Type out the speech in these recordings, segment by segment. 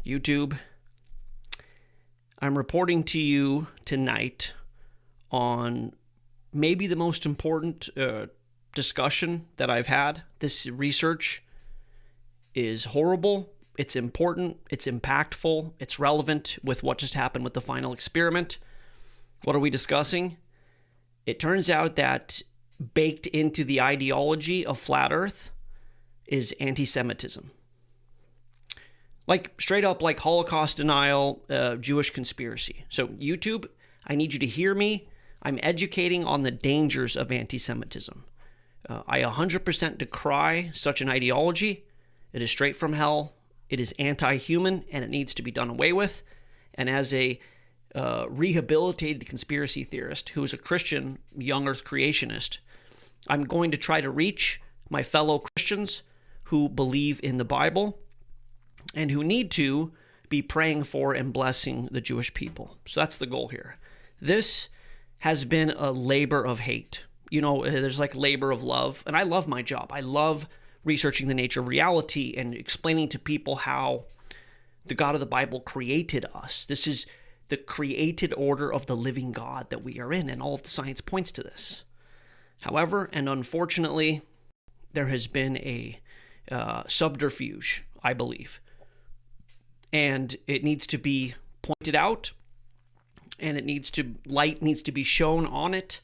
YouTube. I'm reporting to you tonight on maybe the most important discussion that I've had. This research is horrible. It's important. It's impactful. It's relevant with what just happened with the final experiment. What are we discussing? It turns out that baked into the ideology of flat Earth is antisemitism. Like straight up like Holocaust denial, Jewish conspiracy. So YouTube, I need you to hear me. I'm educating on the dangers of antisemitism. I 100% decry such an ideology. It is straight from hell. It is anti-human, and it needs to be done away with. And as a rehabilitated conspiracy theorist who is a Christian young earth creationist, I'm going to try to reach my fellow Christians who believe in the Bible and who need to be praying for and blessing the Jewish people. So that's the goal here. This has been a labor of hate. You know, there's like labor of love, and I love my job. I love researching the nature of reality and explaining to people how the God of the Bible created us. This is the created order of the living God that we are in, and all of the science points to this. However, and unfortunately, there has been a subterfuge, I believe, and it needs to be pointed out, and light needs to be shown on it,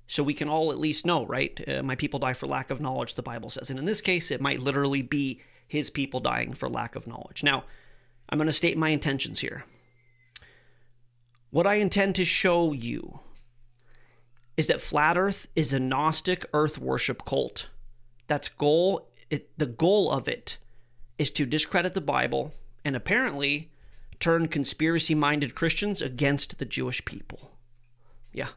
so we can all at least know, right? My people die for lack of knowledge, the Bible says. And in this case, it might literally be his people dying for lack of knowledge. Now, I'm going to state my intentions here. What I intend to show you is that flat Earth is a Gnostic Earth worship cult. The goal of it is to discredit the Bible and apparently turn conspiracy-minded Christians against the Jewish people. Yeah.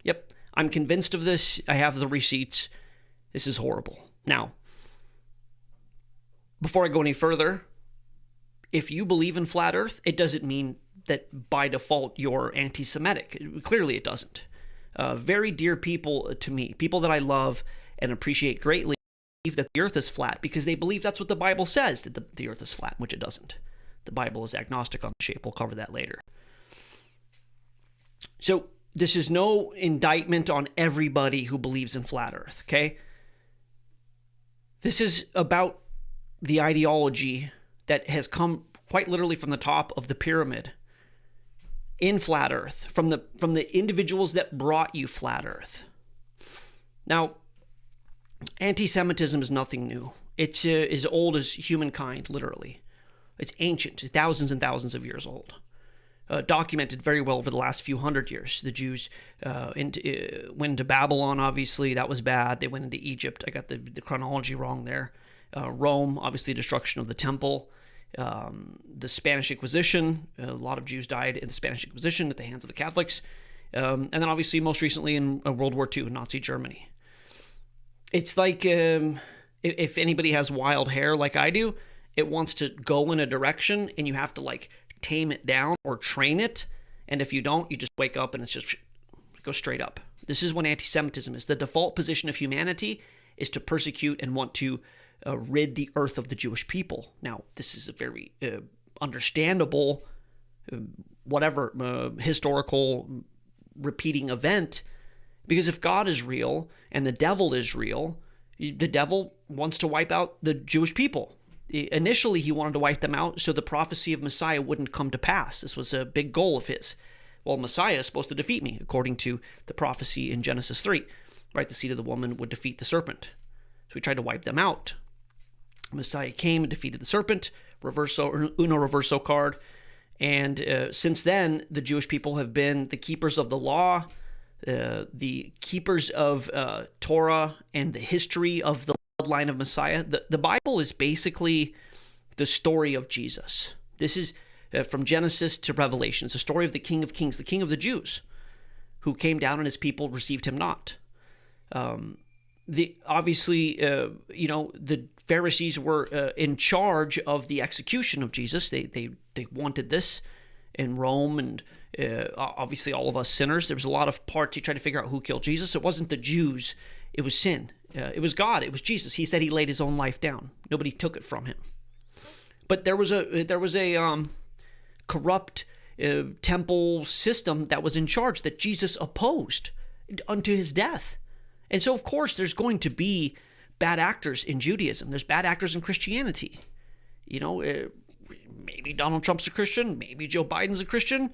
Yep. I'm convinced of this. I have the receipts. This is horrible. Now, before I go any further, if you believe in flat Earth, it doesn't mean that by default you're anti-Semitic. Clearly it doesn't. Very dear people to me, people that I love and appreciate greatly, believe that the Earth is flat because they believe that's what the Bible says, that the Earth is flat, which it doesn't. The Bible is agnostic on the shape. We'll cover that later. So this is no indictment on everybody who believes in flat Earth, okay? This is about the ideology that has come quite literally from the top of the pyramid in flat Earth, from the individuals that brought you flat Earth. Now, anti-Semitism is nothing new. It's as old as humankind, literally. It's ancient, thousands and thousands of years old. Documented very well over the last few hundred years. The Jews went into Babylon, obviously. That was bad. They went into Egypt. I got the chronology wrong there. Rome, obviously, destruction of the temple. The Spanish Inquisition. A lot of Jews died in the Spanish Inquisition at the hands of the Catholics. And then, obviously, most recently in World War II, in Nazi Germany. It's like if anybody has wild hair like I do, it wants to go in a direction, and you have to, like, tame it down or train it, and if you don't, you just wake up and it's just go straight up. This is what anti-Semitism is. The default position of humanity is to persecute and want to rid the earth of the Jewish people. Now, this is a very understandable, historical repeating event, because if God is real and the devil is real, the devil wants to wipe out the Jewish people. Initially, he wanted to wipe them out so the prophecy of Messiah wouldn't come to pass. This was a big goal of his. Well, Messiah is supposed to defeat me, according to the prophecy in Genesis 3. Right, the seed of the woman would defeat the serpent. So he tried to wipe them out. Messiah came and defeated the serpent, Uno Reverso card. And since then, the Jewish people have been the keepers of the law, the keepers of Torah, and the history of the bloodline of Messiah. The Bible is basically the story of Jesus. This is from Genesis to Revelation. It's a story of the King of Kings, the King of the Jews, who came down and his people received him not. The Pharisees were in charge of the execution of Jesus. They wanted this in Rome, and obviously all of us sinners. There was a lot of parts. He tried to figure out who killed Jesus. It wasn't the Jews. It was sin. It was God. It was Jesus. He said he laid his own life down. Nobody took it from him. But there was a corrupt temple system that was in charge that Jesus opposed unto his death. And so, of course, there's going to be bad actors in Judaism. There's bad actors in Christianity. You know, maybe Donald Trump's a Christian. Maybe Joe Biden's a Christian.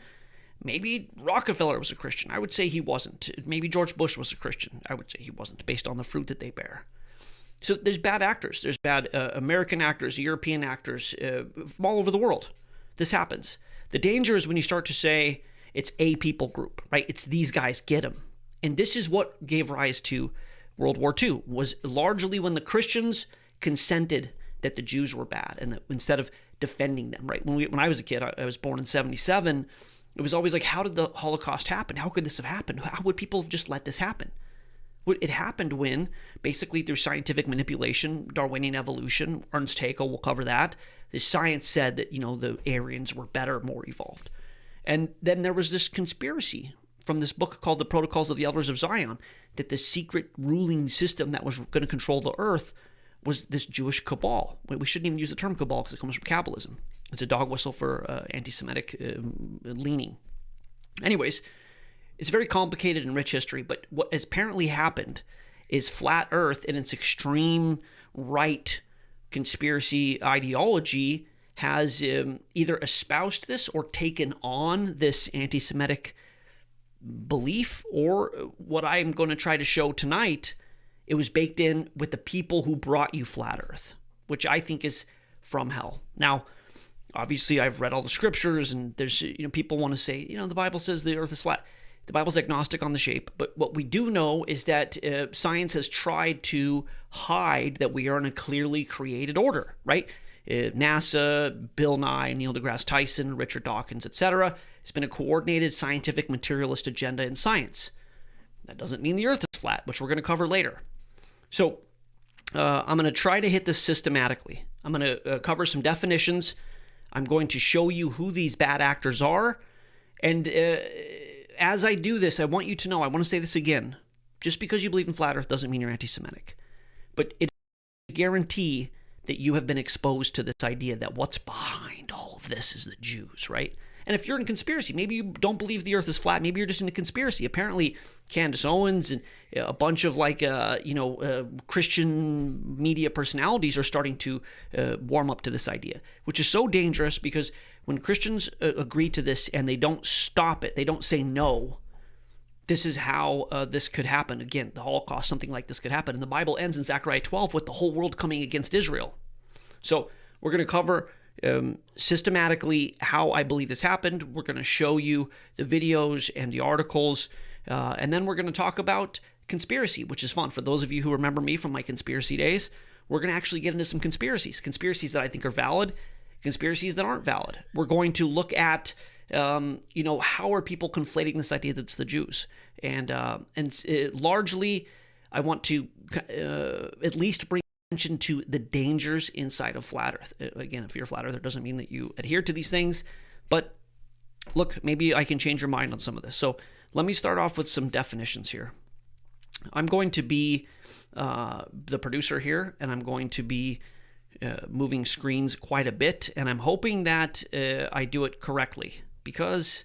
Maybe Rockefeller was a Christian. I would say he wasn't. Maybe George Bush was a Christian. I would say he wasn't, based on the fruit that they bear. So there's bad actors. There's bad American actors, European actors from all over the world. This happens. The danger is when you start to say it's a people group, right? It's these guys, get them. And this is what gave rise to World War II, was largely when the Christians consented that the Jews were bad, and that instead of defending them, right? When I was a kid, I was born in 1977, it was always like, how did the Holocaust happen? How could this have happened? How would people have just let this happen? It happened when, basically through scientific manipulation, Darwinian evolution, Ernst Haeckel will cover that, the science said that, the Aryans were better, more evolved. And then there was this conspiracy from this book called The Protocols of the Elders of Zion, that the secret ruling system that was going to control the earth was this Jewish cabal. We shouldn't even use the term cabal because it comes from Kabbalism. It's a dog whistle for anti-Semitic leaning. Anyways, it's very complicated and rich history, but what has apparently happened is flat earth and its extreme right conspiracy ideology has either espoused this or taken on this anti-Semitic belief, or what I'm going to try to show tonight, it was baked in with the people who brought you flat earth, which I think is from hell. Now, obviously, I've read all the scriptures, and there's, people want to say, the Bible says the earth is flat. The Bible's agnostic on the shape, but what we do know is that science has tried to hide that we are in a clearly created order, right? NASA, Bill Nye, Neil deGrasse Tyson, Richard Dawkins, etc. It's been a coordinated scientific materialist agenda in science. That doesn't mean the earth is flat, which we're going to cover later. So I'm going to try to hit this systematically. I'm going to cover some definitions. I'm going to show you who these bad actors are. And as I do this, I want you to know, I want to say this again, just because you believe in flat earth doesn't mean you're anti-Semitic. But it guarantee that you have been exposed to this idea that what's behind all of this is the Jews, right? And if you're in conspiracy, maybe you don't believe the earth is flat, maybe you're just in a conspiracy. Apparently, Candace Owens and a bunch of Christian media personalities are starting to warm up to this idea, which is so dangerous because when Christians agree to this and they don't stop it, they don't say no, this is how this could happen. Again, the Holocaust, something like this could happen. And the Bible ends in Zechariah 12 with the whole world coming against Israel. So we're going to cover systematically how I believe this happened. We're going to show you the videos and the articles, and then we're going to talk about conspiracy, which is fun. For those of you who remember me from my conspiracy days, we're going to actually get into some conspiracies that I think are valid, conspiracies that aren't valid. We're going to look at how are people conflating this idea that it's the Jews, and largely I want to at least bring attention to the dangers inside of flat earth. Again, if you're a flat earther, it doesn't mean that you adhere to these things, but look, maybe I can change your mind on some of this. So let me start off with some definitions here. I'm going to be the producer here, and I'm going to be moving screens quite a bit, and I'm hoping that I do it correctly because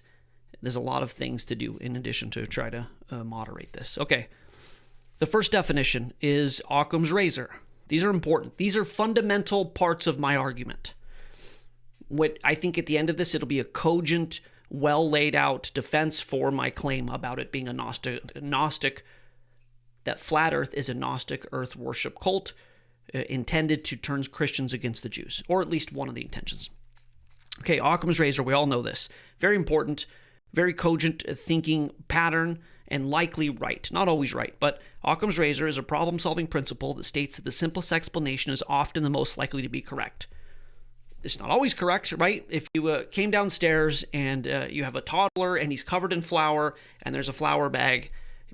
there's a lot of things to do in addition to try to moderate this. Okay, the first definition is Occam's razor. These are important. These are fundamental parts of my argument. What I think at the end of this, it'll be a cogent, well laid out defense for my claim about it being a Gnostic, that flat earth is a Gnostic earth worship cult intended to turn Christians against the Jews, or at least one of the intentions. Okay, Occam's razor, we all know this. Very important, very cogent thinking pattern, and likely right. Not always right, but Occam's razor is a problem-solving principle that states that the simplest explanation is often the most likely to be correct. It's not always correct, right? If you came downstairs and you have a toddler and he's covered in flour and there's a flour bag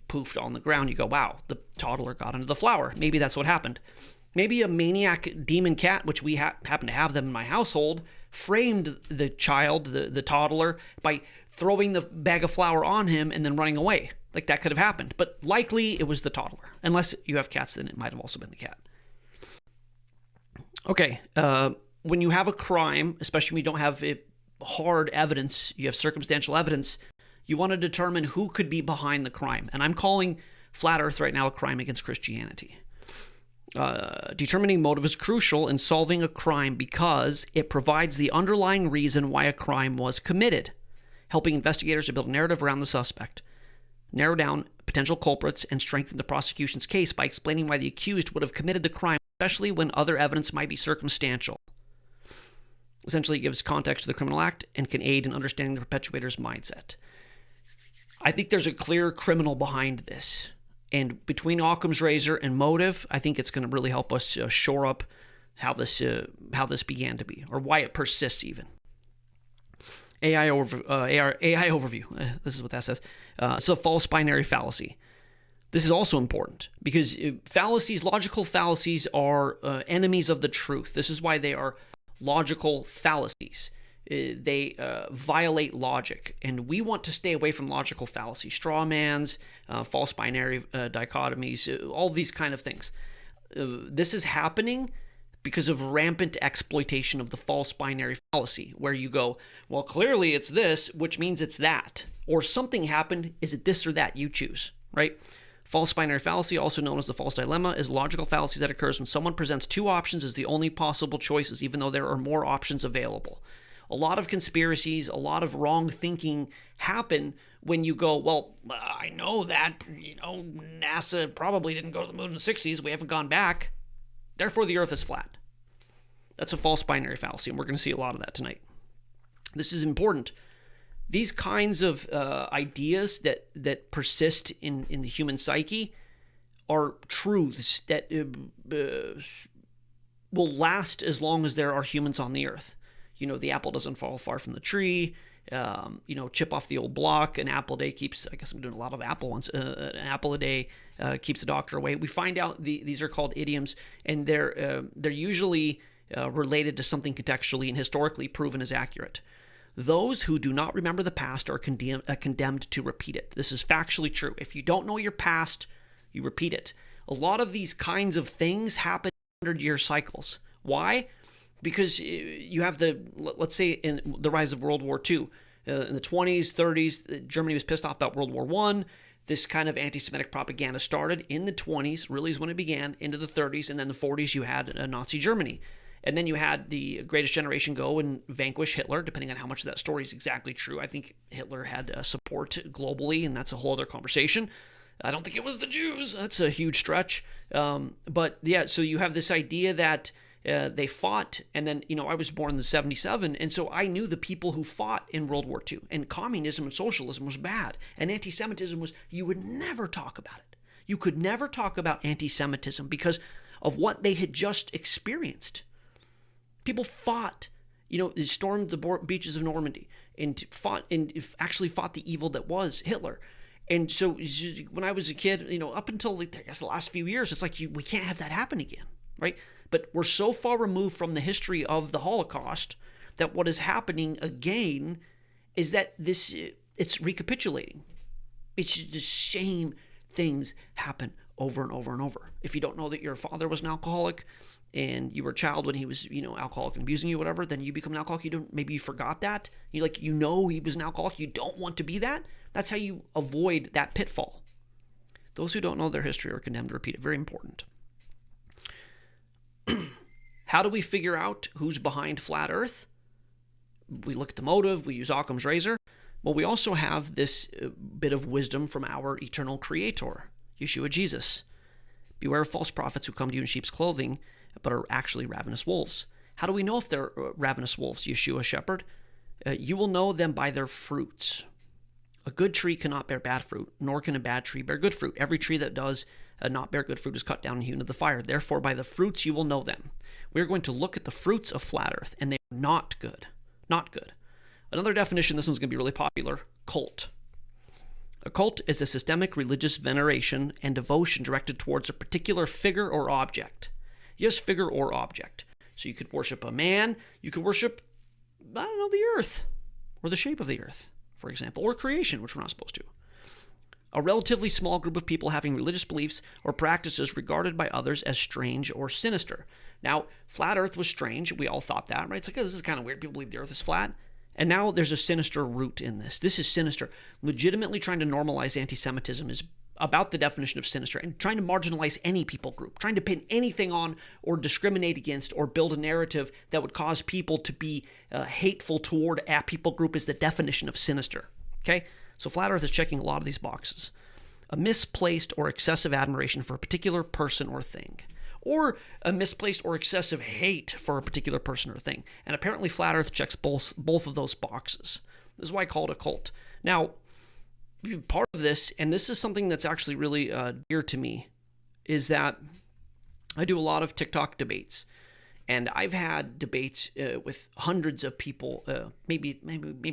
poofed on the ground, you go, wow, the toddler got into the flour. Maybe that's what happened. Maybe a maniac demon cat, which we happen to have them in my household, framed the child, the toddler, by throwing the bag of flour on him and then running away. Like that could have happened. But likely it was the toddler. Unless you have cats, then it might have also been the cat. Okay, when you have a crime, especially when you don't have hard evidence, you have circumstantial evidence, you want to determine who could be behind the crime. And I'm calling flat earth right now a crime against Christianity. Determining motive is crucial in solving a crime because it provides the underlying reason why a crime was committed, helping investigators to build a narrative around the suspect, narrow down potential culprits, and strengthen the prosecution's case by explaining why the accused would have committed the crime, especially when other evidence might be circumstantial. Essentially, it gives context to the criminal act and can aid in understanding the perpetrator's mindset. I think there's a clear criminal behind this. And between Occam's razor and motive, I think it's going to really help us shore up how this began to be, or why it persists even. AI overview. This is what that says. It's a false binary fallacy. This is also important because logical fallacies are enemies of the truth. This is why they are logical fallacies. They violate logic, and we want to stay away from logical fallacies, straw mans, false binary dichotomies, all these kind of things. This is happening because of rampant exploitation of the false binary fallacy, where you go, well, clearly it's this, which means it's that, or something happened. Is it this or that? You choose, right? False binary fallacy, also known as the false dilemma, is a logical fallacy that occurs when someone presents two options as the only possible choices, even though there are more options available. A lot of conspiracies, a lot of wrong thinking happen when you go, well, I know that, NASA probably didn't go to the moon in the 60s. We haven't gone back. Therefore, the earth is flat. That's a false binary fallacy, and we're going to see a lot of that tonight. This is important. These kinds of ideas that persist in the human psyche are truths that will last as long as there are humans on the earth. The apple doesn't fall far from the tree. Chip off the old block. An apple a day keeps, I guess I'm doing a lot of apple ones. An apple a day keeps the doctor away. We find out these are called idioms, and they're usually related to something contextually and historically proven as accurate. Those who do not remember the past are condemned to repeat it. This is factually true. If you don't know your past, you repeat it. A lot of these kinds of things happen in 100-year cycles. Why? Because you have let's say in the rise of World War II, in the 20s, 30s, Germany was pissed off about World War I. This kind of anti-Semitic propaganda started in the 20s, really is when it began, into the 30s, and then the 40s you had Nazi Germany. And then you had the Greatest Generation go and vanquish Hitler, depending on how much of that story is exactly true. I think Hitler had support globally, and that's a whole other conversation. I don't think it was the Jews. That's a huge stretch. But yeah, so you have this idea that they fought, and then, I was born in the 77, and so I knew the people who fought in World War II, and communism and socialism was bad, and anti-Semitism was, you would never talk about it. You could never talk about anti-Semitism because of what they had just experienced. People fought, stormed the beaches of Normandy and actually fought the evil that was Hitler. And so when I was a kid, up until I guess the last few years, it's like we can't have that happen again, right? But we're so far removed from the history of the Holocaust that what is happening again is that it's recapitulating. It's just the same things happen over and over and over. If you don't know that your father was an alcoholic and you were a child when he was, alcoholic and abusing you, whatever, then you become an alcoholic. Maybe you forgot that. He was an alcoholic. You don't want to be that. That's how you avoid that pitfall. Those who don't know their history are condemned to repeat it. Very important. How do we figure out who's behind flat earth? We look at the motive. We use Occam's razor. Well, we also have this bit of wisdom from our eternal creator, Yeshua Jesus. Beware of false prophets who come to you in sheep's clothing, but are actually ravenous wolves. How do we know if they're ravenous wolves, Yeshua shepherd? You will know them by their fruits. A good tree cannot bear bad fruit, nor can a bad tree bear good fruit. Every tree that does not bear good fruit is cut down and hewn into the fire. Therefore, by the fruits you will know them. We're going to look at the fruits of flat earth, and they are not good. Not good. Another definition, this one's going to be really popular, cult. A cult is a systemic religious veneration and devotion directed towards a particular figure or object. Yes, figure or object. So you could worship a man, you could worship, the earth, or the shape of the earth, for example, or creation, which we're not supposed to. A relatively small group of people having religious beliefs or practices regarded by others as strange or sinister. Now, flat earth was strange. We all thought that, right? It's like, oh, this is kind of weird. People believe the earth is flat. And now there's a sinister root in this. This is sinister. Legitimately trying to normalize anti-Semitism is about the definition of sinister, and trying to marginalize any people group, trying to pin anything on or discriminate against or build a narrative that would cause people to be hateful toward a people group is the definition of sinister. Okay? So flat earth is checking a lot of these boxes. A misplaced or excessive admiration for a particular person or thing, or a misplaced or excessive hate for a particular person or thing. And apparently flat earth checks both of those boxes. This is why I call it a cult. Now, part of this, and this is something that's actually really dear to me, is that I do a lot of TikTok debates. And I've had debates with hundreds of people, maybe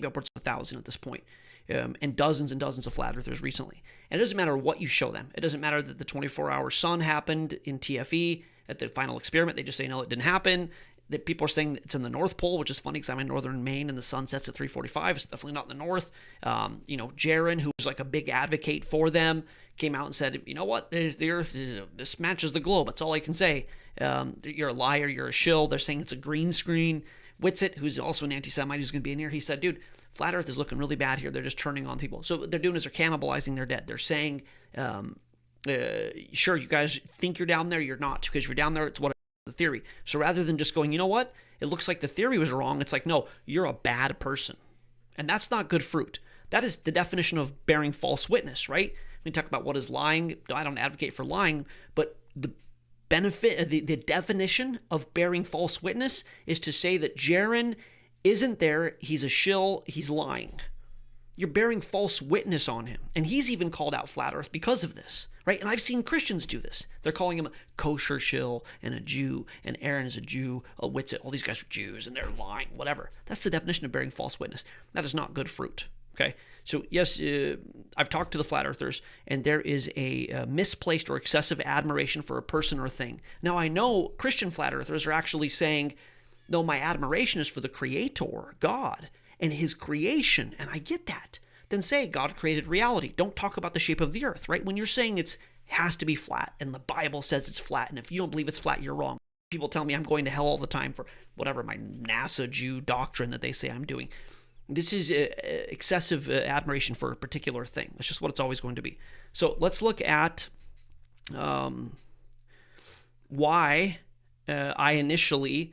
upwards of 1,000 at this point, and dozens of flat earthers recently. And it doesn't matter what you show them. It doesn't matter that the 24-hour sun happened in TFE at the final experiment. They just say, no, it didn't happen. That people are saying it's in the North Pole, which is funny because I'm in northern Maine and the sun sets at 3:45. It's definitely not in the north. Jaron, who's like a big advocate for them, came out and said, you know what, the earth, this matches the globe. That's all I can say. You're a liar. You're a shill. They're saying it's a green screen. Witsit, who's also an anti-Semite, who's going to be in here, he said, dude, flat earth is looking really bad here. They're just turning on people. So what they're doing is they're cannibalizing their dead. They're saying, sure, you guys think you're down there. You're not, because if you're down there, it's what the theory. So rather than just going, you know what, it looks like the theory was wrong, it's like, no, you're a bad person. And that's not good fruit. That is the definition of bearing false witness, right? We talk about what is lying. I don't advocate for lying, but the benefit, the definition of bearing false witness is to say that Jaron isn't there, he's a shill, he's lying. You're bearing false witness on him. And he's even called out flat earth because of this, right? And I've seen Christians do this. They're calling him a kosher shill and a Jew, and Aaron is a Jew, a Witsit. All these guys are Jews and they're lying, whatever. That's the definition of bearing false witness. That is not good fruit, okay? So yes, I've talked to the flat earthers, and there is a misplaced or excessive admiration for a person or thing. Now, I know Christian flat earthers are actually saying, no, my admiration is for the Creator, God, and his creation, and I get that. Then say God created reality. Don't talk about the shape of the earth, right? When you're saying it has to be flat, and the Bible says it's flat, and if you don't believe it's flat, you're wrong. People tell me I'm going to hell all the time for whatever my NASA Jew doctrine that they say I'm doing. This is excessive admiration for a particular thing. That's just what it's always going to be. So let's look at why I initially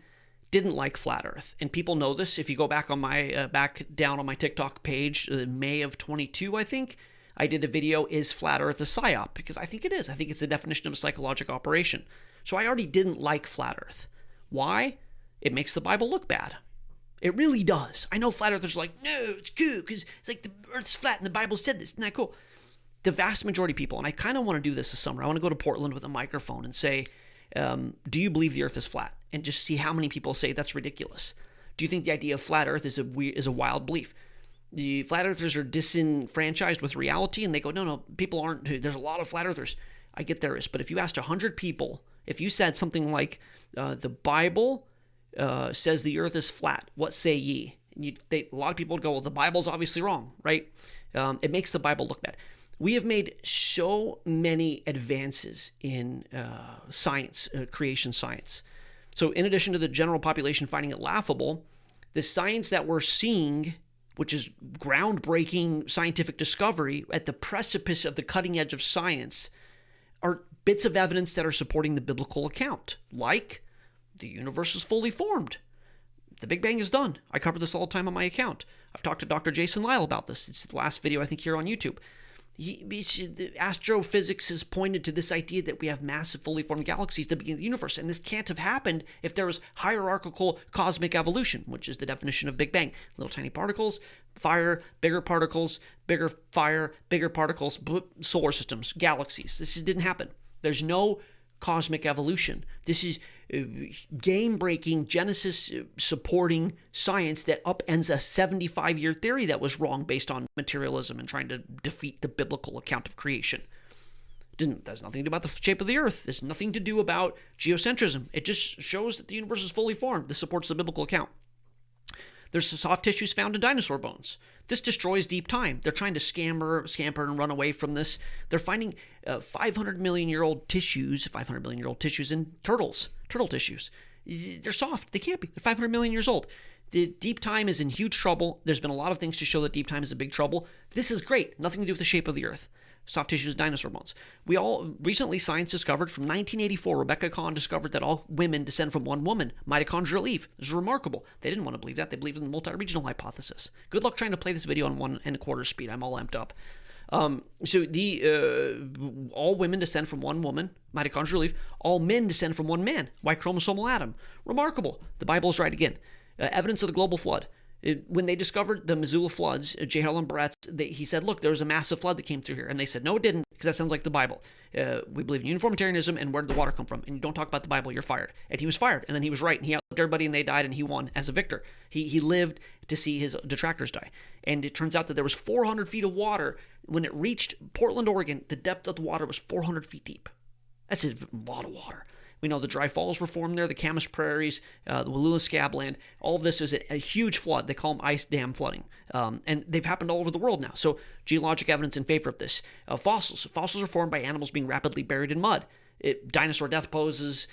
didn't like flat earth. And people know this. If you go back on my back down on my TikTok page, May of 22, I think, I did a video, is flat earth a psyop? Because I think it is. I think it's the definition of a psychological operation. So I already didn't like flat earth. Why? It makes the Bible look bad. It really does. I know flat earthers are like, no, it's cool because it's like the earth's flat and the Bible said this. Isn't that cool? The vast majority of people, and I kind of want to do this summer. I want to go to Portland with a microphone and say, do you believe the earth is flat? And just see how many people say that's ridiculous. Do you think the idea of flat earth is a wild belief? The flat earthers are disenfranchised with reality, and they go, no, people aren't. There's a lot of flat earthers. I get there is. But if you asked 100 people, if you said something like, the Bible says the earth is flat, what say ye? A lot of people would go, well, the Bible's obviously wrong, right? It makes the Bible look bad. We have made so many advances in science, creation science. So in addition to the general population finding it laughable, the science that we're seeing, which is groundbreaking scientific discovery at the precipice of the cutting edge of science, are bits of evidence that are supporting the biblical account, like the universe is fully formed. The Big Bang is done. I cover this all the time on my account. I've talked to Dr. Jason Lyle about this. It's the last video, I think, here on YouTube. The astrophysics has pointed to this idea that we have massive fully formed galaxies at the beginning of the universe, and this can't have happened if there was hierarchical cosmic evolution, which is the definition of Big Bang. Little tiny particles, fire, bigger particles, bigger fire, bigger particles, solar systems, galaxies. This didn't happen. There's no cosmic evolution. This is game-breaking, Genesis-supporting science that upends a 75-year theory that was wrong based on materialism and trying to defeat the biblical account of creation. There's nothing to do about the shape of the earth. There's nothing to do about geocentrism. It just shows that the universe is fully formed. This supports the biblical account. There's soft tissues found in dinosaur bones. This destroys deep time. They're trying to scamper and run away from this. They're finding 500 million year old tissues in turtle tissues. They're soft. They can't be. They're 500 million years old. The deep time is in huge trouble. There's been a lot of things to show that deep time is in big trouble. This is great. Nothing to do with the shape of the Earth. Soft tissue is dinosaur bones. Recently, science discovered from 1984, Rebecca Kahn discovered that all women descend from one woman, mitochondrial Eve. This is remarkable. They didn't want to believe that. They believed in the multi-regional hypothesis. Good luck trying to play this video on 1 1/4 speed. I'm all amped up. All women descend from one woman, mitochondrial Eve. All men descend from one man, Y chromosomal Adam. Remarkable. The Bible is right again. Evidence of the global flood. When they discovered the Missoula floods, J. Helen Bretz, he said, look, there was a massive flood that came through here. And they said, no, it didn't, because that sounds like the Bible. We believe in uniformitarianism, and where did the water come from? And you don't talk about the Bible, you're fired. And he was fired, and then he was right, and he outlived everybody, and they died, and he won as a victor. He lived to see his detractors die. And it turns out that there was 400 feet of water. When it reached Portland, Oregon, the depth of the water was 400 feet deep. That's a lot of water. We know the dry falls were formed there, the Camas Prairies, the Wallula Scabland. All of this is a huge flood. They call them ice dam flooding. And they've happened all over the world now. So geologic evidence in favor of this. Fossils. Fossils are formed by animals being rapidly buried in mud. Dinosaur death poses,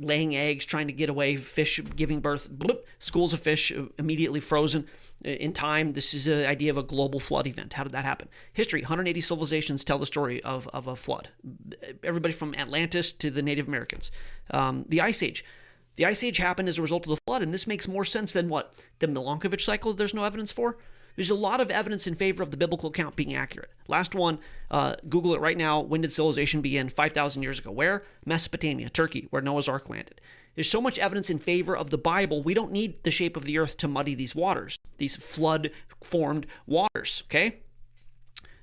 laying eggs, trying to get away, fish giving birth, bloop, schools of fish immediately frozen in time. This is the idea of a global flood event. How did that happen? History, 180 civilizations tell the story of a flood. Everybody from Atlantis to the Native Americans. The Ice Age. The Ice Age happened as a result of the flood, and this makes more sense than what? The Milankovitch cycle there's no evidence for? There's a lot of evidence in favor of the biblical account being accurate. Last one, Google it right now. When did civilization begin? 5,000 years ago. Where? Mesopotamia, Turkey, where Noah's Ark landed. There's so much evidence in favor of the Bible, we don't need the shape of the earth to muddy these waters, these flood-formed waters, okay?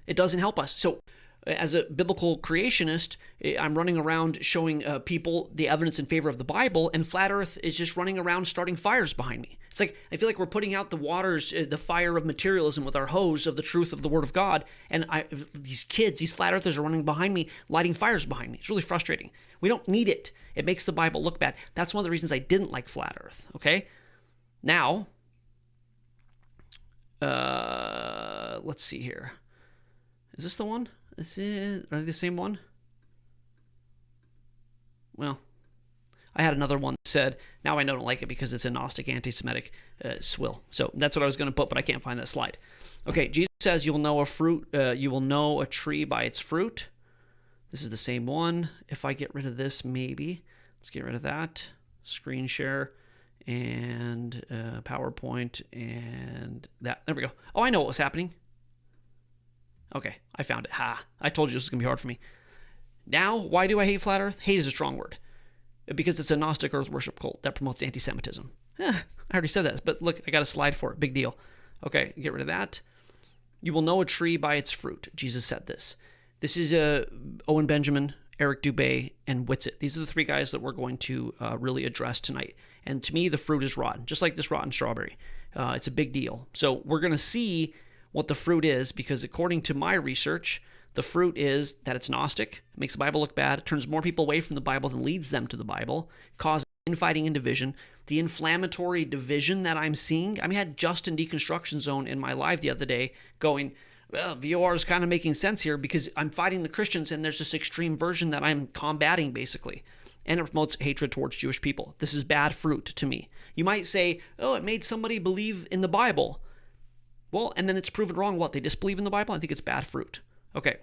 It doesn't help us. So as a biblical creationist, I'm running around showing people the evidence in favor of the Bible, and Flat Earth is just running around starting fires behind me. It's like, I feel like we're putting out the waters, the fire of materialism with our hose of the truth of the Word of God, and these kids, these Flat Earthers are running behind me, lighting fires behind me. It's really frustrating. We don't need it. It makes the Bible look bad. That's one of the reasons I didn't like Flat Earth, okay? Now, let's see here. Is this the one? Are they the same one? Well, I had another one that said, now I don't like it because it's a Gnostic anti-Semitic swill. So that's what I was going to put, but I can't find that slide. Okay, Jesus says you will know a tree by its fruit. This is the same one. If I get rid of this, maybe. Let's get rid of that. Screen share and PowerPoint and that. There we go. Oh, I know what was happening. Okay, I found it. I told you this was going to be hard for me. Now, why do I hate Flat Earth? Hate is a strong word. Because it's a Gnostic earth worship cult that promotes antisemitism. I already said that, but look, I got a slide for it. Big deal. Okay, get rid of that. You will know a tree by its fruit. Jesus said this. This is Owen Benjamin, Eric Dubay, and Witsit. These are the three guys that we're going to really address tonight. And to me, the fruit is rotten, just like this rotten strawberry. It's a big deal. So we're going to see what the fruit is, because according to my research, the fruit is that it's Gnostic, it makes the Bible look bad, it turns more people away from the Bible than leads them to the Bible, causes infighting and division. The inflammatory division that I'm seeing, I had Justin Deconstruction Zone in my live the other day going, well, VOR is kind of making sense here because I'm fighting the Christians and there's this extreme version that I'm combating basically. And it promotes hatred towards Jewish people. This is bad fruit to me. You might say, oh, it made somebody believe in the Bible. Well, and then it's proven wrong. What? They disbelieve in the Bible? I think it's bad fruit. Okay.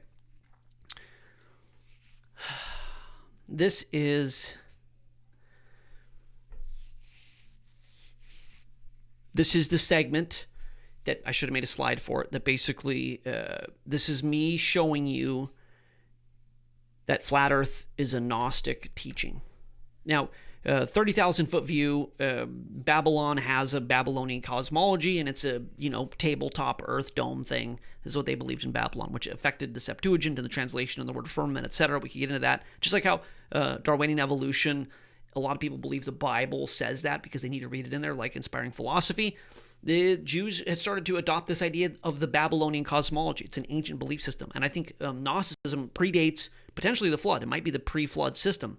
This is the segment that I should have made a slide for it, that basically, this is me showing you that Flat Earth is a Gnostic teaching. Now, 30,000 foot view, Babylon has a Babylonian cosmology, and it's a, tabletop earth dome thing. This is what they believed in Babylon, which affected the Septuagint and the translation of the word firmament, etc. We could get into that. Just like how Darwinian evolution, a lot of people believe the Bible says that because they need to read it in there, like inspiring philosophy. The Jews had started to adopt this idea of the Babylonian cosmology. It's an ancient belief system. And I think Gnosticism predates potentially the flood. It might be the pre-flood system.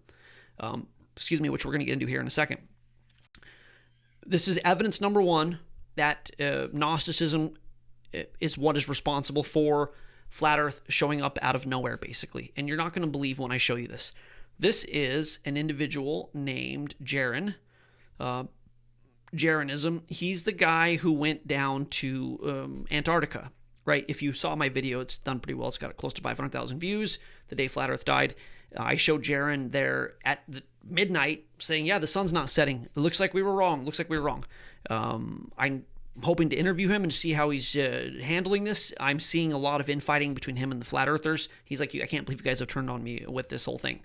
Which we're going to get into here in a second. This is evidence number one that Gnosticism is what is responsible for Flat Earth showing up out of nowhere, basically. And you're not going to believe when I show you this. This is an individual named Jaron. Jaronism. He's the guy who went down to Antarctica, right? If you saw my video, it's done pretty well. It's got close to 500,000 views the day Flat Earth died. I showed Jaron there at midnight saying, yeah, the sun's not setting. It looks like we were wrong. Looks like we were wrong. I'm hoping to interview him and see how he's handling this. I'm seeing a lot of infighting between him and the Flat Earthers. He's like, I can't believe you guys have turned on me with this whole thing.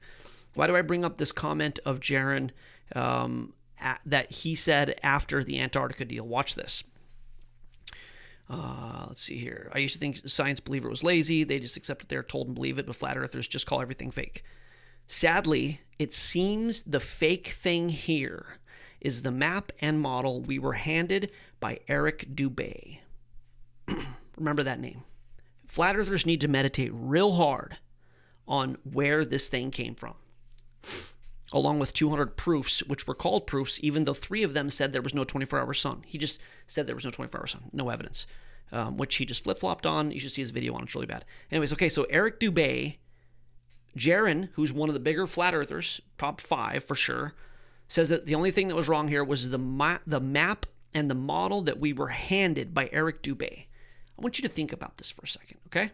Why do I bring up this comment of Jaron that he said after the Antarctica deal? Watch this. Let's see here. I used to think science believer was lazy. They just accept it. They're told and believe it, but flat earthers just call everything fake. Sadly, it seems the fake thing here is the map and model we were handed by Eric Dubay. Remember that name. Flat earthers need to meditate real hard on where this thing came from, along with 200 proofs, which were called proofs, even though 3 of them said there was no 24-hour sun. He just said there was no 24-hour sun, no evidence, which he just flip-flopped on. You should see his video on it. It's really bad. Anyways, okay, so Eric Dubay, Jaron, who's one of the bigger flat earthers, top 5 for sure, says that the only thing that was wrong here was the map and the model that we were handed by Eric Dubay. I want you to think about this for a second, okay?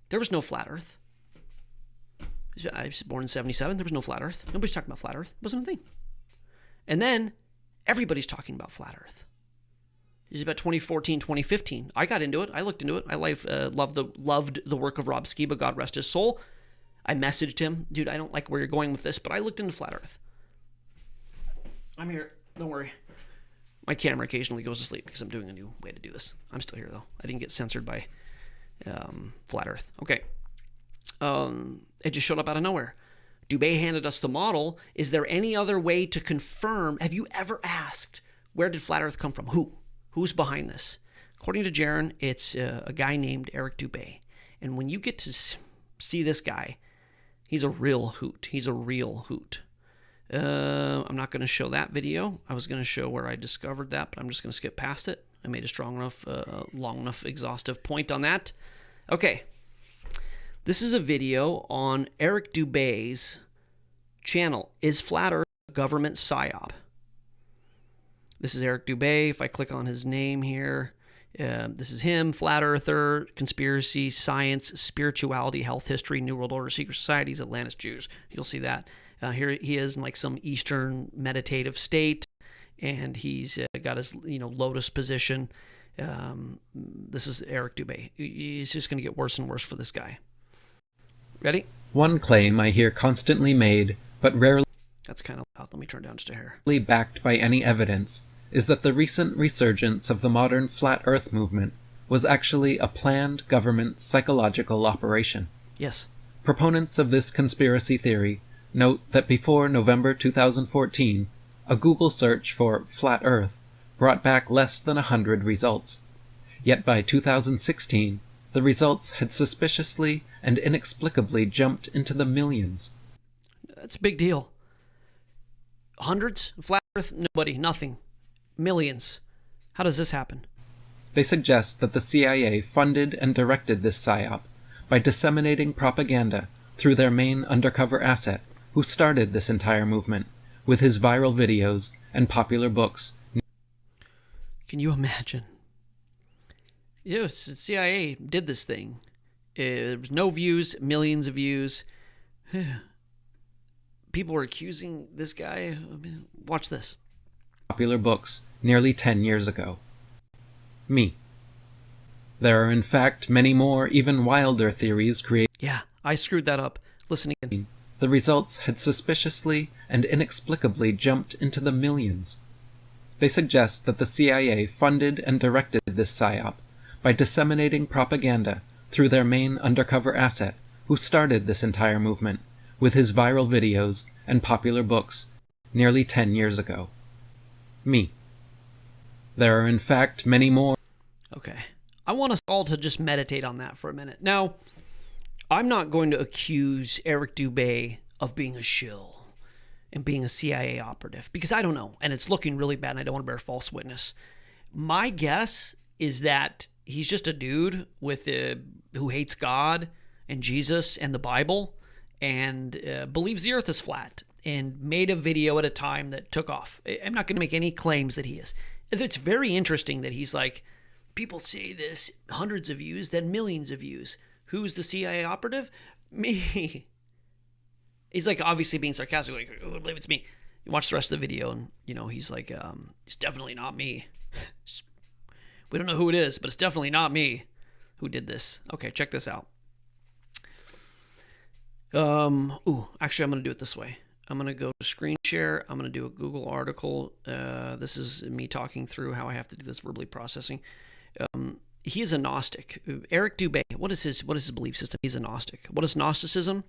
There was no flat earth. I was born in 77. There was no flat earth. Nobody's talking about flat earth. It wasn't a thing. And then everybody's talking about flat earth. It's about 2014, 2015. I got into it. I looked into it. I loved the work of Rob Skiba, God rest his soul. I messaged him, dude, I don't like where you're going with this, but I looked into flat earth. I'm here. Don't worry. My camera occasionally goes to sleep because I'm doing a new way to do this. I'm still here, though. I didn't get censored by flat earth. Okay. It just showed up out of nowhere. Dubay handed us the model. Is there any other way to confirm? Have you ever asked, where did flat earth come from? Who's behind this? According to Jaron, it's a guy named Eric Dubay. And when you get to see this guy, he's a real hoot. He's a real hoot. I'm not going to show that video. I was going to show where I discovered that, but I'm just going to skip past it. I made a strong enough, long enough, exhaustive point on that. Okay. This is a video on Eric Dubay's channel. Is Flat Earth a government psyop? This is Eric Dubay. If I click on his name here, this is him, Flat Earther, conspiracy, science, spirituality, health history, New World Order, secret societies, Atlantis Jews. You'll see that. Here he is in like some Eastern meditative state, and he's got his lotus position. This is Eric Dubay. It's just going to get worse and worse for this guy. Ready? One claim I hear constantly made, but rarely That's kind of loud. Let me turn down just a hair. Backed by any evidence, is that the recent resurgence of the modern flat earth movement was actually a planned government psychological operation. Yes. Proponents of this conspiracy theory note that before November 2014, a Google search for flat earth brought back less than 100 results. Yet by 2016, the results had suspiciously and inexplicably jumped into the millions. That's a big deal. Hundreds? Flat earth? Nobody. Nothing. Millions. How does this happen? They suggest that the CIA funded and directed this psyop by disseminating propaganda through their main undercover asset, who started this entire movement, with his viral videos and popular books. Can you imagine? Yes, the CIA did this thing. There was no views, millions of views. People were accusing this guy. Watch this. Popular books nearly 10 years ago. Me. There are in fact many more, even wilder theories created. Yeah, I screwed that up. Listen again. The results had suspiciously and inexplicably jumped into the millions. They suggest that the CIA funded and directed this psyop by disseminating propaganda through their main undercover asset, who started this entire movement, with his viral videos and popular books nearly 10 years ago. Me. There are in fact many more. Okay. I want us all to just meditate on that for a minute. Now, I'm not going to accuse Eric Dubay of being a shill and being a CIA operative, because I don't know, and it's looking really bad, and I don't want to bear false witness. My guess is that he's just a dude with who hates God and Jesus and the Bible, and believes the earth is flat and made a video at a time that took off. I'm not going to make any claims that he is. It's very interesting that he's like, people say this, hundreds of views, then millions of views. Who's the CIA operative? Me. He's like obviously being sarcastic, like, oh, I believe it's me. You watch the rest of the video and, he's like, it's definitely not me. We don't know who it is, but it's definitely not me who did this. Okay, check this out. Actually, I'm going to do it this way. I'm going to go to screen share. I'm going to do a Google article. This is me talking through how I have to do this verbally processing. He is a Gnostic. Eric Dubay, what is his belief system? He's a Gnostic. What is Gnosticism?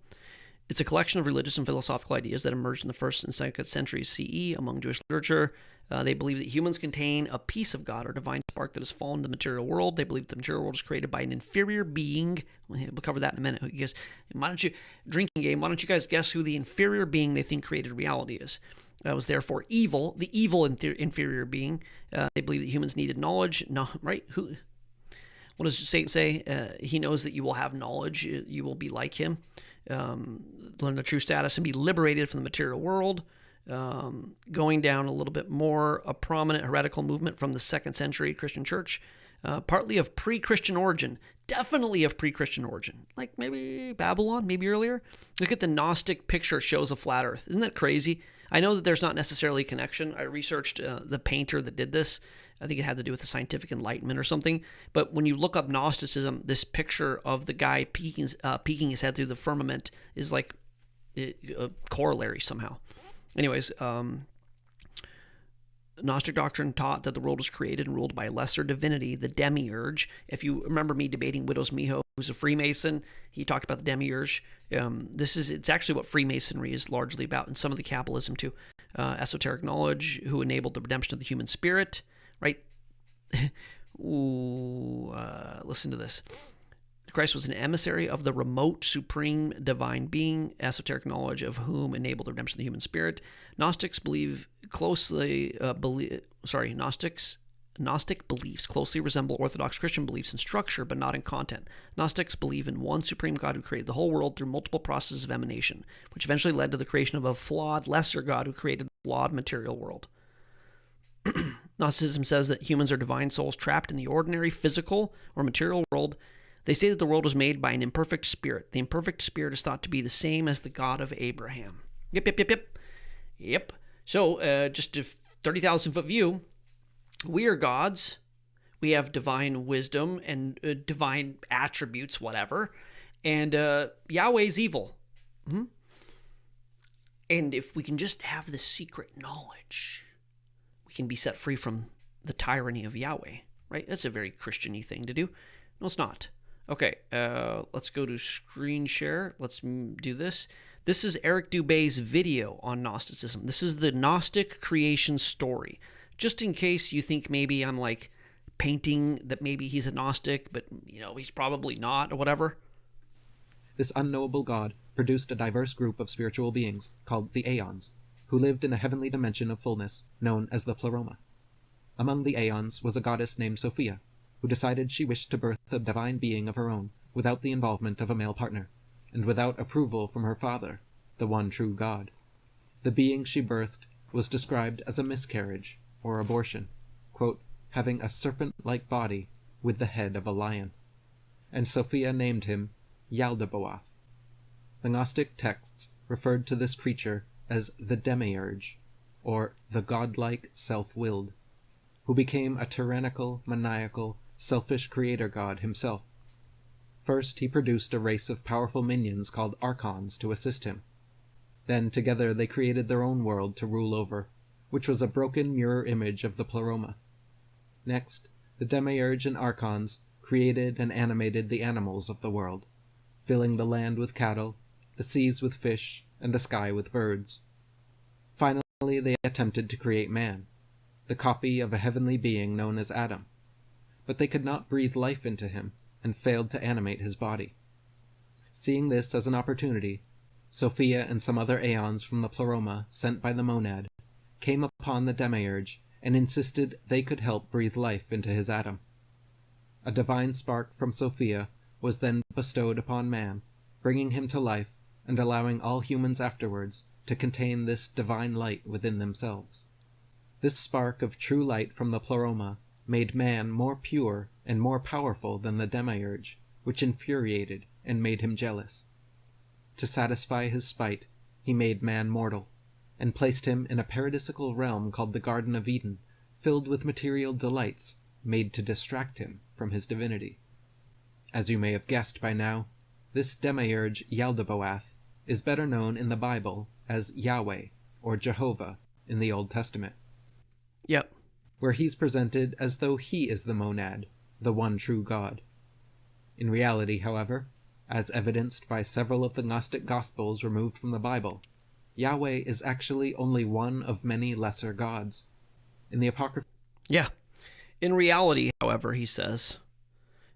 It's a collection of religious and philosophical ideas that emerged in the 1st and 2nd centuries CE among Jewish literature. They believe that humans contain a piece of God or divine spark that has fallen to the material world. They believe the material world is created by an inferior being. We'll cover that in a minute. He goes, why don't you guys guess who the inferior being they think created reality is? That was therefore evil, the evil inferior being. They believe that humans needed knowledge. No, right? What does Satan say? He knows that you will have knowledge. You will be like him. Learn the true status and be liberated from the material world. Going down a little bit more, a prominent heretical movement from the 2nd century Christian church, partly of pre-Christian origin, definitely of pre-Christian origin, like maybe Babylon, maybe earlier. Look at the Gnostic picture shows a flat earth. Isn't that crazy? I know that there's not necessarily a connection. I researched the painter that did this. I think it had to do with the scientific enlightenment or something. But when you look up Gnosticism, this picture of the guy peeking his head through the firmament is like a corollary somehow. Anyways, Gnostic doctrine taught that the world was created and ruled by a lesser divinity, the demiurge. If you remember me debating Widows Miho, who's a Freemason, he talked about the demiurge. It's actually what Freemasonry is largely about, and some of the Kabbalism too. Esoteric knowledge, who enabled the redemption of the human spirit, right? Listen to this. Christ was an emissary of the remote, supreme, divine being, esoteric knowledge of whom enabled the redemption of the human spirit. Gnostic beliefs closely resemble Orthodox Christian beliefs in structure, but not in content. Gnostics believe in one supreme God who created the whole world through multiple processes of emanation, which eventually led to the creation of a flawed, lesser God who created the flawed material world. Gnosticism says that humans are divine souls trapped in the ordinary physical or material world. They say that the world was made by an imperfect spirit. The imperfect spirit is thought to be the same as the God of Abraham. Yep. So, just a 30,000-foot view, we are gods. We have divine wisdom and divine attributes, whatever. And Yahweh's evil. And if we can just have the secret knowledge, we can be set free from the tyranny of Yahweh, right? That's a very Christian-y thing to do. No, it's not. Okay, let's go to screen share. Let's do this. This is Eric Dubay's video on Gnosticism. This is the Gnostic creation story. Just in case you think maybe I'm like painting that maybe he's a Gnostic, but he's probably not or whatever. This unknowable God produced a diverse group of spiritual beings called the Aeons, who lived in a heavenly dimension of fullness known as the Pleroma. Among the Aeons was a goddess named Sophia, who decided she wished to birth a divine being of her own without the involvement of a male partner, and without approval from her father, the one true God. The being she birthed was described as a miscarriage, or abortion, quote, having a serpent-like body with the head of a lion. And Sophia named him Yaldabaoth. The Gnostic texts referred to this creature as the demiurge, or the godlike self-willed, who became a tyrannical, maniacal, selfish creator god himself. First, he produced a race of powerful minions called archons to assist him. Then, together, they created their own world to rule over, which was a broken mirror image of the Pleroma. Next, the demiurge and archons created and animated the animals of the world, filling the land with cattle, the seas with fish, and the sky with birds. Finally, they attempted to create man, the copy of a heavenly being known as Adam. But they could not breathe life into him, and failed to animate his body. Seeing this as an opportunity, Sophia and some other Aeons from the Pleroma sent by the Monad came upon the demiurge and insisted they could help breathe life into his Adam. A divine spark from Sophia was then bestowed upon man, bringing him to life and allowing all humans afterwards to contain this divine light within themselves. This spark of true light from the pleroma made man more pure and more powerful than the demiurge, which infuriated and made him jealous. To satisfy his spite, he made man mortal, and placed him in a paradisical realm called the Garden of Eden, filled with material delights, made to distract him from his divinity. As you may have guessed by now, this demiurge Yaldabaoth is better known in the Bible as Yahweh, or Jehovah, in the Old Testament. Yep. Where he's presented as though he is the monad, the one true God. In reality, however, as evidenced by several of the Gnostic Gospels removed from the Bible, Yahweh is actually only one of many lesser gods. In the Apocrypha... Yeah. In reality, however, he says,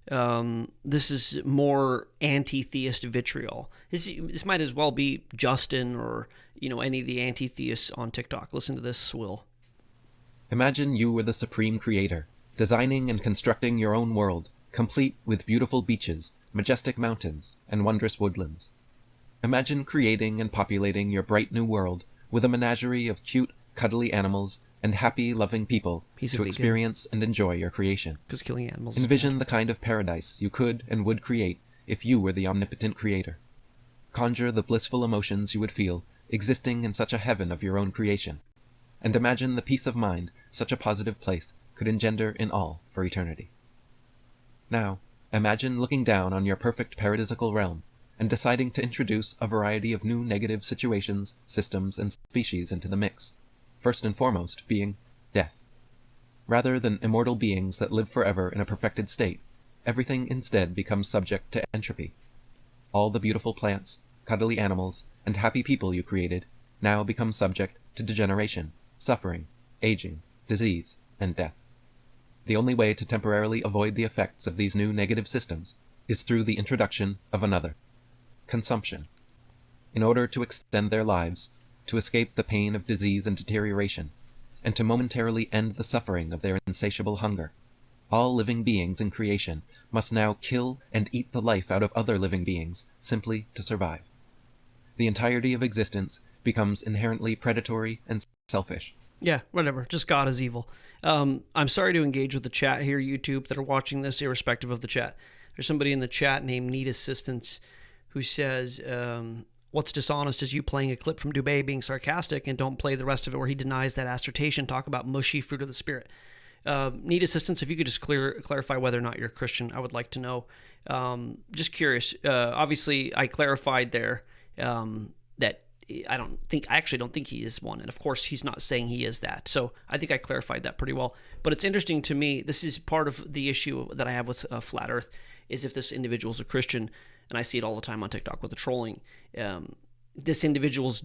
this is more anti-theist vitriol. This might as well be Justin or, any of the anti-theists on TikTok. Listen to this, Will. Imagine you were the supreme creator, designing and constructing your own world, complete with beautiful beaches, majestic mountains, and wondrous woodlands. Imagine creating and populating your bright new world with a menagerie of cute, cuddly animals and happy, loving people to experience and enjoy your creation. Because killing animals. Envision the kind of paradise you could and would create if you were the omnipotent creator. Conjure the blissful emotions you would feel existing in such a heaven of your own creation. And imagine the peace of mind such a positive place could engender in all for eternity. Now, imagine looking down on your perfect paradisical realm and deciding to introduce a variety of new negative situations, systems, and species into the mix, first and foremost being death. Rather than immortal beings that live forever in a perfected state, everything instead becomes subject to entropy. All the beautiful plants, cuddly animals, and happy people you created now become subject to degeneration, suffering, aging, disease, and death. The only way to temporarily avoid the effects of these new negative systems is through the introduction of another: consumption. In order to extend their lives, to escape the pain of disease and deterioration, and to momentarily end the suffering of their insatiable hunger, all living beings in creation must now kill and eat the life out of other living beings simply to survive. The entirety of existence becomes inherently predatory and selfish. Yeah, whatever. Just God is evil. I'm sorry to engage with the chat here, YouTube, that are watching this, irrespective of the chat. There's somebody in the chat named Need Assistance who says, what's dishonest is you playing a clip from Dubay being sarcastic and don't play the rest of it where he denies that assertion. Talk about mushy fruit of the Spirit. Need Assistance, if you could just clarify whether or not you're a Christian, I would like to know. Just curious. Obviously, I clarified there that I actually don't think he is one. And of course, he's not saying he is that. So I think I clarified that pretty well. But it's interesting to me, this is part of the issue that I have with Flat Earth, is if this individual is a Christian, and I see it all the time on TikTok with the trolling, this individual's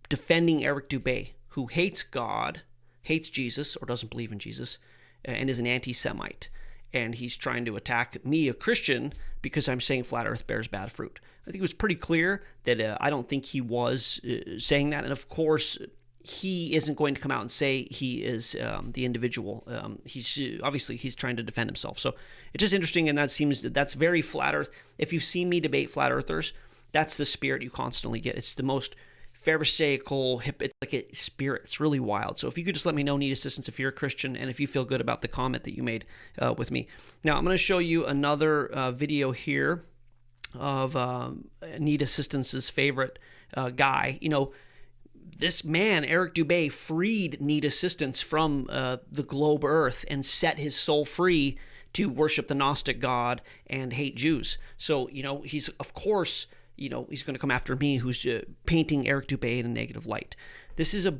defending Eric Dubay, who hates God, hates Jesus, or doesn't believe in Jesus, and is an anti-Semite. And he's trying to attack me, a Christian, because I'm saying Flat Earth bears bad fruit. I think it was pretty clear that I don't think he was saying that. And of course, he isn't going to come out and say he is the individual. He's trying to defend himself. So it's just interesting, and that's very Flat Earth. If you've seen me debate Flat Earthers, that's the spirit you constantly get. It's the most Pharisaical, it's like a spirit. It's really wild. So if you could just let me know, Need Assistance, if you're a Christian, and if you feel good about the comment that you made with me. Now, I'm going to show you another video here of Need Assistance's favorite guy. This man, Eric Dubay, freed Need Assistance from the globe Earth and set his soul free to worship the Gnostic God and hate Jews. So, he's, of course, he's going to come after me, who's painting Eric Dubay in a negative light. This is a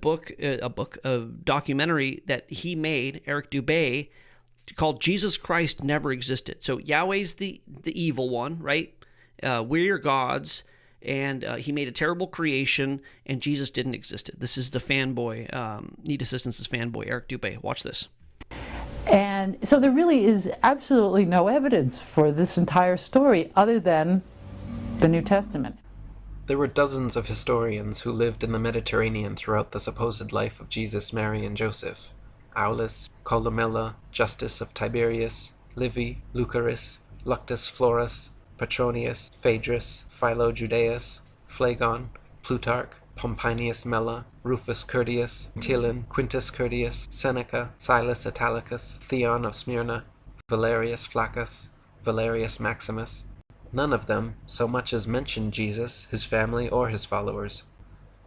documentary that he made, Eric Dubay, called Jesus Christ Never Existed. So Yahweh's the evil one, right? We're your gods, and he made a terrible creation, and Jesus didn't exist. This is the fanboy, Need Assistance's fanboy, Eric Dubay. Watch this. And so there really is absolutely no evidence for this entire story other than the New Testament. There were dozens of historians who lived in the Mediterranean throughout the supposed life of Jesus, Mary, and Joseph. Aulus, Columella, Justus of Tiberias, Livy, Lucaris, Luctus Florus, Petronius, Phaedrus, Philo Judaeus, Phlegon, Plutarch, Pomponius Mela, Rufus Curtius, Tilon, Quintus Curtius, Seneca, Silas Italicus, Theon of Smyrna, Valerius Flaccus, Valerius Maximus. None of them so much as mentioned Jesus, his family, or his followers.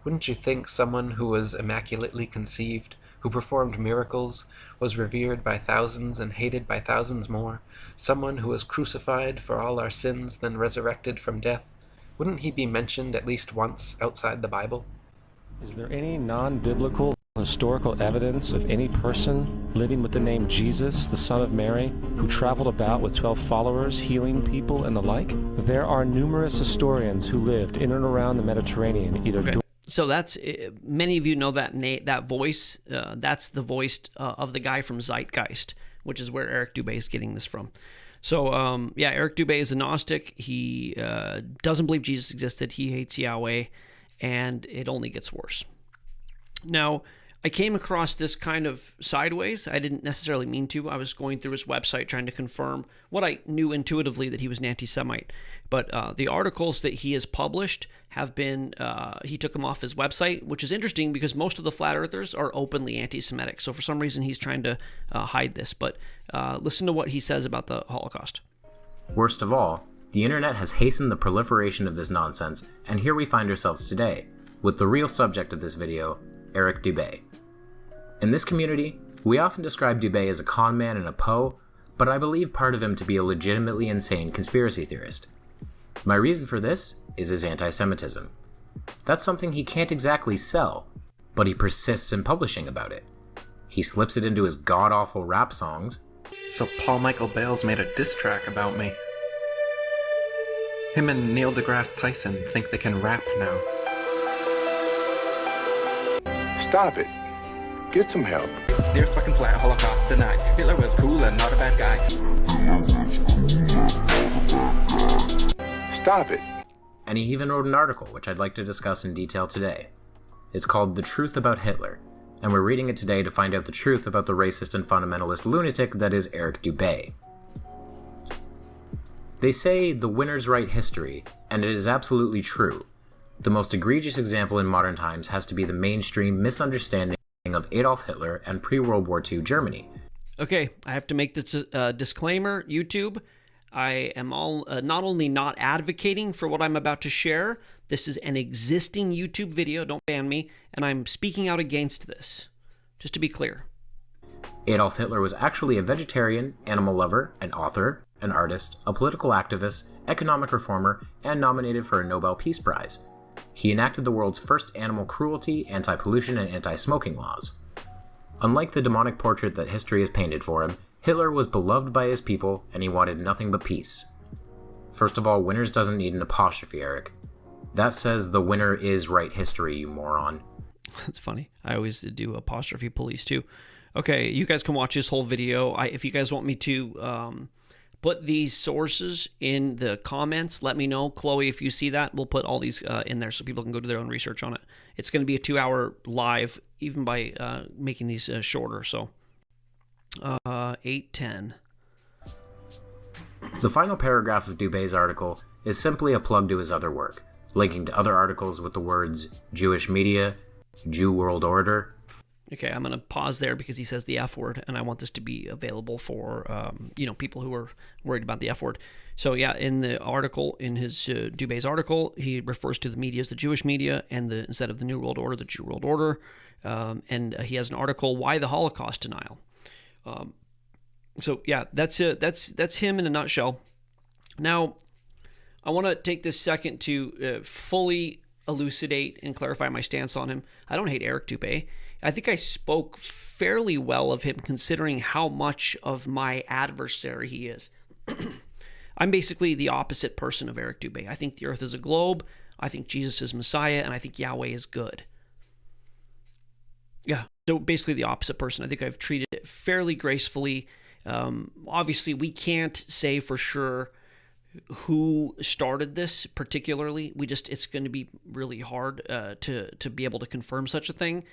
Wouldn't you think someone who was immaculately conceived, who performed miracles, was revered by thousands and hated by thousands more, someone who was crucified for all our sins, then resurrected from death, wouldn't he be mentioned at least once outside the Bible? Is there any non-biblical historical evidence of any person living with the name Jesus, the son of Mary, who traveled about with 12 followers, healing people and the like? There are numerous historians who lived in and around the Mediterranean, either So that's, many of you know that voice. That's the voice of the guy from Zeitgeist, which is where Eric Dubay is getting this from. So, yeah, Eric Dubay is a Gnostic. He doesn't believe Jesus existed. He hates Yahweh, and it only gets worse. Now, I came across this kind of sideways. I didn't necessarily mean to. I was going through his website trying to confirm what I knew intuitively, that he was an anti-Semite. But the articles that he has published have been, he took them off his website, which is interesting because most of the flat earthers are openly anti-Semitic. So for some reason, he's trying to hide this. But listen to what he says about the Holocaust. Worst of all, the internet has hastened the proliferation of this nonsense, and here we find ourselves today, with the real subject of this video, Eric Dubay. In this community, we often describe Dubay as a con man and a Poe, but I believe part of him to be a legitimately insane conspiracy theorist. My reason for this is his anti-Semitism. That's something he can't exactly sell, but he persists in publishing about it. He slips it into his god-awful rap songs. So Paul Michael Bales made a diss track about me. Him and Neil deGrasse Tyson think they can rap now. Stop it. Get some help. There's fucking flat Holocaust denied. Hitler was cool and not a bad guy. Stop it. And he even wrote an article, which I'd like to discuss in detail today. It's called The Truth About Hitler, and we're reading it today to find out the truth about the racist and fundamentalist lunatic that is Eric Dubay. They say the winners write history, and it is absolutely true. The most egregious example in modern times has to be the mainstream misunderstanding of Adolf Hitler and pre-World War II Germany. Okay, I have to make this disclaimer, YouTube. I am not only not advocating for what I'm about to share, this is an existing YouTube video, don't ban me, and I'm speaking out against this, just to be clear. Adolf Hitler was actually a vegetarian, animal lover, an author, an artist, a political activist, economic reformer, and nominated for a Nobel Peace Prize. He enacted the world's first animal cruelty, anti-pollution, and anti-smoking laws. Unlike the demonic portrait that history has painted for him, Hitler was beloved by his people, and he wanted nothing but peace. First of all, winners doesn't need an apostrophe, Eric. That says the winner is right history, you moron. That's funny. I always do apostrophe police too. Okay, you guys can watch this whole video. If you guys want me to put these sources in the comments, let me know. Chloe, if you see that, we'll put all these in there so people can go do their own research on it. It's going to be a 2-hour live, even by making these shorter. So 8:10. The final paragraph of Dubay's article is simply a plug to his other work, linking to other articles with the words Jewish media, Jew world order. Okay, I'm going to pause there because he says the F word, and I want this to be available for people who are worried about the F word. So yeah, in the article, in his Dubay's article, he refers to the media as the Jewish media, and instead of the New World Order, the Jew World Order. And he has an article, Why the Holocaust Denial? So yeah, that's him in a nutshell. Now, I want to take this second to fully elucidate and clarify my stance on him. I don't hate Eric Dubay. I think I spoke fairly well of him considering how much of my adversary he is. I'm basically the opposite person of Eric Dubay. I think the earth is a globe. I think Jesus is Messiah, and I think Yahweh is good. Yeah, so basically the opposite person. I think I've treated it fairly gracefully. Obviously, we can't say for sure who started this particularly. It's going to be really hard to be able to confirm such a thing.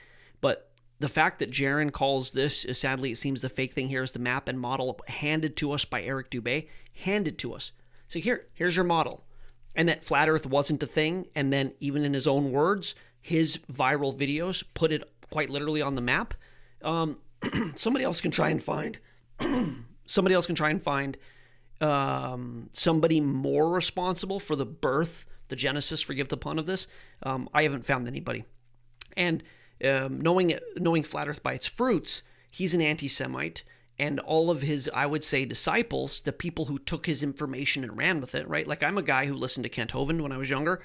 But the fact that Jaron calls this, sadly, it seems the fake thing here is the map and model handed to us by Eric Dubay, handed to us. So here's your model. and that flat earth wasn't a thing. And then even in his own words, his viral videos put it quite literally on the map. Somebody else can try and find somebody more responsible for the birth, the genesis, forgive the pun, of this. I haven't found anybody. And knowing flat earth by its fruits, he's an anti-Semite, and all of his, I would say, disciples, the people who took his information and ran with it, right? Like, I'm a guy who listened to Kent Hovind when I was younger,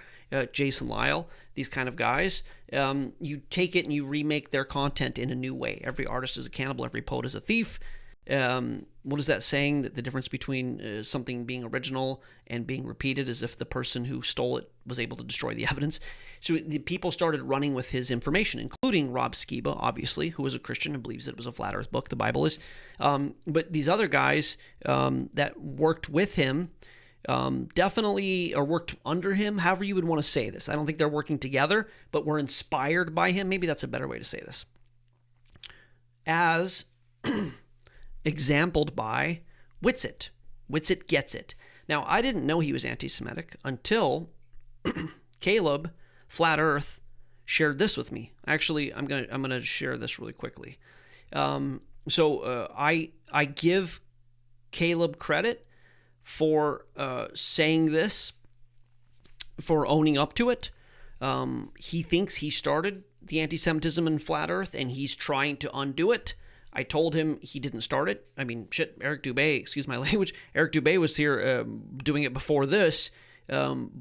Jason Lyle, these kind of guys. You take it and you remake their content in a new way. Every artist is a cannibal, every poet is a thief. What is that saying? That the difference between something being original and being repeated is if the person who stole it was able to destroy the evidence. So the people started running with his information, including Rob Skiba, obviously, who is a Christian and believes that it was a flat earth book, the Bible is. But these other guys that worked with him definitely, or worked under him, however you would want to say this. I don't think they're working together, but were inspired by him. Maybe that's a better way to say this. As exampled by Witsit. Witsit gets it. Now, I didn't know he was anti-Semitic until Caleb, Flat Earth, shared this with me. Actually, I'm gonna share this really quickly. I give Caleb credit for saying this, for owning up to it. He thinks he started the anti-Semitism in Flat Earth, and he's trying to undo it. I told him he didn't start it. I mean, shit, Eric Dubay, excuse my language, Eric Dubay was here doing it before this.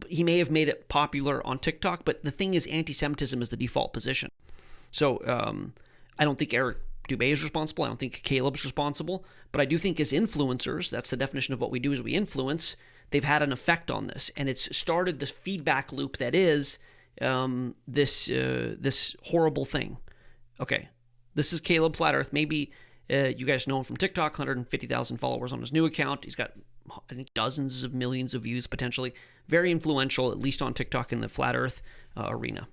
He may have made it popular on TikTok, but the thing is, anti-Semitism is the default position. So I don't think Eric Dubay is responsible. I don't think Caleb's responsible. But I do think as influencers, that's the definition of what we do, is we influence, they've had an effect on this. And it's started this feedback loop that is this horrible thing. Okay. This is Caleb Flat Earth. Maybe you guys know him from TikTok, 150,000 followers on his new account. He's got, I think, dozens of millions of views potentially. Very influential, at least on TikTok in the Flat Earth arena.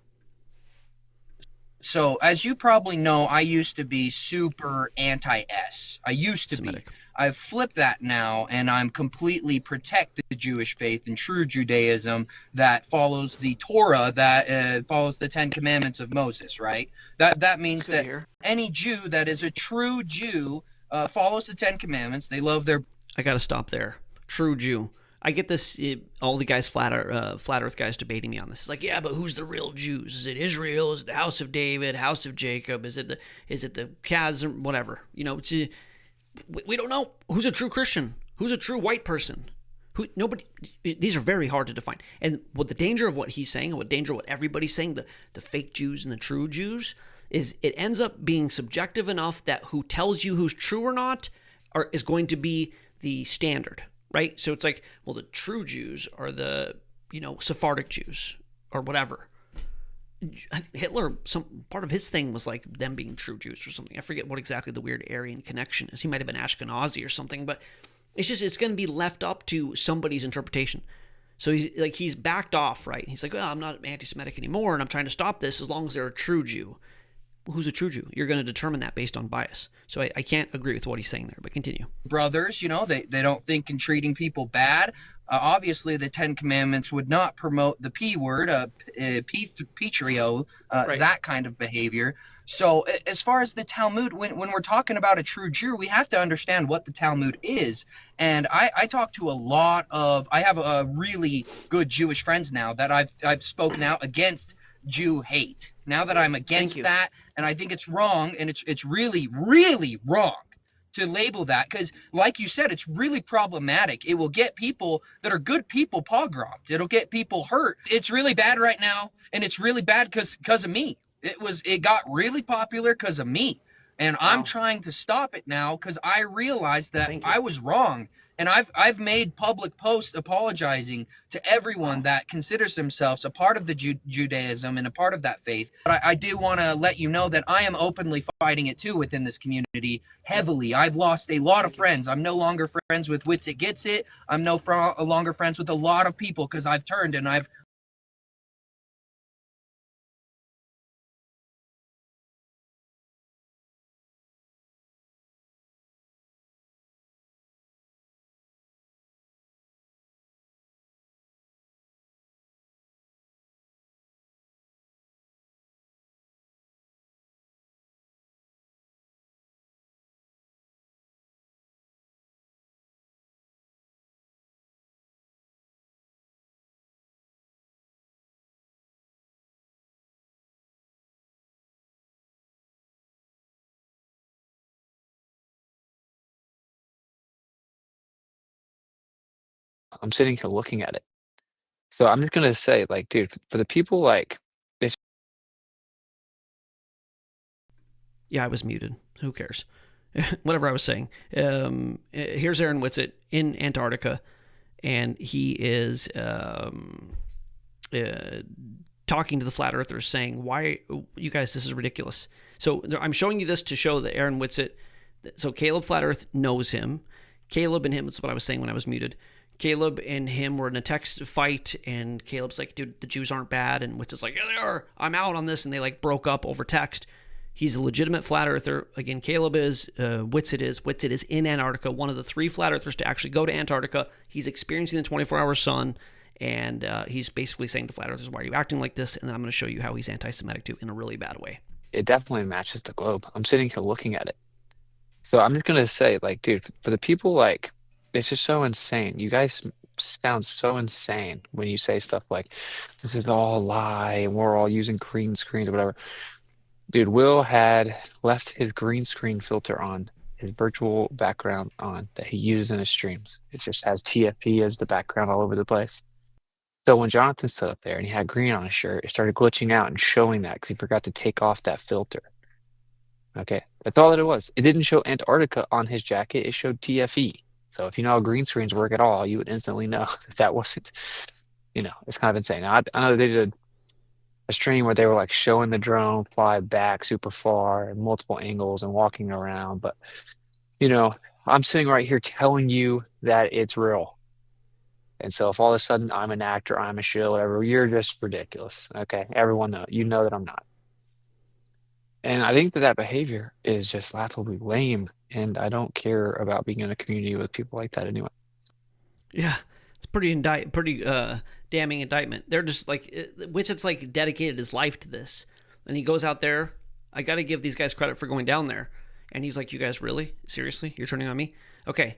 So, as you probably know, I used to be super anti-S. I used to Semitic. be. I've flipped that now, and I'm completely protect the Jewish faith and true Judaism that follows the Torah, that follows the Ten Commandments of Moses, right? That means that any Jew that is a true Jew follows the Ten Commandments. They love their... I got to stop there. True Jew. I get this, all the guys, flat Earth guys, debating me on this. It's like, yeah, but who's the real Jews? Is it Israel? Is it the house of David, house of Jacob? Is it the chasm? Whatever. You know, we don't know who's a true Christian, who's a true white person. Nobody. These are very hard to define. And what the danger of what he's saying, and what danger of what everybody's saying, the fake Jews and the true Jews, is it ends up being subjective enough that who tells you who's true or not is going to be the standard. Right? So it's like, well, the true Jews are the, Sephardic Jews or whatever. Hitler, some part of his thing was like them being true Jews or something. I forget what exactly the weird Aryan connection is. He might have been Ashkenazi or something, but it's going to be left up to somebody's interpretation. So he's backed off, right? He's like, well, I'm not anti-Semitic anymore, and I'm trying to stop this as long as they're a true Jew. Who's a true Jew? You're going to determine that based on bias. So I can't agree with what he's saying there, but continue. Brothers, they don't think in treating people bad. Obviously, the Ten Commandments would not promote the P word, Petrio, right. That kind of behavior. So as far as the Talmud, when we're talking about a true Jew, we have to understand what the Talmud is. And I talk to I have a really good Jewish friends now that I've spoken out against Jew hate. Now that I'm against that, and I think it's wrong, and it's really, really wrong to label that, because like you said, it's really problematic. It will get people that are good people pogromed. It'll get people hurt. It's really bad right now, and it's really bad because of me. It got really popular because of me. And wow. I'm trying to stop it now because I realized that I was wrong. And I've made public posts apologizing to everyone that considers themselves a part of the Judaism and a part of that faith. But I do want to let you know that I am openly fighting it too within this community heavily. I've lost a lot of friends. I'm no longer friends with Witsit Gets It. I'm no longer friends with a lot of people because I've turned and I've I'm sitting here looking at it. So I'm just gonna say, like, dude, for the people like it's Yeah, I was muted. Who cares? Whatever I was saying. Here's Aaron Witsit in Antarctica, and he is talking to the flat earthers, saying, "Why, you guys? This is ridiculous." So I'm showing you this to show that Aaron Witsit. So Caleb Flat Earth knows him. Caleb and him. That's what I was saying when I was muted. Caleb and him were in a text fight, and Caleb's like, "Dude, the Jews aren't bad," and Witsit's like, "Yeah, they are. I'm out on this," and they like broke up over text. He's a legitimate flat earther. Again, Caleb is, Witsit is. Witsit is in Antarctica, one of the 3 flat earthers to actually go to Antarctica. He's experiencing the 24-hour sun, and he's basically saying to flat earthers, "Why are you acting like this?" And then I'm going to show you how he's anti-Semitic too in a really bad way. it definitely matches the globe. I'm sitting here looking at it. So I'm just gonna say, like, dude, for the people like it's just so insane. You guys sound so insane when you say stuff like this is all a lie and we're all using green screens or whatever. Dude, Will had left his green screen filter on, his virtual background on that he uses in his streams. It just has TFP as the background all over the place. So when Jonathan stood up there and he had green on his shirt, it started glitching out and showing that because he forgot to take off that filter. Okay, that's all that it was. It didn't show Antarctica on his jacket. It showed TFE. So if you know how green screens work at all, you would instantly know that wasn't, it's kind of insane. Now, I know they did a stream where they were like showing the drone fly back super far and multiple angles and walking around. But, I'm sitting right here telling you that it's real. And so if all of a sudden I'm an actor, I'm a shill, whatever, you're just ridiculous. Okay, everyone knows. You know that I'm not. And I think that behavior is just laughably lame, and I don't care about being in a community with people like that anyway. Yeah, it's pretty damning indictment. They're just like, Witsit's like dedicated his life to this, and he goes out there. I got to give these guys credit for going down there, and he's like, "You guys really? Seriously? You're turning on me?" Okay.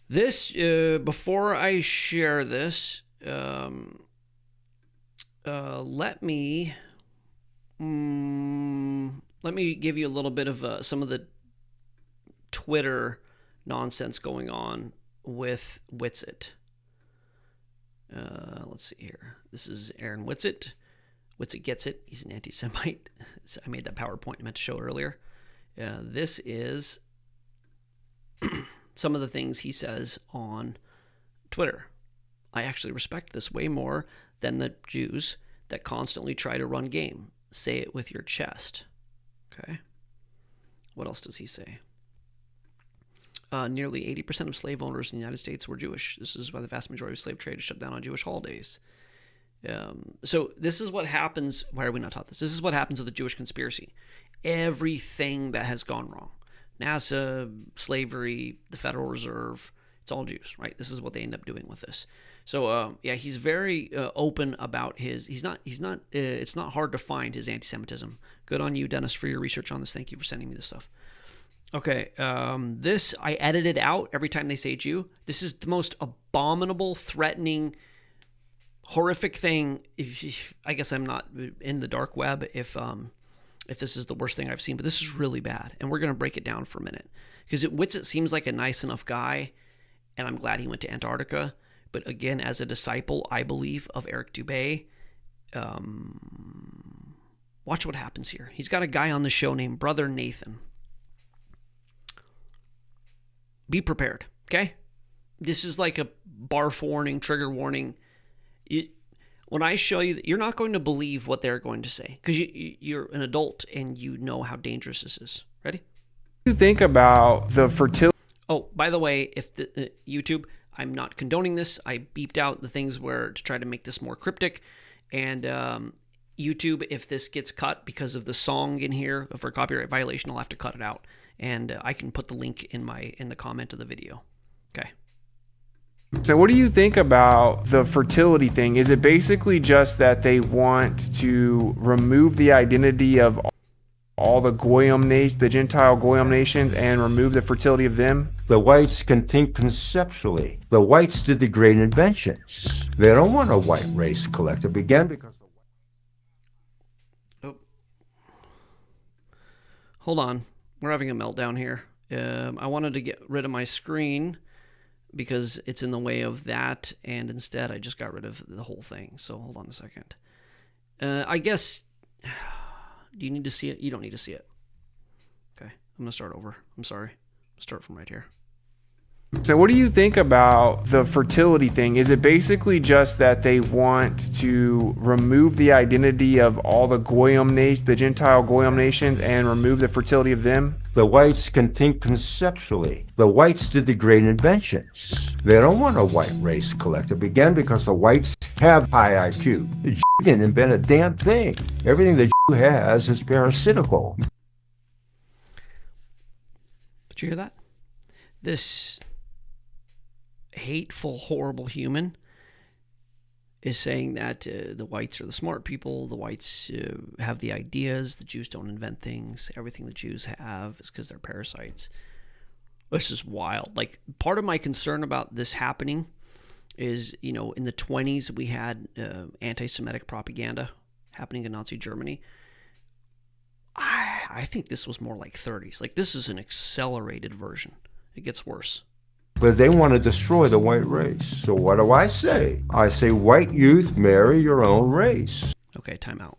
This before I share this, let me give you a little bit of some of the Twitter nonsense going on with Witsit. Let's see here. This is Aaron Witsit. Witsit gets it. He's an anti-Semite. I made that PowerPoint I meant to show earlier. This is some of the things he says on Twitter. I actually respect this way more than the Jews that constantly try to run game. Say it with your chest. Okay. What else does he say? Nearly 80% of slave owners in the United States were Jewish. This is why the vast majority of slave trade is shut down on Jewish holidays. So this is what happens. Why are we not taught this? This is what happens with the Jewish conspiracy. Everything that has gone wrong. NASA, slavery, the Federal Reserve, it's all Jews, right? This is what they end up doing with this. So, he's very open about it's not hard to find his anti-Semitism. Good on you, Dennis, for your research on this. Thank you for sending me this stuff. Okay, this, I edited out every time they say Jew. This is the most abominable, threatening, horrific thing. I guess I'm not in the dark web if this is the worst thing I've seen, but this is really bad. And we're going to break it down for a minute. Because Witsit seems like a nice enough guy, and I'm glad he went to Antarctica. But again, as a disciple, I believe, of Eric Dubay, watch what happens here. He's got a guy on the show named Brother Nathan. Be prepared, okay? This is like a barf warning, trigger warning. When I show you that, you're not going to believe what they're going to say because you're an adult and you know how dangerous this is. Ready? What do you think about the fertility? Oh, by the way, if the YouTube, I'm not condoning this. I beeped out the things to try to make this more cryptic. And YouTube, if this gets cut because of the song in here for copyright violation, I'll have to cut it out. And I can put the link in the comment of the video. Okay. So what do you think about the fertility thing? Is it basically just that they want to remove the identity of all the the Gentile Goyim nations and remove the fertility of them? The whites can think conceptually. The whites did the great inventions. They don't want a white race collective again because Hold on. We're having a meltdown here. I wanted to get rid of my screen. because it's in the way of that, and instead I just got rid of the whole thing. So hold on a second. I guess, do you need to see it? You don't need to see it. Okay, I'm going to start over. I'm sorry. I'll start from right here. So what do you think about the fertility thing? Is it basically just that they want to remove the identity of all the the Gentile Goyim nations, and remove the fertility of them? The whites can think conceptually. The whites did the great inventions. They don't want a white race collective, again, because the whites have high IQ. The Jew didn't invent a damn thing. Everything the Jew has is parasitical. Did you hear that? This hateful, horrible human is saying that the whites are the smart people, the whites have the ideas, the Jews don't invent things, everything the Jews have is because they're parasites. This is wild. Like, part of my concern about this happening is, you know, in the 20s we had anti-Semitic propaganda happening in Nazi Germany. I think this was more like 30s. Like, this is an accelerated version. It gets worse. But they want to destroy the white race. So what do? I say, white youth, marry your own race. Okay, time out.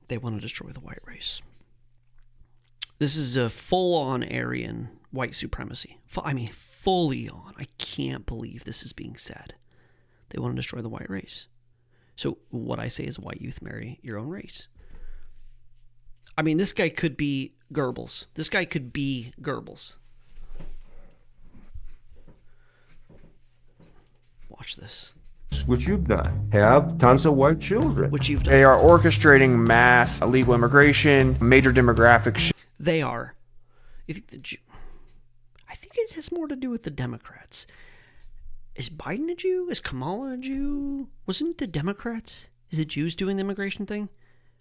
They want to destroy the white race. This is a full-on Aryan white supremacy. I mean, fully on. I can't believe this is being said. They want to destroy the white race. So what I say is, white youth, marry your own race. I mean, this guy could be Goebbels. This guy could be Goebbels. Watch this. Which you've done. Have tons of white children. Which you've done. They are orchestrating mass illegal immigration, major demographic shift. They are. You think I think it has more to do with the Democrats. Is Biden a Jew? Is Kamala a Jew? Wasn't it the Democrats? Is it Jews doing the immigration thing?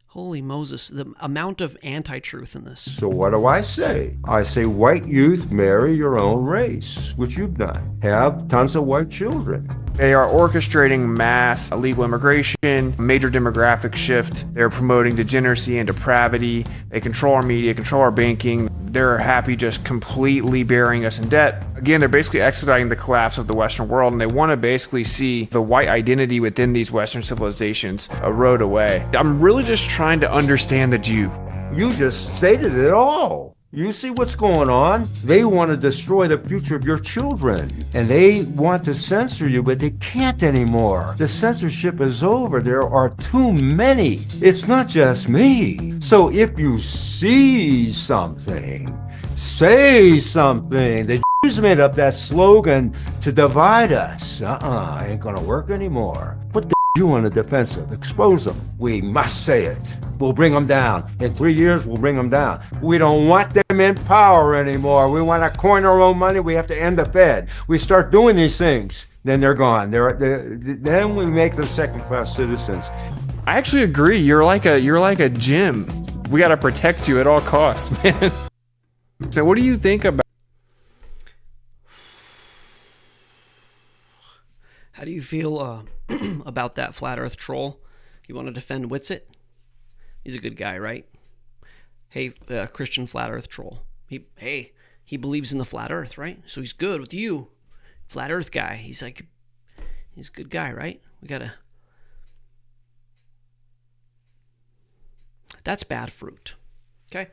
Holy Moses, the amount of anti-truth in this. So what do? I say, white youth, marry your own race, which you've done. Have tons of white children. They are orchestrating mass illegal immigration, major demographic shift. They're promoting degeneracy and depravity. They control our media, control our banking. They're happy just completely burying us in debt. Again, they're basically expediting the collapse of the Western world, and they want to basically see the white identity within these Western civilizations erode away. I'm really just trying to understand the Jew. You just stated it all. You see what's going on? They want to destroy the future of your children, and they want to censor you, but they can't anymore. The censorship is over. There are too many. It's not just me. So if you see something, say something. The Jews made up that slogan to divide us. Ain't gonna work anymore. Put the Jew on the defensive. Expose them. We must say it. We'll bring them down. In 3 years, we'll bring them down. We don't want them in power anymore. We want to coin our own money. We have to end the Fed. We start doing these things, then they're gone. Then we make them second-class citizens. I actually agree. You're like a gym. We got to protect you at all costs, man. So what do you think about? How do you feel about that flat earth troll? You want to defend Witsit? He's a good guy, right? Hey, Christian flat earth troll. He believes in the flat earth, right? So he's good with you. Flat earth guy. He's a good guy, right? That's bad fruit. Okay?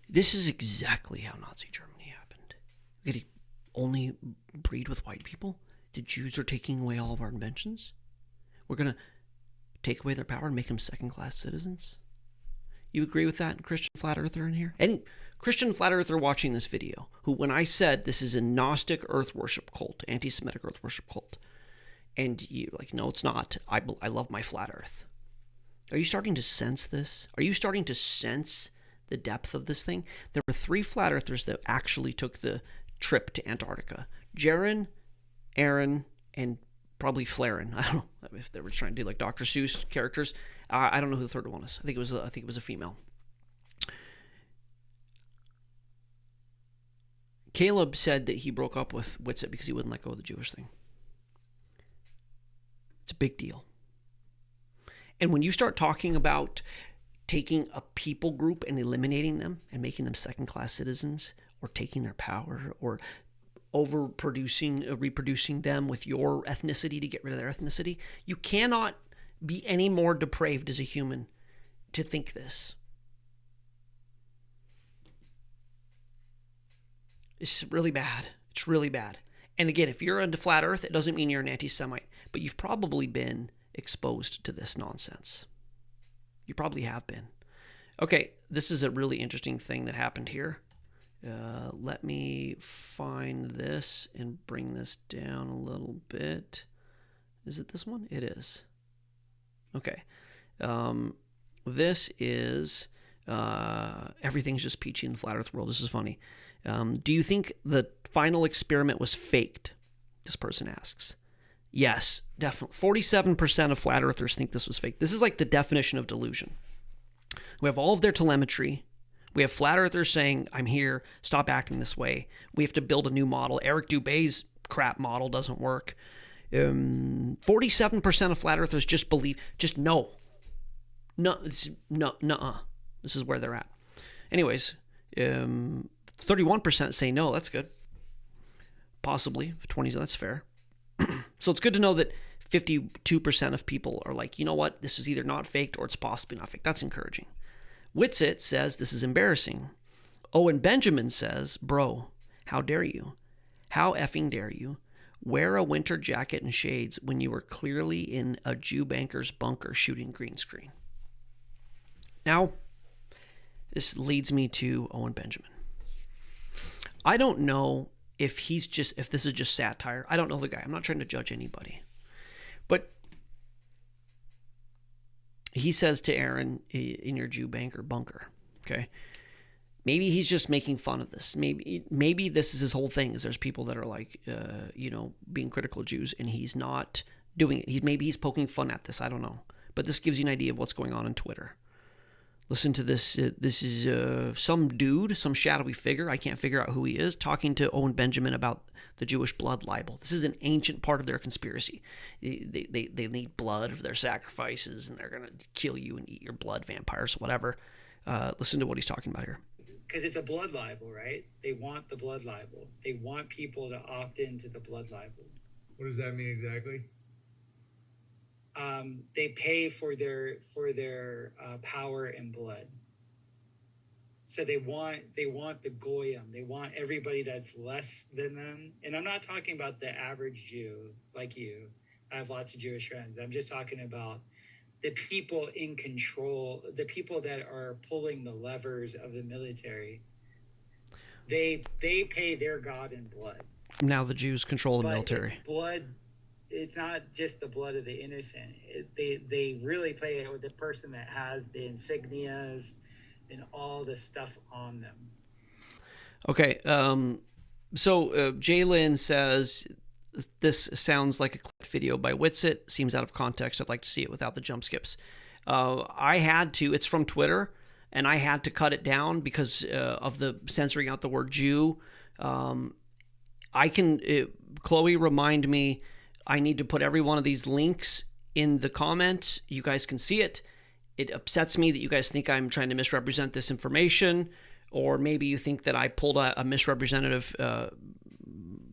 This is exactly how Nazi Germany happened. Did he only breed with white people? The Jews are taking away all of our inventions? We're going to take away their power and make them second-class citizens? You agree with that, Christian flat earther in here? Any Christian flat earther watching this video, who, when I said this is a Gnostic earth worship cult, anti-Semitic earth worship cult, and you like, no, it's not. I love my flat earth. Are you starting to sense this? Are you starting to sense the depth of this thing? There were 3 flat earthers that actually took the trip to Antarctica. Jaron, Aaron, and probably Flaren. I don't know if they were trying to do like Dr. Seuss characters. I don't know who the third one is. I think it was a female. Caleb said that he broke up with Witsit because he wouldn't let go of the Jewish thing. It's a big deal. And when you start talking about taking a people group and eliminating them and making them second-class citizens, or taking their power, or reproducing them with your ethnicity to get rid of their ethnicity. You cannot be any more depraved as a human to think this. It's really bad. It's really bad. And again, if you're into flat earth, it doesn't mean you're an anti-Semite, but you've probably been exposed to this nonsense. You probably have been. Okay, this is a really interesting thing that happened here. Let me find this and bring this down a little bit. Is it this one? It is. Okay. This is everything's just peachy in the flat earth world. This is funny. Do you think the final experiment was faked? This person asks. Yes, definitely. 47% of flat earthers think this was fake. This is like the definition of delusion. We have all of their telemetry. We have flat earthers saying, I'm here, stop acting this way. We have to build a new model. Eric Dubay's crap model doesn't work. 47% of flat earthers just believe, just no. No, nuh-uh. This is where they're at. Anyways, 31% say no, that's good. Possibly, 20, that's fair. So it's good to know that 52% of people are like, you know what, this is either not faked or it's possibly not faked. That's encouraging. Witsit says this is embarrassing. Owen Benjamin says, bro, how dare you? How effing dare you? Wear a winter jacket and shades when you were clearly in a Jew banker's bunker shooting green screen. Now, this leads me to Owen Benjamin. I don't know if this is just satire. I don't know the guy. I'm not trying to judge anybody. But he says to Aaron, in your Jew banker bunker, okay? Maybe he's just making fun of this. Maybe this is his whole thing, is there's people that are like, being critical of Jews, and he's not doing it. Maybe he's poking fun at this. I don't know. But this gives you an idea of what's going on Twitter. Listen to this. This is some dude, some shadowy figure, I can't figure out who he is, talking to Owen Benjamin about the Jewish blood libel. This is an ancient part of their conspiracy. They need blood for their sacrifices, and they're going to kill you and eat your blood, vampires, whatever. Listen to what he's talking about here. Because it's a blood libel, right? They want the blood libel. They want people to opt into the blood libel. What does that mean exactly? They pay for their power and blood. So they want the goyim. They want everybody that's less than them. And I'm not talking about the average Jew like you. I have lots of Jewish friends. I'm just talking about the people in control, the people that are pulling the levers of the military. They pay their God in blood. Now the Jews control the military. Blood. It's not just the blood of the innocent. They really play it with the person that has the insignias and all the stuff on them. Okay, so Jalen says, this sounds like a clip video by Witsit. Seems out of context. I'd like to see it without the jump skips. I had to, it's from Twitter, and I had to cut it down because of the censoring out the word Jew. Chloe, remind me, I need to put every one of these links in the comments. You guys can see it. It upsets me that you guys think I'm trying to misrepresent this information, or maybe you think that I pulled a misrepresentative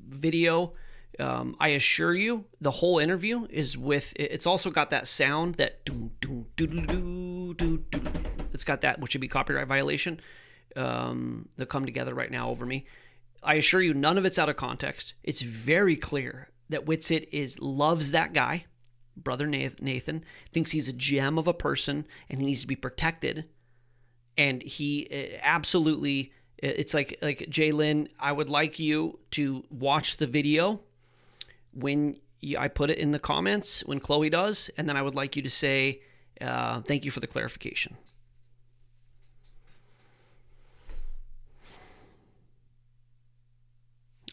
video. I assure you, the whole interview is with. It's also got that sound that it's got that, which would be copyright violation. They'll come together right now over me. I assure you, none of it's out of context. It's very clear that Witsit loves that guy, Brother Nathan, thinks he's a gem of a person and he needs to be protected. And he absolutely, it's like Jalen, I would like you to watch the video when I put it in the comments, when Chloe does, and then I would like you to say, thank you for the clarification.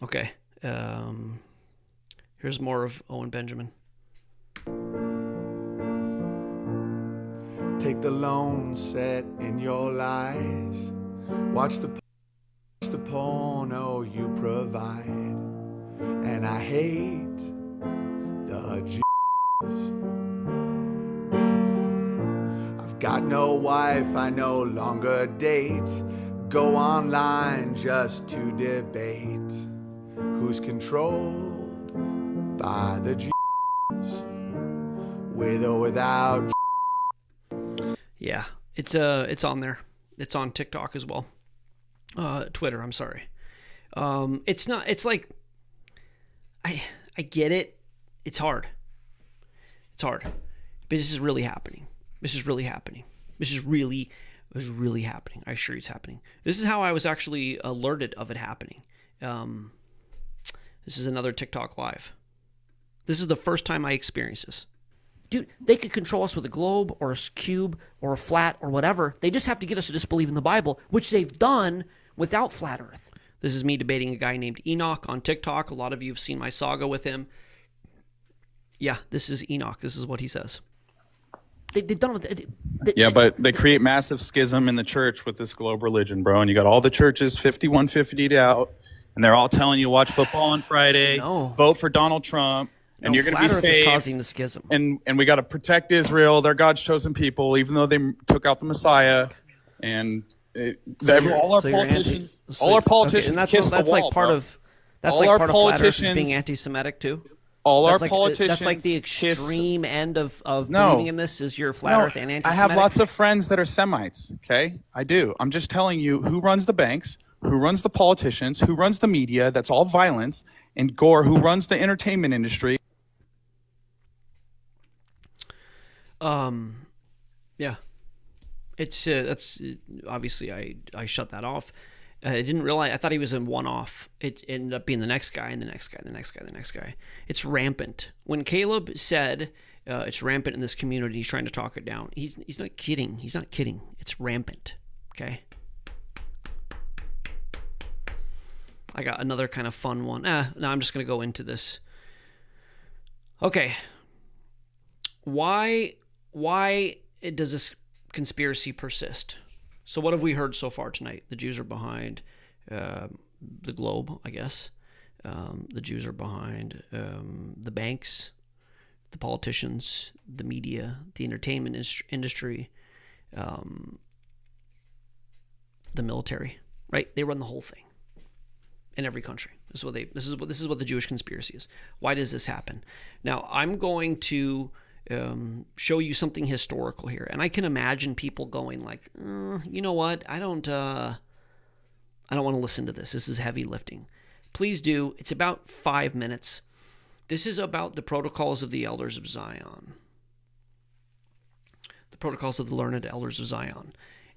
Okay. Here's more of Owen Benjamin. Take the lone set in your lies. Watch the porno you provide. And I hate the Jews. I've got no wife, I no longer date. Go online just to debate who's controlled by the Jews, with or without. Yeah, it's on there. It's on TikTok as well. Twitter, I'm sorry. It's not, it's like, I get it. It's hard. It's hard. But this is really happening. This is really happening. This is really happening. I assure you it's happening. This is how I was actually alerted of it happening. This is another TikTok live. This is the first time I experienced this. Dude, they could control us with a globe or a cube or a flat or whatever. They just have to get us to disbelieve in the Bible, which they've done without flat earth. This is me debating a guy named Enoch on TikTok. A lot of you have seen my saga with him. Yeah, this is Enoch. This is what he says. They've done with it. But they create massive schism in the church with this globe religion, bro. And you got all the churches 51-50'd out, and they're all telling you watch football on Friday, vote for Donald Trump. And you're going to be saved. Causing the schism. And we got to protect Israel. They're God's chosen people, even though they took out the Messiah. And all our politicians kiss the wall. Like part of that's all like part of flat earthers being anti-Semitic too. That's like the extreme end of believing in this is you're flat earth and anti-Semitic. I have lots of friends that are Semites. Okay, I do. I'm just telling you who runs the banks, who runs the politicians, who runs the media. That's all violence. And Gore, who runs the entertainment industry. Yeah, it's that's obviously I shut that off. I didn't realize. I thought he was in one-off. It ended up being the next guy and the next guy and the next guy and the next guy. It's rampant. When Caleb said it's rampant in this community, he's trying to talk it down. He's not kidding. He's not kidding. It's rampant. Okay. I got another kind of fun one. No, I'm just gonna go into this. Okay. Why does this conspiracy persist? So what have we heard so far tonight? The Jews are behind the globe, I guess. The Jews are behind the banks, the politicians, the media, the entertainment industry, the military. Right? They run the whole thing in every country. This is what the Jewish conspiracy is. Why does this happen? Now I'm going to show you something historical here, and I can imagine people going like, you know what? I don't want to listen to this. This is heavy lifting. Please do. It's about 5 minutes. This is about the protocols of the elders of Zion. The protocols of the learned elders of Zion.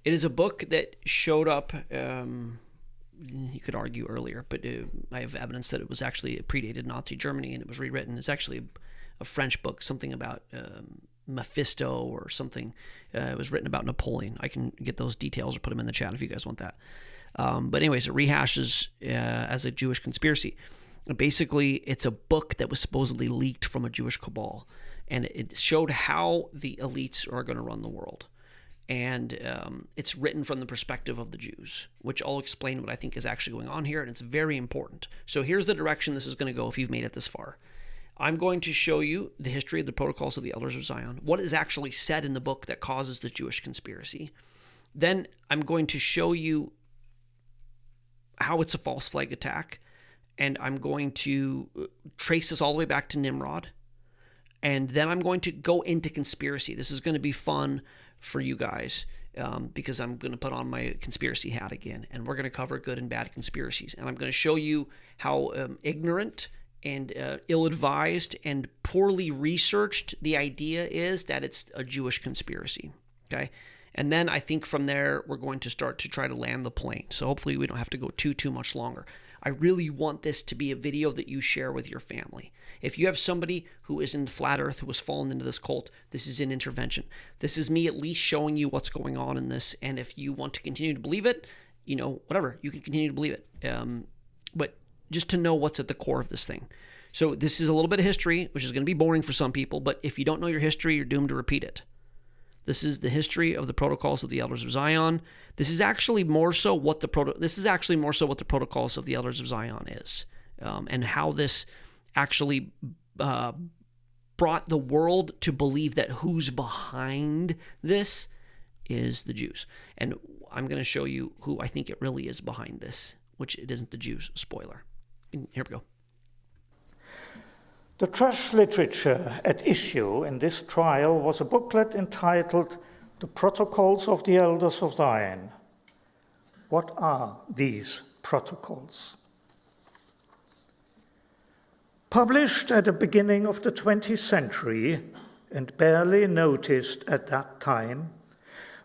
It is a book that showed up. You could argue earlier, but I have evidence that it was actually predated Nazi Germany and it was rewritten. It's actually a French book, something about Mephisto or something. It was written about Napoleon. I can get those details or put them in the chat if you guys want that. But anyways, it rehashes as a Jewish conspiracy. Basically, it's a book that was supposedly leaked from a Jewish cabal, and it showed how the elites are going to run the world. And it's written from the perspective of the Jews, which I'll explain what I think is actually going on here, and it's very important. So here's the direction this is going to go if you've made it this far. I'm going to show you the history of the protocols of the elders of Zion, what is actually said in the book that causes the Jewish conspiracy. Then I'm going to show you how it's a false flag attack, and I'm going to trace this all the way back to Nimrod, and then I'm going to go into conspiracy. This is going to be fun for you guys because I'm going to put on my conspiracy hat again, and we're going to cover good and bad conspiracies, and I'm going to show you how ignorant and ill-advised and poorly researched the idea is that it's a Jewish conspiracy, okay? And then I think from there, we're going to start to try to land the plane. So hopefully we don't have to go too much longer. I really want this to be a video that you share with your family. If you have somebody who is in flat earth, who has fallen into this cult, this is an intervention. This is me at least showing you what's going on in this. And if you want to continue to believe it, you know, whatever, you can continue to believe it. But just to know what's at the core of this thing. So this is a little bit of history, which is going to be boring for some people, but if you don't know your history, you're doomed to repeat it. This is the history of the protocols of the elders of Zion. This is actually more so what the protocols of the elders of Zion is, and how this actually brought the world to believe that who's behind this is the Jews. And I'm going to show you who I think it really is behind this, which it isn't the Jews. Spoiler. Here we go. The trash literature at issue in this trial was a booklet entitled The Protocols of the Elders of Zion. What are these protocols? Published at the beginning of the 20th century and barely noticed at that time,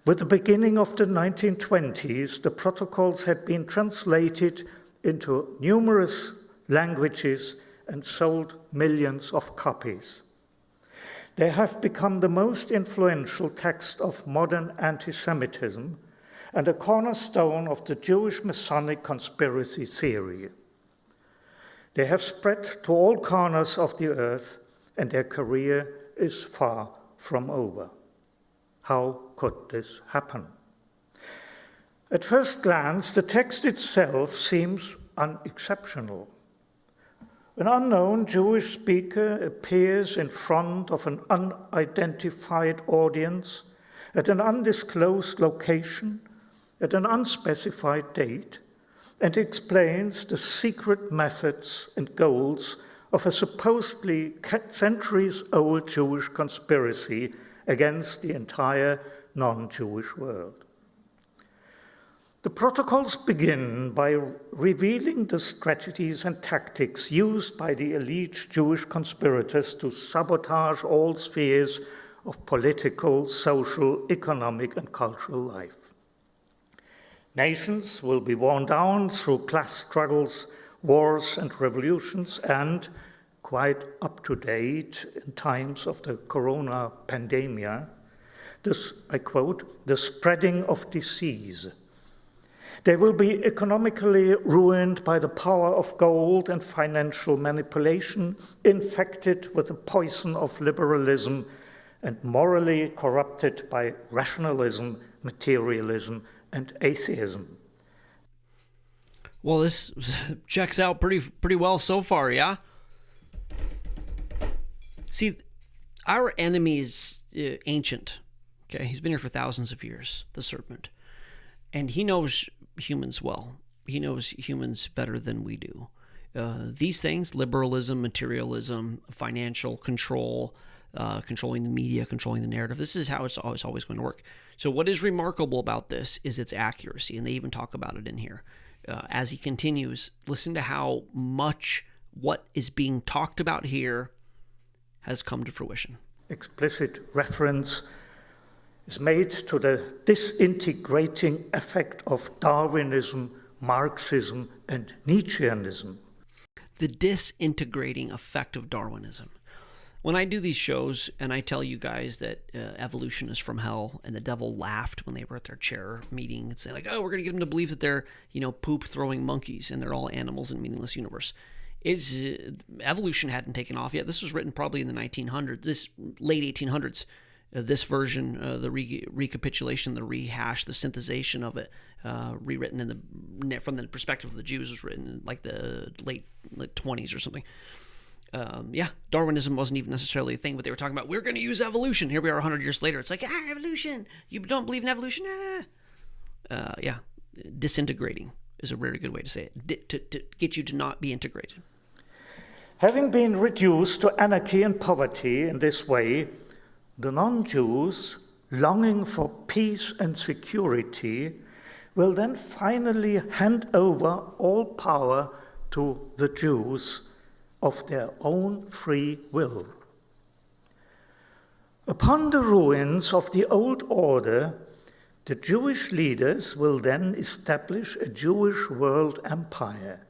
with the beginning of the 1920s, the protocols had been translated into numerous languages and sold millions of copies. They have become the most influential text of modern antisemitism and a cornerstone of the Jewish Masonic conspiracy theory. They have spread to all corners of the earth, and their career is far from over. How could this happen? At first glance, the text itself seems unexceptional. An unknown Jewish speaker appears in front of an unidentified audience at an undisclosed location at an unspecified date and explains the secret methods and goals of a supposedly centuries-old Jewish conspiracy against the entire non-Jewish world. The protocols begin by revealing the strategies and tactics used by the elite Jewish conspirators to sabotage all spheres of political, social, economic, and cultural life. Nations will be worn down through class struggles, wars, and revolutions, and, quite up to date in times of the corona pandemia, this, I quote, the spreading of disease. They will be economically ruined by the power of gold and financial manipulation, infected with the poison of liberalism, and morally corrupted by rationalism, materialism, and atheism. Well, this checks out pretty well so far, yeah? See, our enemy is ancient, okay? He's been here for thousands of years, the serpent. And he knows humans well. He knows humans better than we do. These things, liberalism, materialism, financial control, controlling the media, controlling the narrative, this is how it's always going to work. So what is remarkable about this is its accuracy, and they even talk about it in here. As he continues, listen to how much what is being talked about here has come to fruition. Explicit reference is made to the disintegrating effect of Darwinism, Marxism, and Nietzscheanism. The disintegrating effect of Darwinism. When I do these shows and I tell you guys that evolution is from hell, and the devil laughed when they were at their chair meeting and say like, oh, we're going to get them to believe that they're, poop-throwing monkeys and they're all animals in a meaningless universe. Evolution hadn't taken off yet. This was written probably in the 1900s, this late 1800s. This version, the recapitulation, the rehash, the synthesization of it, rewritten from the perspective of the Jews, was written in like the late 20s or something. Darwinism wasn't even necessarily a thing, but they were talking about, we're going to use evolution. Here we are 100 years later. It's like, evolution. You don't believe in evolution? Disintegrating is a very good way to say it, to get you to not be integrated. Having been reduced to anarchy and poverty in this way, the non-Jews, longing for peace and security, will then finally hand over all power to the Jews of their own free will. Upon the ruins of the old order, the Jewish leaders will then establish a Jewish world empire.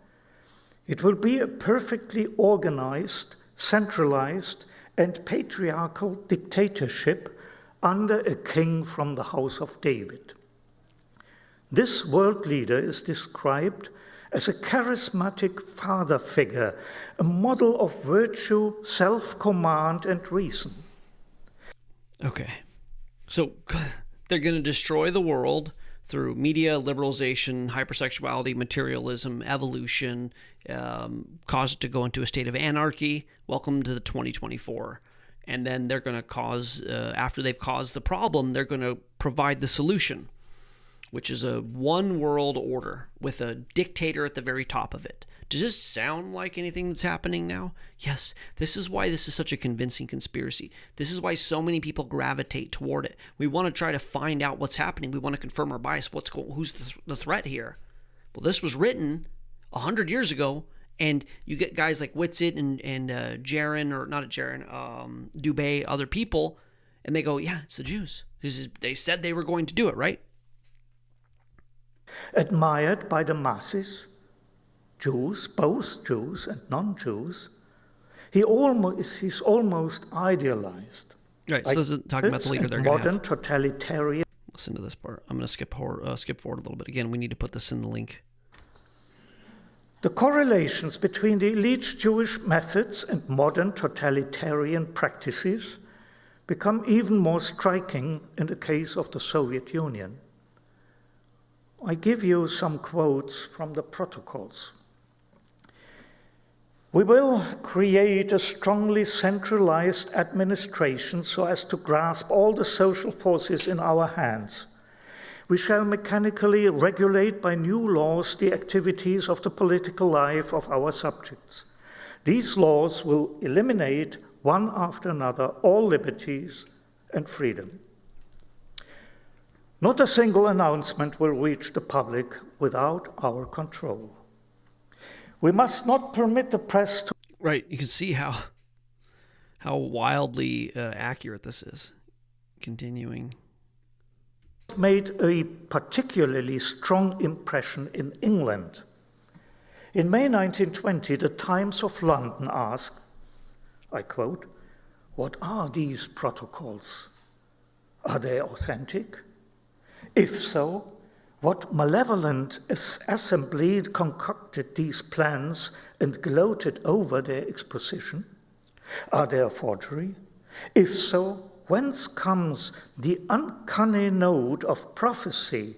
It will be a perfectly organized, centralized, and patriarchal dictatorship under a king from the house of David. This world leader is described as a charismatic father figure, a model of virtue, self-command, and reason. Okay, so they're going to destroy the world through media, liberalization, hypersexuality, materialism, evolution, cause it to go into a state of anarchy. Welcome to the 2024. And then they're going to cause, after they've caused the problem, they're going to provide the solution. which is a one world order with a dictator at the very top of it. Does this sound like anything that's happening now? Yes. This is why this is such a convincing conspiracy. This is why so many people gravitate toward it. We want to try to find out what's happening. We want to confirm our bias. Who's the threat here? Well, this was written 100 years ago, and you get guys like Witsit and Dubay, other people, and they go, yeah, it's the Jews. They said they were going to do it, right? Admired by the masses, Jews, both Jews and non-Jews, he's almost idealized. Right, so this is talking about the leader they're going to have. Modern totalitarian. Listen to this part. I'm going to skip forward a little bit. Again, we need to put this in the link. The correlations between the elite Jewish methods and modern totalitarian practices become even more striking in the case of the Soviet Union. I give you some quotes from the protocols. We will create a strongly centralized administration so as to grasp all the social forces in our hands. We shall mechanically regulate by new laws the activities of the political life of our subjects. These laws will eliminate, one after another, all liberties and freedom. Not a single announcement will reach the public without our control. We must not permit the press to... Right, you can see how wildly accurate this is. Continuing. Made a particularly strong impression in England. In May 1920, the Times of London asked, I quote, "What are these protocols? Are they authentic? If so, what malevolent assembly concocted these plans and gloated over their exposition? Are they a forgery? If so, whence comes the uncanny note of prophecy,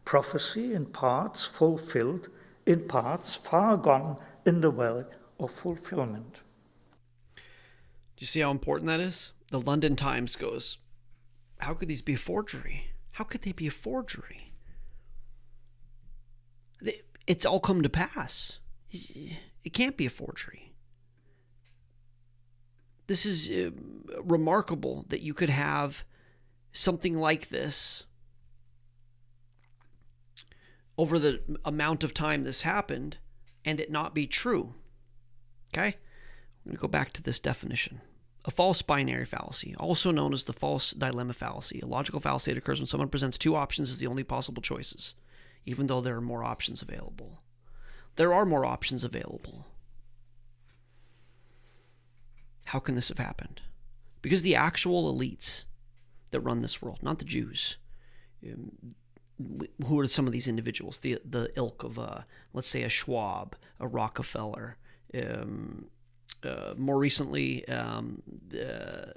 prophecy in parts fulfilled, in parts far gone in the way of fulfillment?" Do you see how important that is? The London Times goes, how could these be a forgery? How could they be a forgery? It's all come to pass. It can't be a forgery. This is remarkable that you could have something like this over the amount of time this happened and it not be true. Okay? I'm going to go back to this definition. A false binary fallacy, also known as the false dilemma fallacy, a logical fallacy that occurs when someone presents two options as the only possible choices, even though there are more options available. There are more options available. How can this have happened? Because the actual elites that run this world, not the Jews, who are some of these individuals? The ilk of, let's say, a Schwab, a Rockefeller, more recently,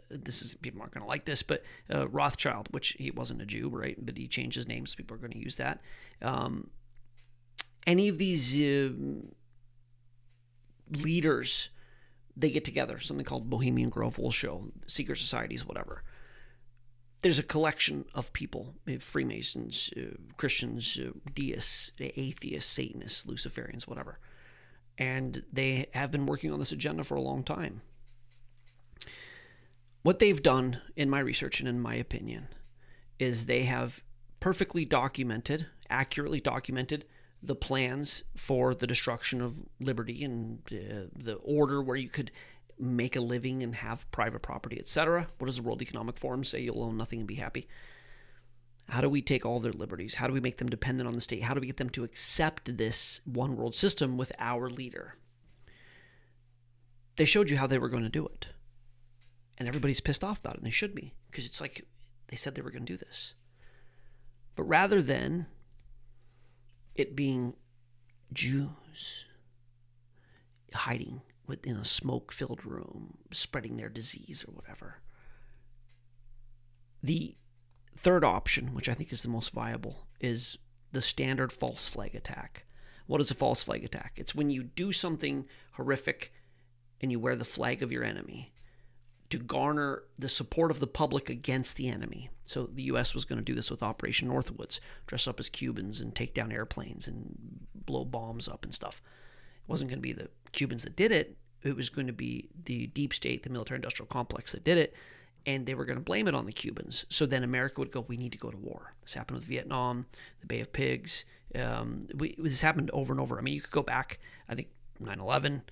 this is, people aren't going to like this, but Rothschild, which he wasn't a Jew, right? But he changed his name, so people are going to use that. Any of these leaders, they get together, something called Bohemian Grove will show, secret societies, whatever. There's a collection of people, Freemasons, Christians, deists, atheists, Satanists, Luciferians, whatever. And they have been working on this agenda for a long time. What they've done, in my research and in my opinion, is they have perfectly documented, accurately documented, the plans for the destruction of liberty and the order where you could make a living and have private property, etc. What does the World Economic Forum say? You'll own nothing and be happy. How do we take all their liberties? How do we make them dependent on the state? How do we get them to accept this one world system with our leader? They showed you how they were going to do it. And everybody's pissed off about it, and they should be, because it's like they said they were going to do this. But rather than it being Jews hiding within a smoke-filled room, spreading their disease or whatever, the third option, which I think is the most viable, is the standard false flag attack. What is a false flag attack? It's when you do something horrific and you wear the flag of your enemy to garner the support of the public against the enemy. So the U.S. was going to do this with Operation Northwoods, dress up as Cubans and take down airplanes and blow bombs up and stuff. It wasn't going to be the Cubans that did it. It was going to be the deep state, the military-industrial complex that did it, and they were going to blame it on the Cubans. So then America would go, we need to go to war. This happened with Vietnam, the Bay of Pigs. This happened over and over. I mean, you could go back, I think, 9/11,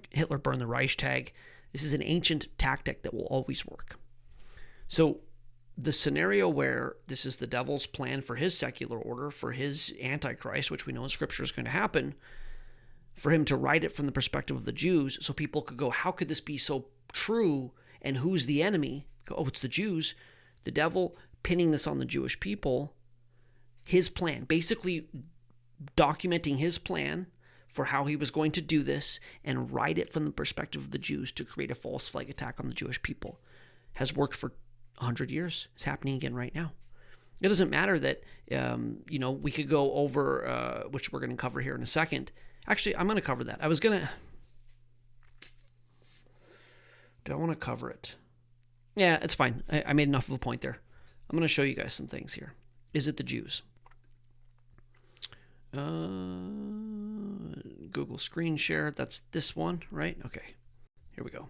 Hitler burned the Reichstag. This is an ancient tactic that will always work. So the scenario where this is the devil's plan for his secular order, for his Antichrist, which we know in Scripture is going to happen, for him to write it from the perspective of the Jews, so people could go, how could this be so true? And who's the enemy? Go, oh, it's the Jews. The devil pinning this on the Jewish people. His plan, basically documenting his plan for how he was going to do this and write it from the perspective of the Jews to create a false flag attack on the Jewish people, has worked for 100 years. It's happening again right now. It doesn't matter that, we could go over, which we're going to cover here in a second. Actually, I'm going to cover that. Do I want to cover it? Yeah, it's fine. I made enough of a point there. I'm going to show you guys some things here. Is it the Jews? Google screen share. That's this one, right? Okay. Here we go.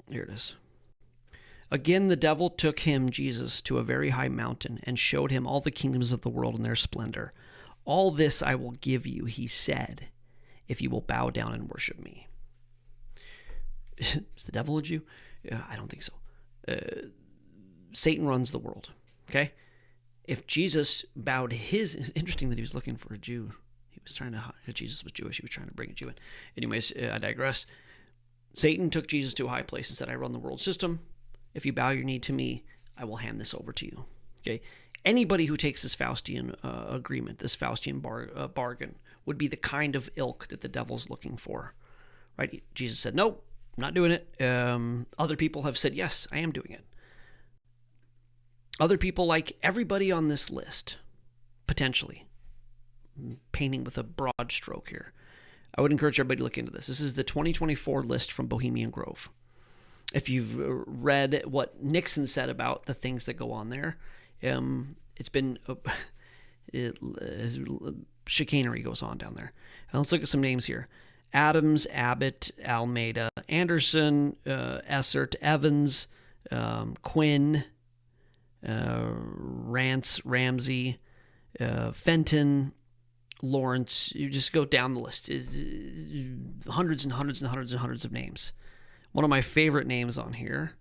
Here it is. Again, the devil took him, Jesus, to a very high mountain and showed him all the kingdoms of the world and their splendor. All this I will give you, he said, if you will bow down and worship me. Is the devil a Jew? I don't think so. Satan runs the world, okay? If Jesus bowed his... Interesting that he was looking for a Jew. He was trying to... Jesus was Jewish. He was trying to bring a Jew in. Anyways, I digress. Satan took Jesus to a high place and said, I run the world system. If you bow your knee to me, I will hand this over to you. Okay? Anybody who takes this Faustian agreement, this Faustian bargain, would be the kind of ilk that the devil's looking for. Right? Jesus said, no, I'm not doing it. Other people have said, yes, I am doing it. Other people, like everybody on this list, potentially, painting with a broad stroke here. I would encourage everybody to look into this. This is the 2024 list from Bohemian Grove. If you've read what Nixon said about the things that go on there, it's been chicanery goes on down there. Now let's look at some names here. Adams, Abbott, Almeida, Anderson, Essert, Evans, Quinn, Rance, Ramsey, Fenton, Lawrence. You just go down the list. Hundreds and hundreds and hundreds and hundreds of names. One of my favorite names on here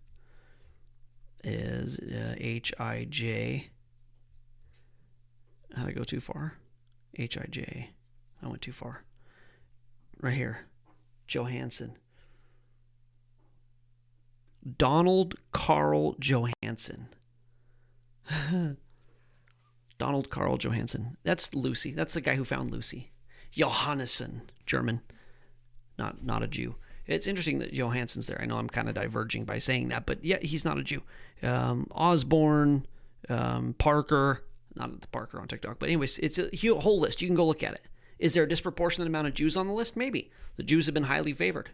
is H.I.J. How'd I go too far? H.I.J. I went too far. Right here. Johansson. Donald Carl Johansson. Donald Carl Johansson. That's Lucy. That's the guy who found Lucy. Johannesson, German. Not a Jew. It's interesting that Johansson's there. I know I'm kind of diverging by saying that, but yeah, he's not a Jew. Osborne, Parker, not the Parker on TikTok, but anyways, it's a whole list. You can go look at it. Is there a disproportionate amount of Jews on the list? Maybe. The Jews have been highly favored.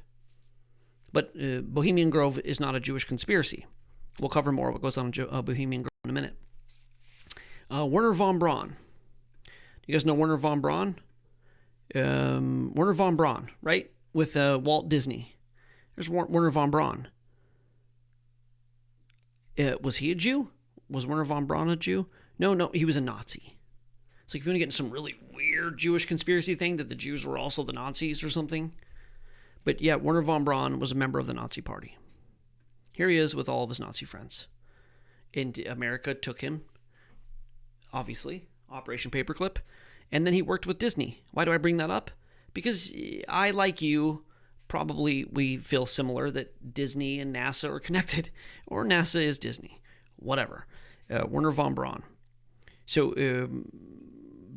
But Bohemian Grove is not a Jewish conspiracy. We'll cover more what goes on in Bohemian Grove in a minute. Werner von Braun. You guys know Werner von Braun? Werner von Braun, right? With Walt Disney. There's Werner von Braun. Was he a Jew? Was Werner von Braun a Jew? No, he was a Nazi. It's like if you want to get into some really weird Jewish conspiracy thing that the Jews were also the Nazis or something. But yeah, Werner von Braun was a member of the Nazi Party. Here he is with all of his Nazi friends. And America took him, obviously, Operation Paperclip, and then he worked with Disney. Why do I bring that up? Because I, like you, probably we feel similar that Disney and NASA are connected, or NASA is Disney, whatever. Werner von Braun. So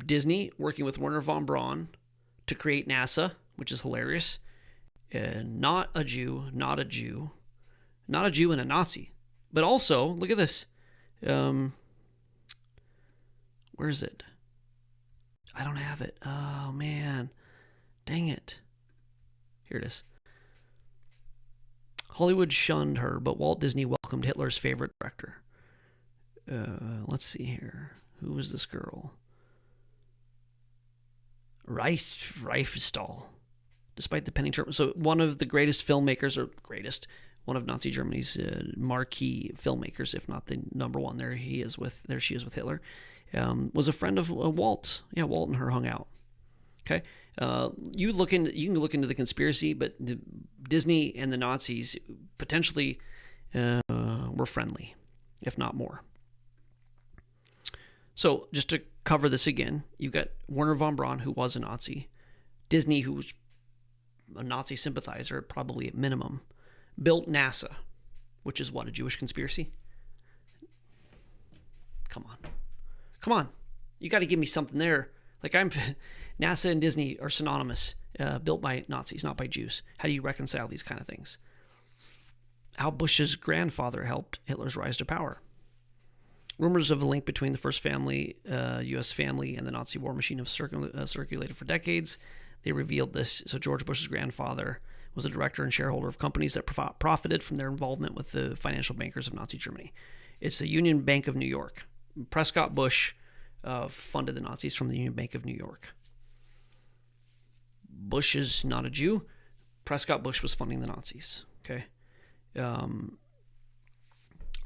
Disney working with Werner von Braun to create NASA, which is hilarious. Not a Jew, not a Jew and a Nazi. But also, look at this. Where is it? I don't have it. Oh, man. Dang it. Here it is. Hollywood shunned her, but Walt Disney welcomed Hitler's favorite director. Let's see here. Who was this girl? Reifstahl. Despite the pending term, so one of the greatest filmmakers, or one of Nazi Germany's marquee filmmakers, if not the number one. There she is with Hitler. Was a friend of Walt. Yeah, Walt and her hung out. Okay, you can look into the conspiracy, but Disney and the Nazis potentially were friendly, if not more. So just to cover this again, you've got Werner von Braun, who was a Nazi, Disney, who's a Nazi sympathizer, probably at minimum, built NASA, which is what, a Jewish conspiracy? Come on. You got to give me something there. Like NASA and Disney are synonymous, built by Nazis, not by Jews. How do you reconcile these kind of things? Al Bush's grandfather helped Hitler's rise to power. Rumors of a link between the first U.S. family and the Nazi war machine have circulated for decades. They revealed this. So George Bush's grandfather was a director and shareholder of companies that profited from their involvement with the financial bankers of Nazi Germany. It's the Union Bank of New York. Prescott Bush funded the Nazis from the Union Bank of New York. Bush is not a Jew. Prescott Bush was funding the Nazis. Okay.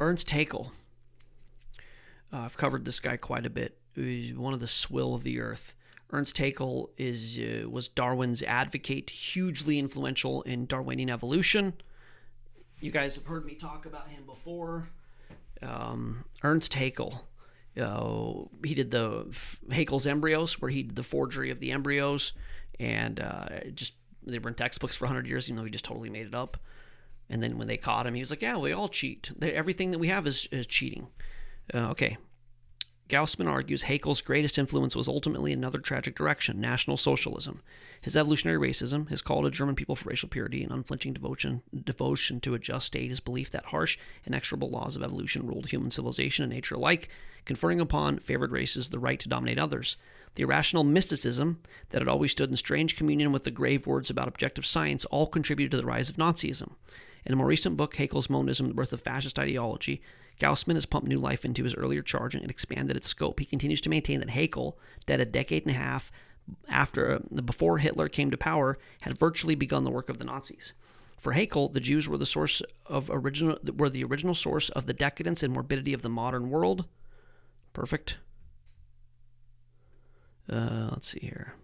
Ernst Haeckel. I've covered this guy quite a bit. He's one of the swill of the earth. Ernst Haeckel was Darwin's advocate, hugely influential in Darwinian evolution. You guys have heard me talk about him before. Ernst Haeckel. He did the Haeckel's embryos, where he did the forgery of the embryos, and they were in textbooks for 100 years, even though he just totally made it up. And then when they caught him, he was like, yeah, we all cheat. Everything that we have is cheating. Okay. Gaussman argues Haeckel's greatest influence was ultimately another tragic direction, National Socialism. His evolutionary racism, his call to German people for racial purity, and unflinching devotion to a just state, his belief that harsh, inexorable laws of evolution ruled human civilization and nature alike, conferring upon favored races the right to dominate others. The irrational mysticism that had always stood in strange communion with the grave words about objective science all contributed to the rise of Nazism. In a more recent book, Haeckel's Monism, The Birth of Fascist Ideology, Gaussman has pumped new life into his earlier charge and expanded its scope. He continues to maintain that Haeckel, dead a decade and a half before Hitler came to power, had virtually begun the work of the Nazis. For Haeckel, the Jews were the original source of the decadence and morbidity of the modern world. Perfect. Let's see here.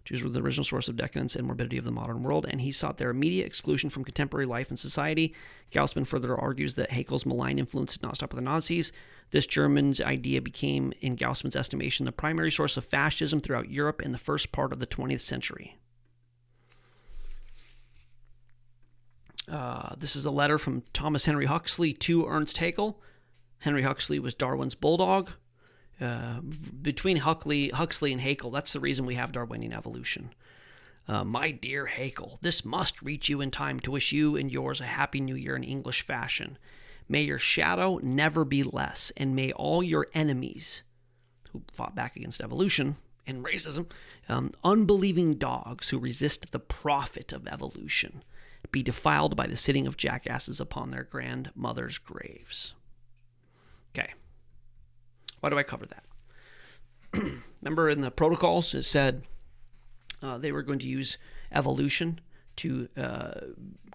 Jews were the original source of decadence and morbidity of the modern world, and he sought their immediate exclusion from contemporary life and society. Gaussman further argues that Haeckel's malign influence did not stop with the Nazis. This German's idea became, in Gaussman's estimation, the primary source of fascism throughout Europe in the first part of the 20th century. This is a letter from Thomas Henry Huxley to Ernst Haeckel. Henry Huxley was Darwin's bulldog. Between Huxley and Haeckel, that's the reason we have Darwinian evolution. My dear Haeckel, this must reach you in time to wish you and yours a happy new year in English fashion. May your shadow never be less, and may all your enemies, who fought back against evolution and racism, unbelieving dogs who resist the profit of evolution, be defiled by the sitting of jackasses upon their grandmothers' graves. Okay. Why do I cover that? Remember in the protocols it said they were going to use evolution to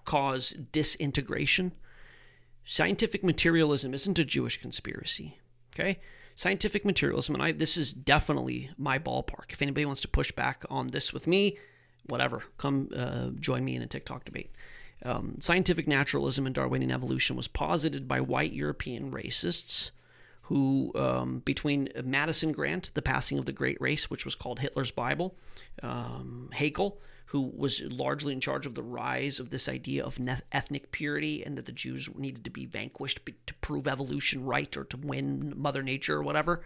cause disintegration. Scientific materialism isn't a Jewish conspiracy. Okay? Scientific materialism, and this is definitely my ballpark. If anybody wants to push back on this with me, whatever, come join me in a TikTok debate. Scientific naturalism and Darwinian evolution was posited by white European racists who, between Madison Grant, the passing of the Great Race, which was called Hitler's Bible, Haeckel, who was largely in charge of the rise of this idea of ethnic purity and that the Jews needed to be vanquished to prove evolution right or to win Mother Nature or whatever.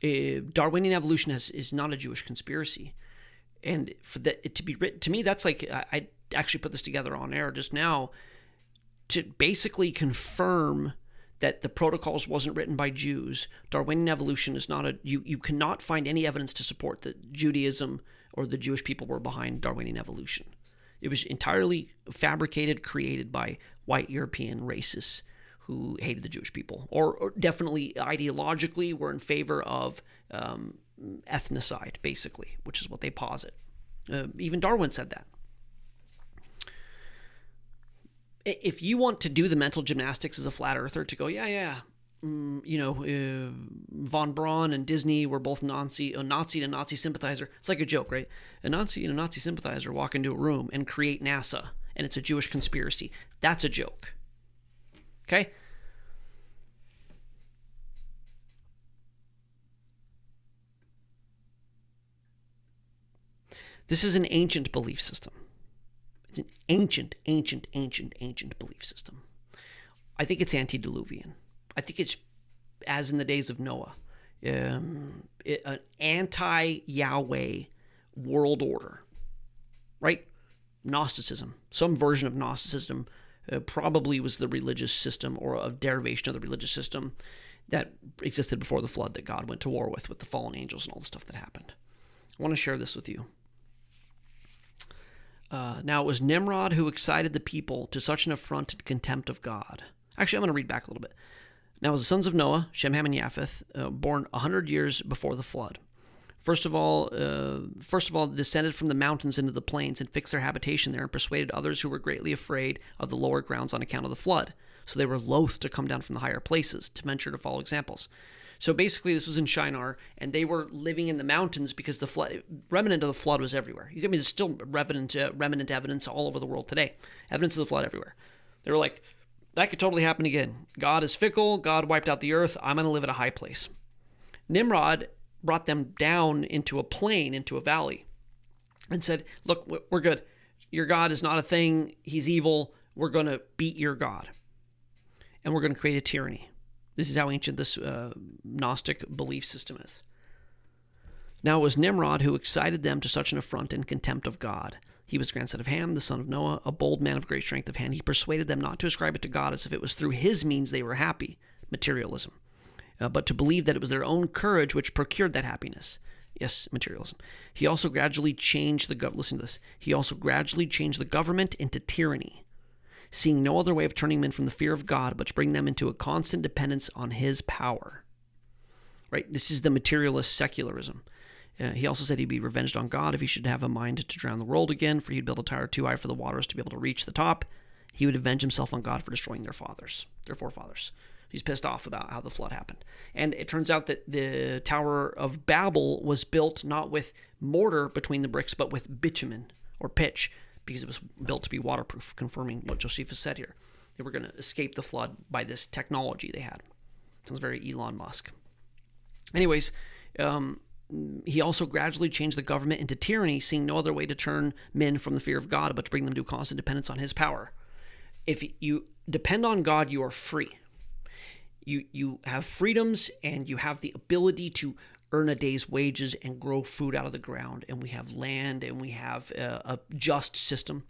Darwinian evolution is not a Jewish conspiracy. And for that to be written, to me, that's like, I actually put this together on air just now. to basically confirm that the protocols wasn't written by Jews. Darwinian evolution is not you cannot find any evidence to support that Judaism or the Jewish people were behind Darwinian evolution. It was entirely fabricated, created by white European racists who hated the Jewish people, or definitely ideologically were in favor of ethnocide, basically, which is what they posit. Even Darwin said that. If you want to do the mental gymnastics as a flat earther to go, von Braun and Disney were both a Nazi and a Nazi sympathizer. It's like a joke, right? A Nazi and a Nazi sympathizer walk into a room and create NASA, and it's a Jewish conspiracy. That's a joke. Okay? This is an ancient belief system. It's an ancient belief system. I think it's antediluvian. I think it's, as in the days of Noah, an anti-Yahweh world order, right? Gnosticism, some version of Gnosticism, probably was the religious system or a derivation of the religious system that existed before the flood that God went to war with the fallen angels and all the stuff that happened. I want to share this with you. Now, it was Nimrod who excited the people to such an affront and contempt of God. Actually, I'm going to read back a little bit. Now, it was the sons of Noah, Shem, Ham, and Japheth, born 100 years before the flood. First of all, descended from the mountains into the plains and fixed their habitation there and persuaded others who were greatly afraid of the lower grounds on account of the flood. So they were loath to come down from the higher places to venture to follow examples. So basically, this was in Shinar, and they were living in the mountains because the flood, remnant of the flood was everywhere. There's still remnant evidence all over the world today. Evidence of the flood everywhere. They were like, that could totally happen again. God is fickle. God wiped out the earth. I'm going to live at a high place. Nimrod brought them down into a plain, into a valley, and said, look, we're good. Your God is not a thing. He's evil. We're going to beat your God. And we're going to create a tyranny. This is how ancient this Gnostic belief system is. Now it was Nimrod who excited them to such an affront and contempt of God. He was grandson of Ham, the son of Noah, a bold man of great strength of hand. He persuaded them not to ascribe it to God as if it was through his means they were happy, materialism, but to believe that it was their own courage which procured that happiness. Yes, materialism. He also gradually changed listen to this. He also gradually changed the government into tyranny, seeing no other way of turning men from the fear of God but to bring them into a constant dependence on his power. Right? This is the materialist secularism. He also said he'd be revenged on God if he should have a mind to drown the world again, for he'd build a tower too high for the waters to be able to reach the top. He would avenge himself on God for destroying their forefathers. He's pissed off about how the flood happened. And it turns out that the Tower of Babel was built not with mortar between the bricks, but with bitumen or pitch, because it was built to be waterproof, confirming what Josephus said here. They were going to escape the flood by this technology they had. Sounds very Elon Musk. Anyways, he also gradually changed the government into tyranny, seeing no other way to turn men from the fear of God but to bring them to a constant dependence on his power. If you depend on God, you are free. You have freedoms, and you have the ability to earn a day's wages and grow food out of the ground, and we have land, and we have a just system.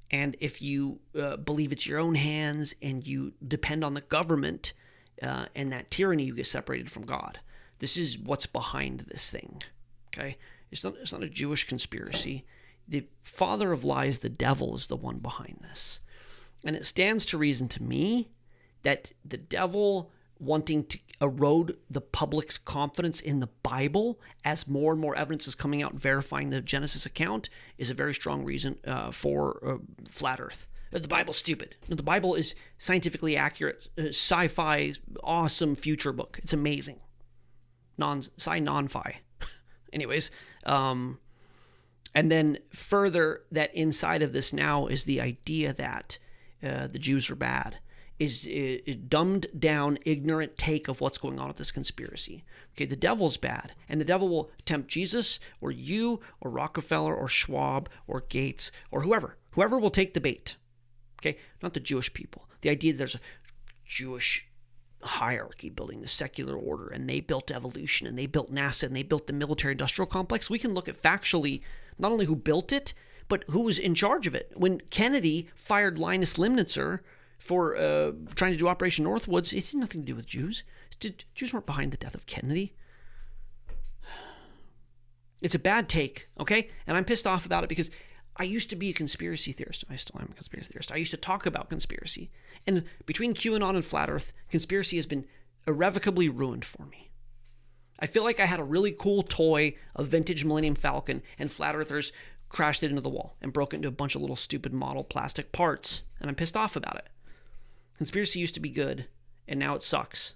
And if you believe it's your own hands and you depend on the government and that tyranny, you get separated from God. This is what's behind this thing. Okay, it's not a Jewish conspiracy. The father of lies, the devil, is the one behind this. And it stands to reason to me that the devil wanting to erode the public's confidence in the Bible as more and more evidence is coming out verifying the Genesis account is a very strong reason for flat earth. The Bible's stupid. No, the Bible is scientifically accurate, sci-fi, awesome future book. It's amazing. Non-fi. Anyways, and then further, that inside of this now is the idea that the Jews are bad, is a dumbed down, ignorant take of what's going on with this conspiracy. Okay, the devil's bad, and the devil will tempt Jesus or you or Rockefeller or Schwab or Gates or whoever will take the bait. Okay, not the Jewish people. The idea that there's a Jewish hierarchy building the secular order, and they built evolution, and they built NASA, and they built the military-industrial complex. We can look at factually not only who built it, but who was in charge of it. When Kennedy fired Linus Limnitzer for trying to do Operation Northwoods, it had nothing to do with Jews. Jews weren't behind the death of Kennedy. It's a bad take, okay? And I'm pissed off about it because I used to be a conspiracy theorist. I still am a conspiracy theorist. I used to talk about conspiracy. And between QAnon and Flat Earth, conspiracy has been irrevocably ruined for me. I feel like I had a really cool toy, a vintage Millennium Falcon, and Flat Earthers crashed it into the wall and broke it into a bunch of little stupid model plastic parts. And I'm pissed off about it. Conspiracy used to be good, and now it sucks.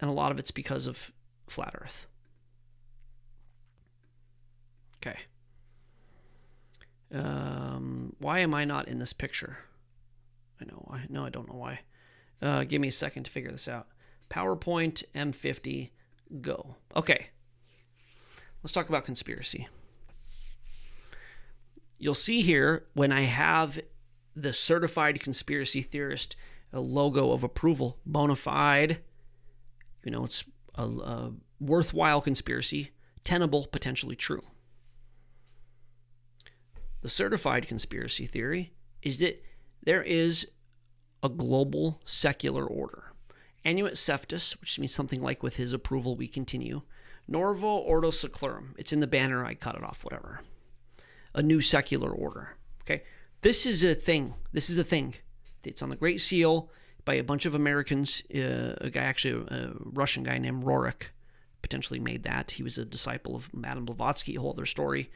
And a lot of it's because of Flat Earth. Okay. Why am I not in this picture? I don't know why. Give me a second to figure this out. PowerPoint M50 go. Okay. Let's talk about conspiracy. You'll see here when I have the certified conspiracy theorist logo of approval, bona fide. It's a worthwhile conspiracy, tenable, potentially true. The certified conspiracy theory is that there is a global secular order. Annuit Seftus, which means something like with his approval we continue. Norvo Ordo Seclorum. It's in the banner, I cut it off, whatever. A new secular order. Okay? This is a thing. It's on the Great Seal by a bunch of Americans. A Russian guy named Rorik potentially made that. He was a disciple of Madame Blavatsky, a whole other story.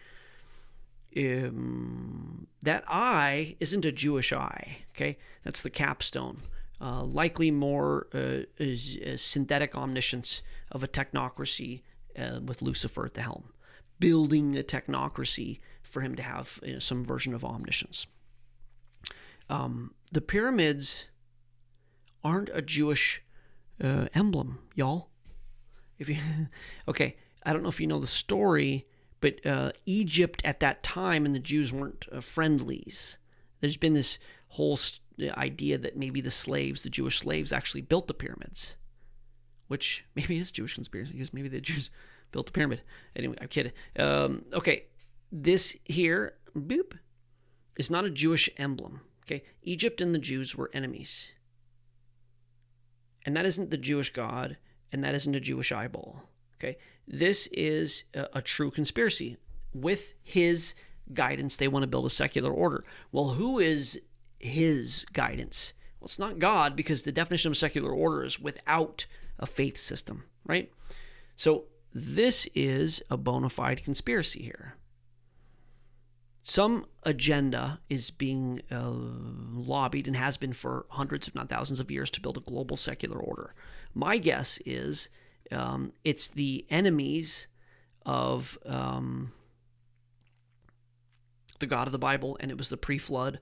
That eye isn't a Jewish eye, okay? That's the capstone. Likely more is synthetic omniscience of a technocracy with Lucifer at the helm. Building a technocracy for him to have some version of omniscience. The pyramids aren't a Jewish emblem, y'all. Okay, I don't know if you know the story, but Egypt at that time and the Jews weren't friendlies. There's been this whole idea that maybe the Jewish slaves actually built the pyramids, which maybe is Jewish conspiracy because maybe the Jews built the pyramid. Anyway, I'm kidding. Okay, this here, boop, is not a Jewish emblem. Okay, Egypt and the Jews were enemies. And that isn't the Jewish God, and that isn't a Jewish eyeball. Okay, this is a true conspiracy. With his guidance, they want to build a secular order. Well, who is his guidance? Well, it's not God, because the definition of a secular order is without a faith system, right? So this is a bona fide conspiracy here. Some agenda is being lobbied and has been for hundreds, if not thousands of years, to build a global secular order. My guess is it's the enemies of the God of the Bible, and it was the pre-flood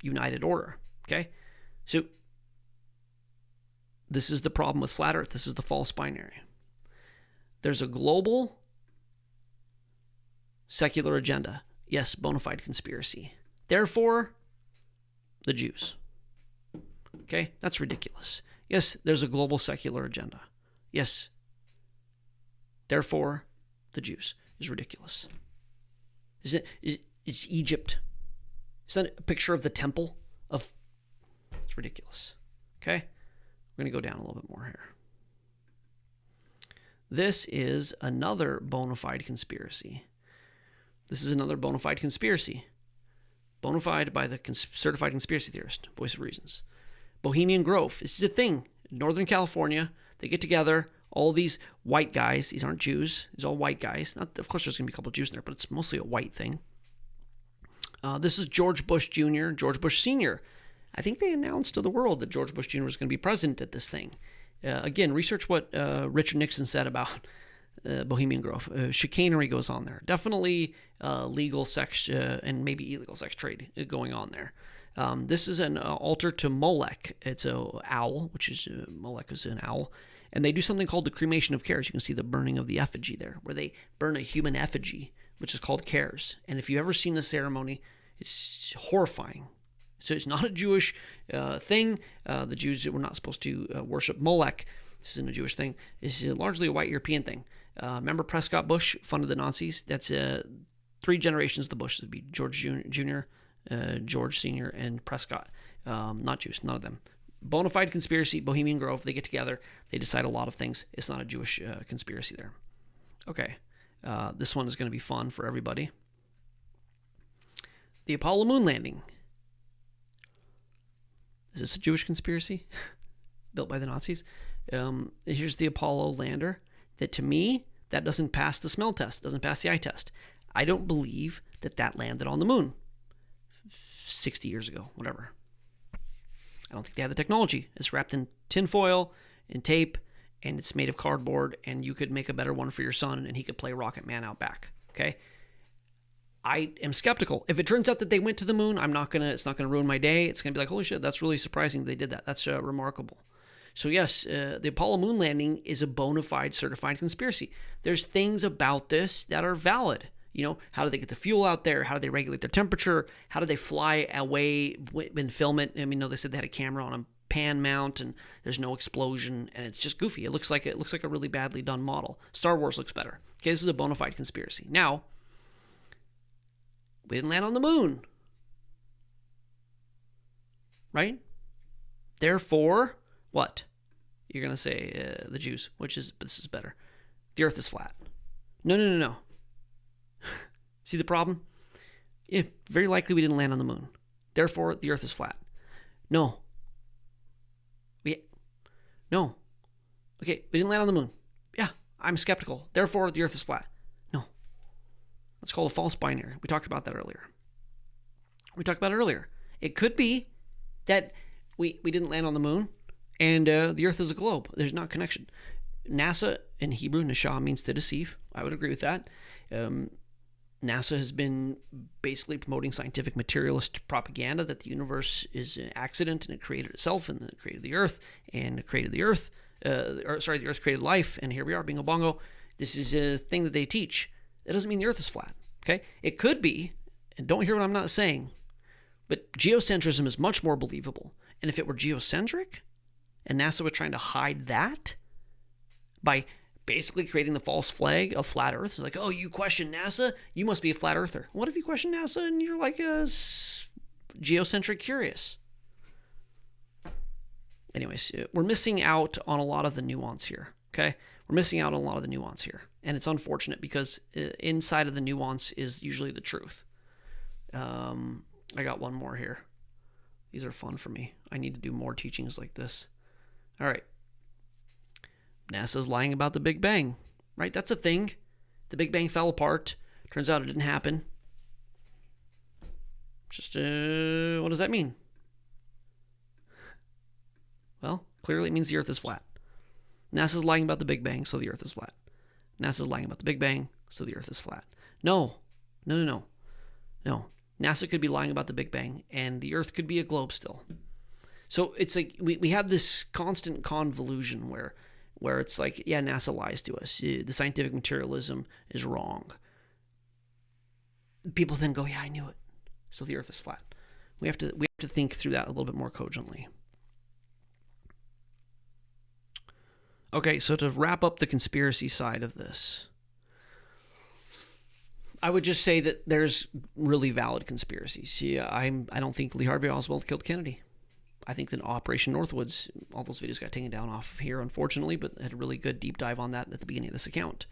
united order. Okay? So this is the problem with flat earth. This is the false binary. There's a global secular agenda. Yes, bona fide conspiracy. Therefore, the Jews. Okay? That's ridiculous. Yes, there's a global secular agenda. Yes. Therefore, the Jews is ridiculous. Is Egypt? Is that a picture of the temple? It's ridiculous. Okay? We're going to go down a little bit more here. This is another bona fide conspiracy. This is another bona fide conspiracy. Bona fide by the certified conspiracy theorist, Voice of Reasons. Bohemian Grove. This is a thing. Northern California, they get together, all these white guys. These aren't Jews. These are all white guys. Of course, there's going to be a couple of Jews in there, but it's mostly a white thing. This is George Bush Jr., George Bush Sr. I think they announced to the world that George Bush Jr. was going to be president at this thing. Again, research what Richard Nixon said about Bohemian Grove. Chicanery goes on there. Definitely legal sex and maybe illegal sex trade going on there. This is an altar to Molech. It's an owl, which is Molech is an owl. And they do something called the cremation of cares. You can see the burning of the effigy there, where they burn a human effigy, which is called cares. And if you've ever seen the ceremony, it's horrifying. So it's not a Jewish thing. The Jews were not supposed to worship Molech. This isn't a Jewish thing. This is largely a white European thing. Remember Prescott Bush funded the Nazis? That's 3 generations of the Bushes. It would be George Jr., George Sr. and Prescott. Not Jews, none of them. Bona fide conspiracy, Bohemian Grove, they get together, they decide a lot of things. It's not a Jewish conspiracy there. Okay, this one is going to be fun for everybody. The Apollo moon landing. Is this a Jewish conspiracy built by the Nazis? Here's the Apollo lander that, to me, that doesn't pass the smell test, doesn't pass the eye test. I don't believe that landed on the moon 60 years ago, whatever. I don't think they have the technology. It's wrapped in tinfoil and tape, and it's made of cardboard, and you could make a better one for your son, and he could play Rocket Man out back. Okay? I am skeptical. If it turns out that they went to the moon, it's not gonna ruin my day. It's gonna be like, holy shit, that's really surprising they did that. That's remarkable. So yes, the Apollo moon landing is a bona fide certified conspiracy. There's things about this that are valid. You know, how do they get the fuel out there? How do they regulate their temperature? How do they fly away and film it? I mean, no, they said they had a camera on a pan mount and there's no explosion and it's just goofy. It looks like a really badly done model. Star Wars looks better. Okay, this is a bona fide conspiracy. Now, we didn't land on the moon, right? Therefore, what? You're going to say the Jews, but this is better. The earth is flat. No. See the problem? Yeah, very likely we didn't land on the moon. Therefore, the earth is flat. No. Okay, we didn't land on the moon. Yeah, I'm skeptical. Therefore, the earth is flat. No. That's called a false binary. We talked about that earlier. It could be that we didn't land on the moon and the earth is a globe. There's not connection. NASA, in Hebrew, Nashah, means to deceive. I would agree with that. NASA has been basically promoting scientific materialist propaganda that the universe is an accident and it created itself and it created the earth and it created the earth. The earth created life, and here we are, bingo bongo. This is a thing that they teach. That doesn't mean the earth is flat, okay? It could be, and don't hear what I'm not saying, but geocentrism is much more believable. And if it were geocentric, and NASA was trying to hide that by basically creating the false flag of flat earth, like, oh, you question NASA? You must be a flat earther. What if you question NASA and you're like a geocentric curious? Anyways, we're missing out on a lot of the nuance here, okay? We're missing out on a lot of the nuance here. And it's unfortunate because inside of the nuance is usually the truth. I got one more here. These are fun for me. I need to do more teachings like this. All right. NASA's lying about the Big Bang, right? That's a thing. The Big Bang fell apart. Turns out it didn't happen. Just, what does that mean? Well, clearly it means the Earth is flat. NASA's lying about the Big Bang, so the Earth is flat. NASA's lying about the Big Bang, so the Earth is flat. No. NASA could be lying about the Big Bang, and the Earth could be a globe still. So it's like we have this constant convolution where it's like, yeah, NASA lies to us. The scientific materialism is wrong. People then go, yeah, I knew it. So the Earth is flat. We have to think through that a little bit more cogently. Okay, so to wrap up the conspiracy side of this, I would just say that there's really valid conspiracies. Yeah, I don't think Lee Harvey Oswald killed Kennedy. I think that Operation Northwoods, all those videos got taken down off of here, unfortunately, but I had a really good deep dive on that at the beginning of this account.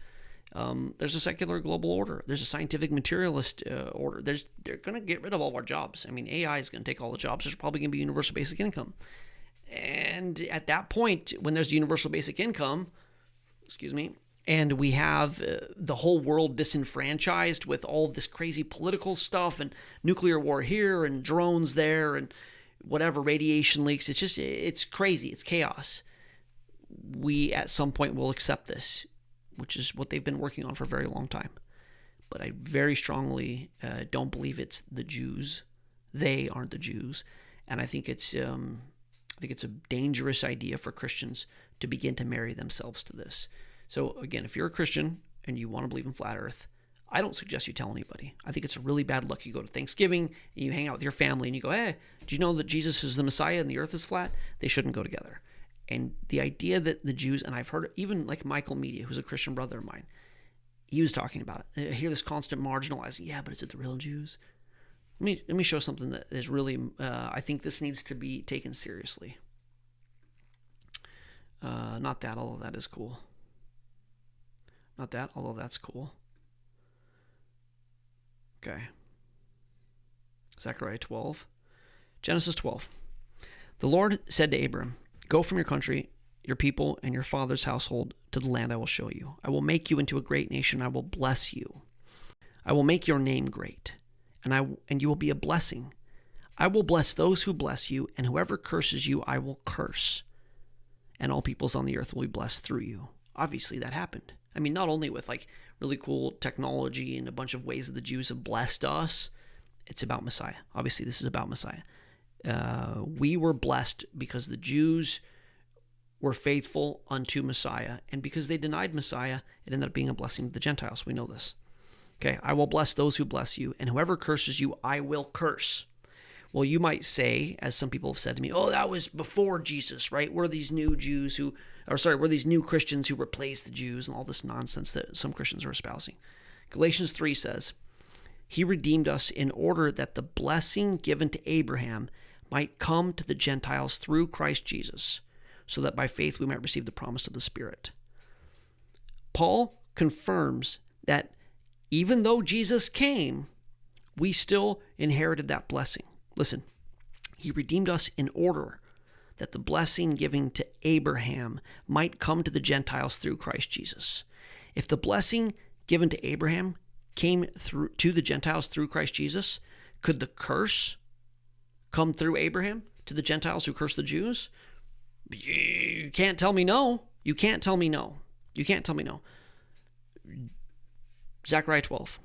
There's a secular global order. There's a scientific materialist order. They're going to get rid of all our jobs. I mean, AI is going to take all the jobs. There's probably going to be universal basic income. And at that point, when there's universal basic income, and we have the whole world disenfranchised with all of this crazy political stuff and nuclear war here and drones there and whatever, radiation leaks, it's crazy. It's chaos. We at some point will accept this, which is what they've been working on for a very long time. But I very strongly don't believe it's the Jews. They aren't the Jews. And I think it's a dangerous idea for Christians to begin to marry themselves to this. So again, if you're a Christian and you want to believe in flat earth, I don't suggest you tell anybody. I think it's a really bad look. You go to Thanksgiving and you hang out with your family and you go, hey, do you know that Jesus is the Messiah and the earth is flat? They shouldn't go together. And the idea that the Jews, and I've heard even like Michael Media, who's a Christian brother of mine, he was talking about it. I hear this constant marginalizing. Yeah, but is it the real Jews? Let me show something that is really, I think this needs to be taken seriously. Not that, although that is cool. Not that, although that's cool. Okay. Zechariah 12. Genesis 12. The Lord said to Abram, "Go from your country, your people, and your father's household to the land I will show you. I will make you into a great nation. I will bless you. I will make your name great, and you will be a blessing. I will bless those who bless you, and whoever curses you, I will curse. And all peoples on the earth will be blessed through you." Obviously, that happened. I mean, not only with like really cool technology and a bunch of ways that the Jews have blessed us, it's about Messiah. Obviously, this is about Messiah. We were blessed because the Jews were faithful unto Messiah, and because they denied Messiah, it ended up being a blessing to the Gentiles. We know this. Okay, I will bless those who bless you, and whoever curses you, I will curse. Well, you might say, as some people have said to me, oh, that was before Jesus, right? We're these new Jews we're these new Christians who replaced the Jews and all this nonsense that some Christians are espousing. Galatians 3 says, He redeemed us in order that the blessing given to Abraham might come to the Gentiles through Christ Jesus, so that by faith we might receive the promise of the Spirit. Paul confirms that even though Jesus came, we still inherited that blessing. Listen, he redeemed us in order that the blessing given to Abraham might come to the Gentiles through Christ Jesus. If the blessing given to Abraham came through to the Gentiles through Christ Jesus, could the curse come through Abraham to the Gentiles who curse the Jews? You can't tell me no. You can't tell me no. You can't tell me no. Zechariah 12.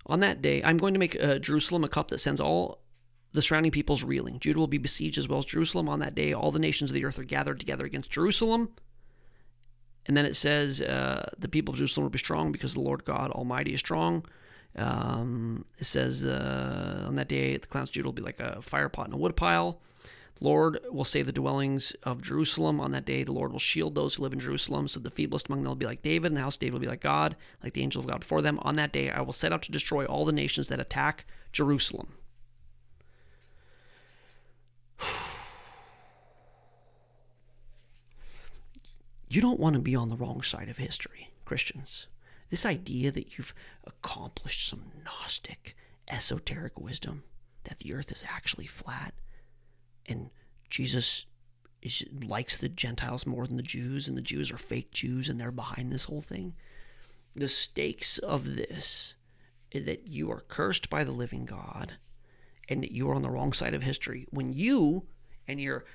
On that day, I'm going to make Jerusalem a cup that sends all the surrounding peoples reeling. Judah will be besieged as well as Jerusalem. On that day, all the nations of the earth are gathered together against Jerusalem. And then it says, the people of Jerusalem will be strong because the Lord God Almighty is strong. It says, on that day, the clans of Judah will be like a fire pot and a wood pile. The Lord will save the dwellings of Jerusalem. On that day, the Lord will shield those who live in Jerusalem. So the feeblest among them will be like David, and the house of David will be like God, like the angel of God before them. On that day, I will set out to destroy all the nations that attack Jerusalem. You don't want to be on the wrong side of history, Christians. This idea that you've accomplished some Gnostic, esoteric wisdom, that the earth is actually flat, and Jesus likes the Gentiles more than the Jews, and the Jews are fake Jews, and they're behind this whole thing. The stakes of this is that you are cursed by the living God, and that you are on the wrong side of history. When you and your,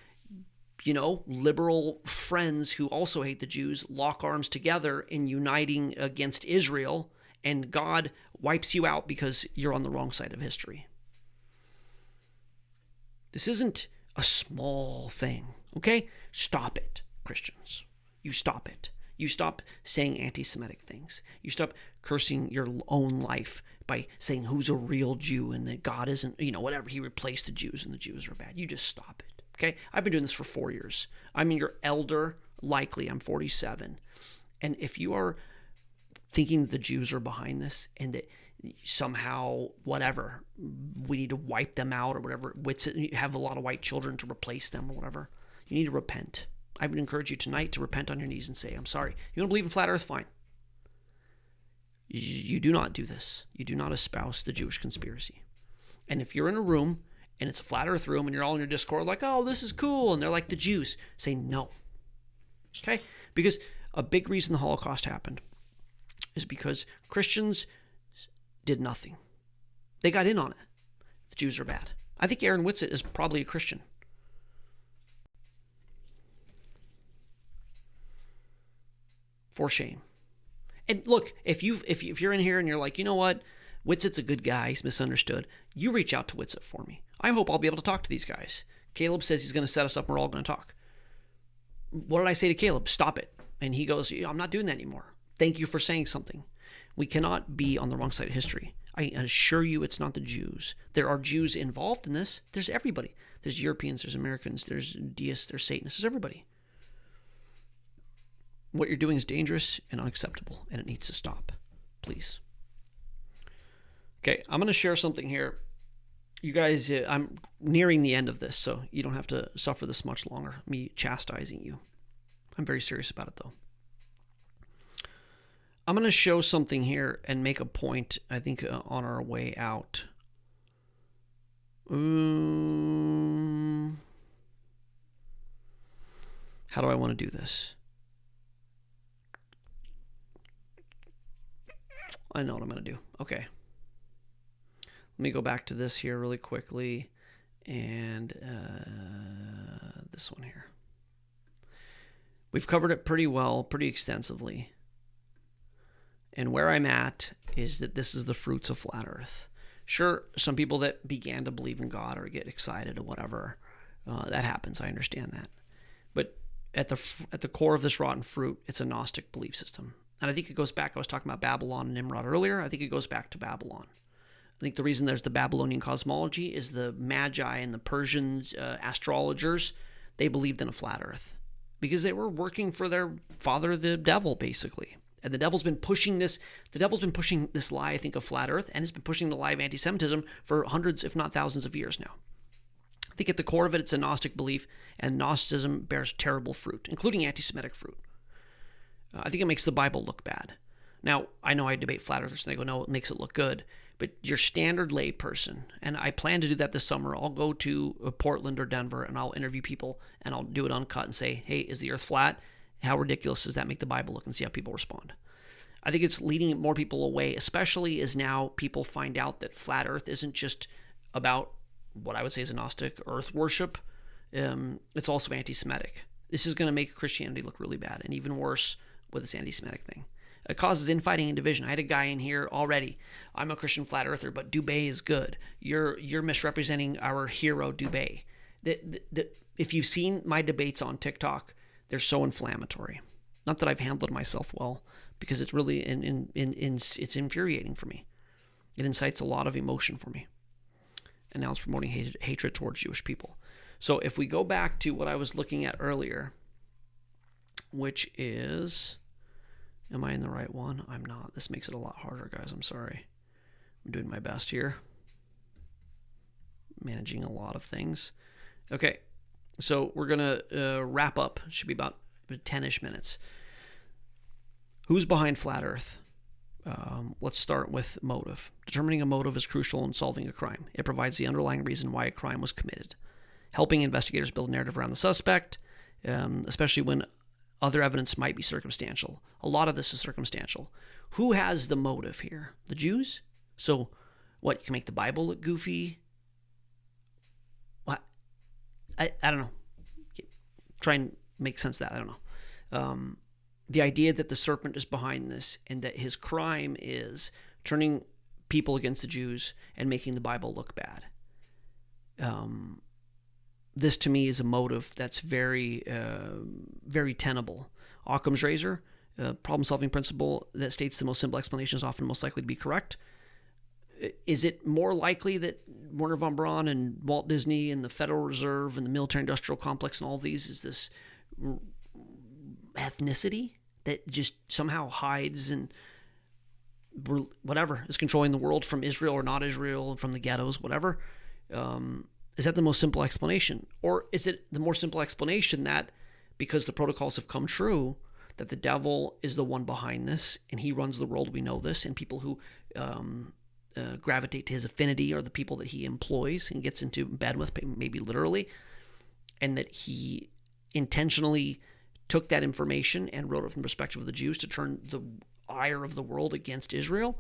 liberal friends who also hate the Jews lock arms together in uniting against Israel, and God wipes you out because you're on the wrong side of history. This isn't a small thing, okay? Stop it, Christians. You stop it. You stop saying anti-Semitic things. You stop cursing your own life by saying who's a real Jew and that God isn't, whatever. He replaced the Jews and the Jews are bad. You just stop it, okay? I've been doing this for 4 years. I'm your elder, likely. I'm 47. And if you are thinking the Jews are behind this and that somehow, whatever, we need to wipe them out or whatever, Witsit, have a lot of white children to replace them or whatever, you need to repent. I would encourage you tonight to repent on your knees and say, I'm sorry. You don't believe in flat earth? Fine. You do not do this. You do not espouse the Jewish conspiracy. And if you're in a room and it's a flat earth room and you're all in your Discord like, oh, this is cool, and they're like the Jews, say no. Okay? Because a big reason the Holocaust happened is because Christians did nothing. They got in on it. The Jews are bad. I think Aaron Witsit is probably a Christian. For shame. And look, if you're in here and you're like, you know what, Witsit's a good guy, he's misunderstood, you reach out to Witsit for me. I hope I'll be able to talk to these guys. Caleb says he's going to set us up and we're all going to talk. What did I say to Caleb? Stop it. And he goes, I'm not doing that anymore. Thank you for saying something. We cannot be on the wrong side of history. I assure you it's not the Jews. There are Jews involved in this. There's everybody. There's Europeans, there's Americans, there's deists, there's Satanists, there's everybody. What you're doing is dangerous and unacceptable, and it needs to stop. Please. Okay, I'm going to share something here. You guys, I'm nearing the end of this, so you don't have to suffer this much longer, me chastising you. I'm very serious about it, though. I'm going to show something here and make a point, I think, on our way out. How do I want to do this? I know what I'm going to do. Okay. Let me go back to this here really quickly. And this one here. We've covered it pretty well, pretty extensively. And where I'm at is that this is the fruits of flat earth. Sure, some people that began to believe in God or get excited or whatever, that happens. I understand that. But at the core of this rotten fruit, it's a Gnostic belief system. And I think it goes back, I was talking about Babylon and Nimrod earlier. I think it goes back to Babylon. I think the reason there's the Babylonian cosmology is the Magi and the Persians, astrologers, they believed in a flat earth because they were working for their father, the devil, basically. And the devil's been pushing this lie, I think, of flat earth, and has been pushing the lie of anti-Semitism for hundreds, if not thousands of years now. I think at the core of it, it's a Gnostic belief, and Gnosticism bears terrible fruit, including anti-Semitic fruit. I think it makes the Bible look bad. Now, I know I debate flat earthers, and they go, no, it makes it look good. But your standard lay person, and I plan to do that this summer, I'll go to Portland or Denver, and I'll interview people, and I'll do it uncut and say, hey, is the earth flat? How ridiculous does that make the Bible look? And see how people respond. I think it's leading more people away, especially as now people find out that flat earth isn't just about what I would say is a Gnostic earth worship. It's also anti-Semitic. This is going to make Christianity look really bad, and even worse with this anti-Semitic thing. It causes infighting and division. I had a guy in here already. I'm a Christian flat earther, but Dubay is good. You're misrepresenting our hero Dubay. If you've seen my debates on TikTok, they're so inflammatory. Not that I've handled myself well, because it's really it's infuriating for me. It incites a lot of emotion for me. And now it's promoting hatred towards Jewish people. So if we go back to what I was looking at earlier, which is, am I in the right one? I'm not. This makes it a lot harder, guys. I'm sorry. I'm doing my best here. Managing a lot of things. Okay. So we're going to wrap up. It should be about 10-ish minutes. Who's behind flat earth? Let's start with motive. Determining a motive is crucial in solving a crime. It provides the underlying reason why a crime was committed. Helping investigators build a narrative around the suspect, especially when other evidence might be circumstantial. A lot of this is circumstantial. Who has the motive here? The Jews? So what, you can make the Bible look goofy? I don't know. Try and make sense of that. I don't know. The idea that the serpent is behind this and that his crime is turning people against the Jews and making the Bible look bad. This to me is a motive that's very, very tenable. Occam's razor, problem-solving principle that states the most simple explanation is often most likely to be correct. Is it more likely that Werner von Braun and Walt Disney and the Federal Reserve and the military-industrial complex and all of these is this ethnicity that just somehow hides and whatever is controlling the world from Israel or not Israel, from the ghettos, whatever? Is that the most simple explanation? Or is it the more simple explanation that because the protocols have come true, that the devil is the one behind this and he runs the world, we know this, and people who gravitate to his affinity are the people that he employs and gets into bed with, maybe literally, and that he intentionally took that information and wrote it from the perspective of the Jews to turn the ire of the world against Israel?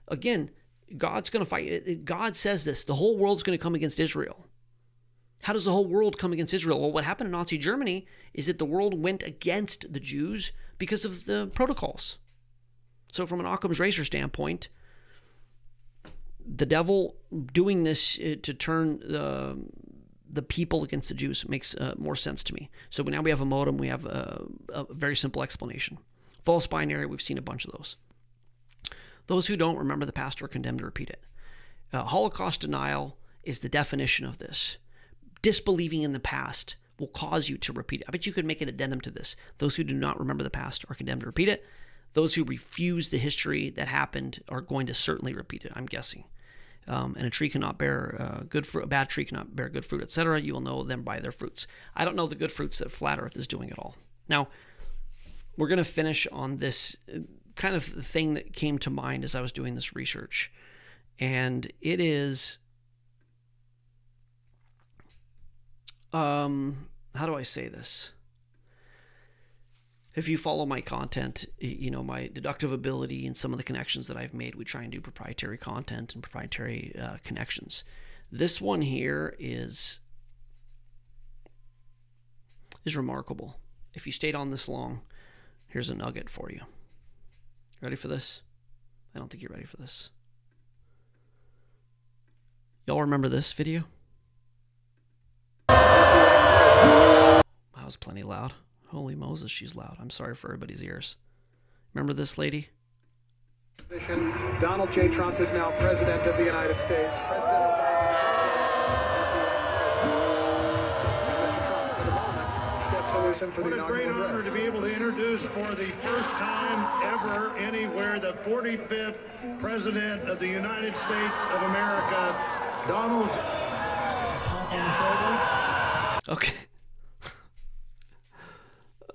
Again, God's going to fight. God says this, the whole world's going to come against Israel. How does the whole world come against Israel? Well, what happened in Nazi Germany is that the world went against the Jews because of the protocols. So from an Occam's razor standpoint, the devil doing this to turn the people against the Jews makes more sense to me. So now we have a modem. We have a very simple explanation. False binary, we've seen a bunch of those. Those who don't remember the past are condemned to repeat it. Holocaust denial is the definition of this. Disbelieving in the past will cause you to repeat it. I bet you could make an addendum to this. Those who do not remember the past are condemned to repeat it. Those who refuse the history that happened are going to certainly repeat it, I'm guessing. And a tree cannot bear good fruit. A bad tree cannot bear good fruit, etc. You will know them by their fruits. I don't know the good fruits that Flat Earth is doing at all. Now, we're going to finish on this kind of thing that came to mind as I was doing this research. And it is, how do I say this? If you follow my content, you know, my deductive ability and some of the connections that I've made, we try and do proprietary content and proprietary connections. This one here is remarkable. If you stayed on this long, here's a nugget for you. Ready for this? I don't think you're ready for this. Y'all remember this video? That was plenty loud. Holy Moses, she's loud. I'm sorry for everybody's ears. Remember this lady? Donald J. Trump is now President of the United States. President Obama is the ex-president. And Mr. Trump, for the moment, steps to listen for the inaugural address. What a great honor to be able to introduce for the first time ever anywhere the 45th President of the United States of America, Donald. Okay.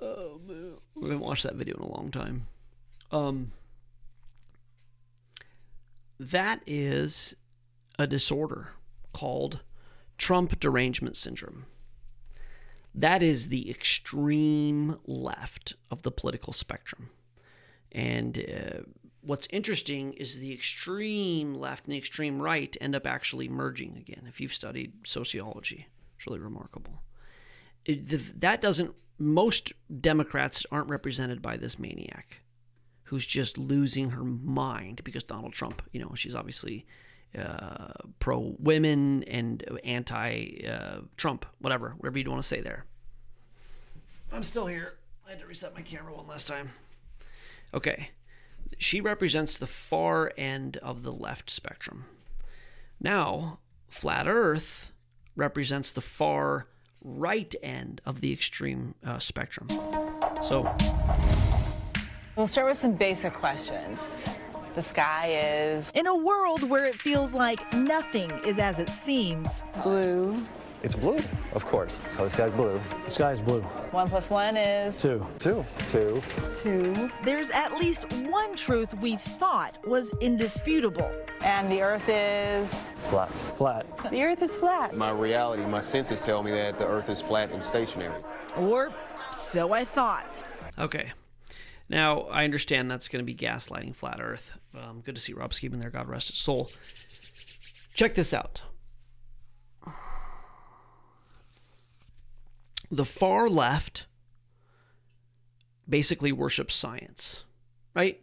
Oh, man. We haven't watched that video in a long time. That is a disorder called Trump derangement syndrome. That is the extreme left of the political spectrum. And what's interesting is the extreme left and the extreme right end up actually merging again. If you've studied sociology, it's really remarkable. Most Democrats aren't represented by this maniac who's just losing her mind because Donald Trump, you know, she's obviously pro-women and anti-Trump, whatever you want to say there. I'm still here. I had to reset my camera one last time. Okay. She represents the far end of the left spectrum. Now, Flat Earth represents the far right end of the extreme spectrum. So we'll start with some basic questions. The sky is... In a world where it feels like nothing is as it seems. Blue. It's blue, of course. Oh, the sky's blue. The sky's blue. 1 + 1 is... 2. 2. 2. 2. There's at least one truth we thought was indisputable. And the Earth is... Flat. Flat. The Earth is flat. My reality, my senses tell me that the Earth is flat and stationary. Or so I thought. Okay. Now, I understand that's going to be gaslighting Flat Earth. Good to see Rob Skeeben there. God rest his soul. Check this out. The far left basically worships science, right?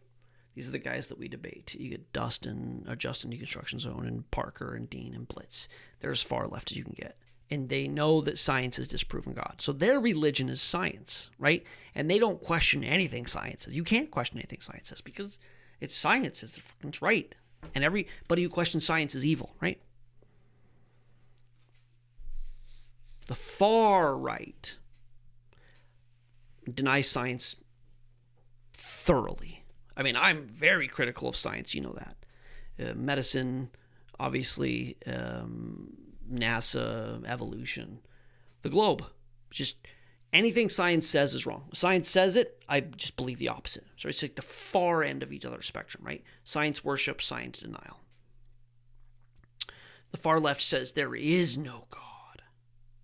These are the guys that we debate. You get Justin Deconstruction Zone and Parker and Dean and Blitz. They're as far left as you can get. And they know that science has disproven God. So their religion is science, right? And they don't question anything science says. You can't question anything science says because it's science. It's right. And everybody who questions science is evil, right? The far right denies science thoroughly. I mean, I'm very critical of science. You know that. Medicine, obviously, NASA, evolution, the globe. Just anything science says is wrong. Science says it, I just believe the opposite. So it's like the far end of each other's spectrum, right? Science worship, science denial. The far left says there is no God.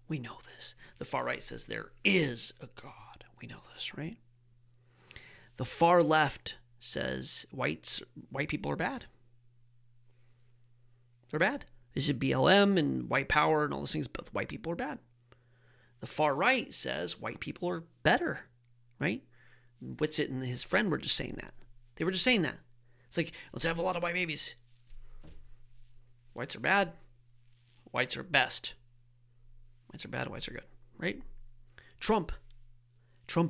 We know this. The far right says there is a God. We know this, right? The far left says white people are bad. They're bad. This is BLM and white power and all those things, but white people are bad. The far right says white people are better, right? Witsit and his friend were just saying that. They were just saying that. It's like, let's have a lot of white babies. Whites are bad. Whites are best. Whites are bad, whites are good, right? Trump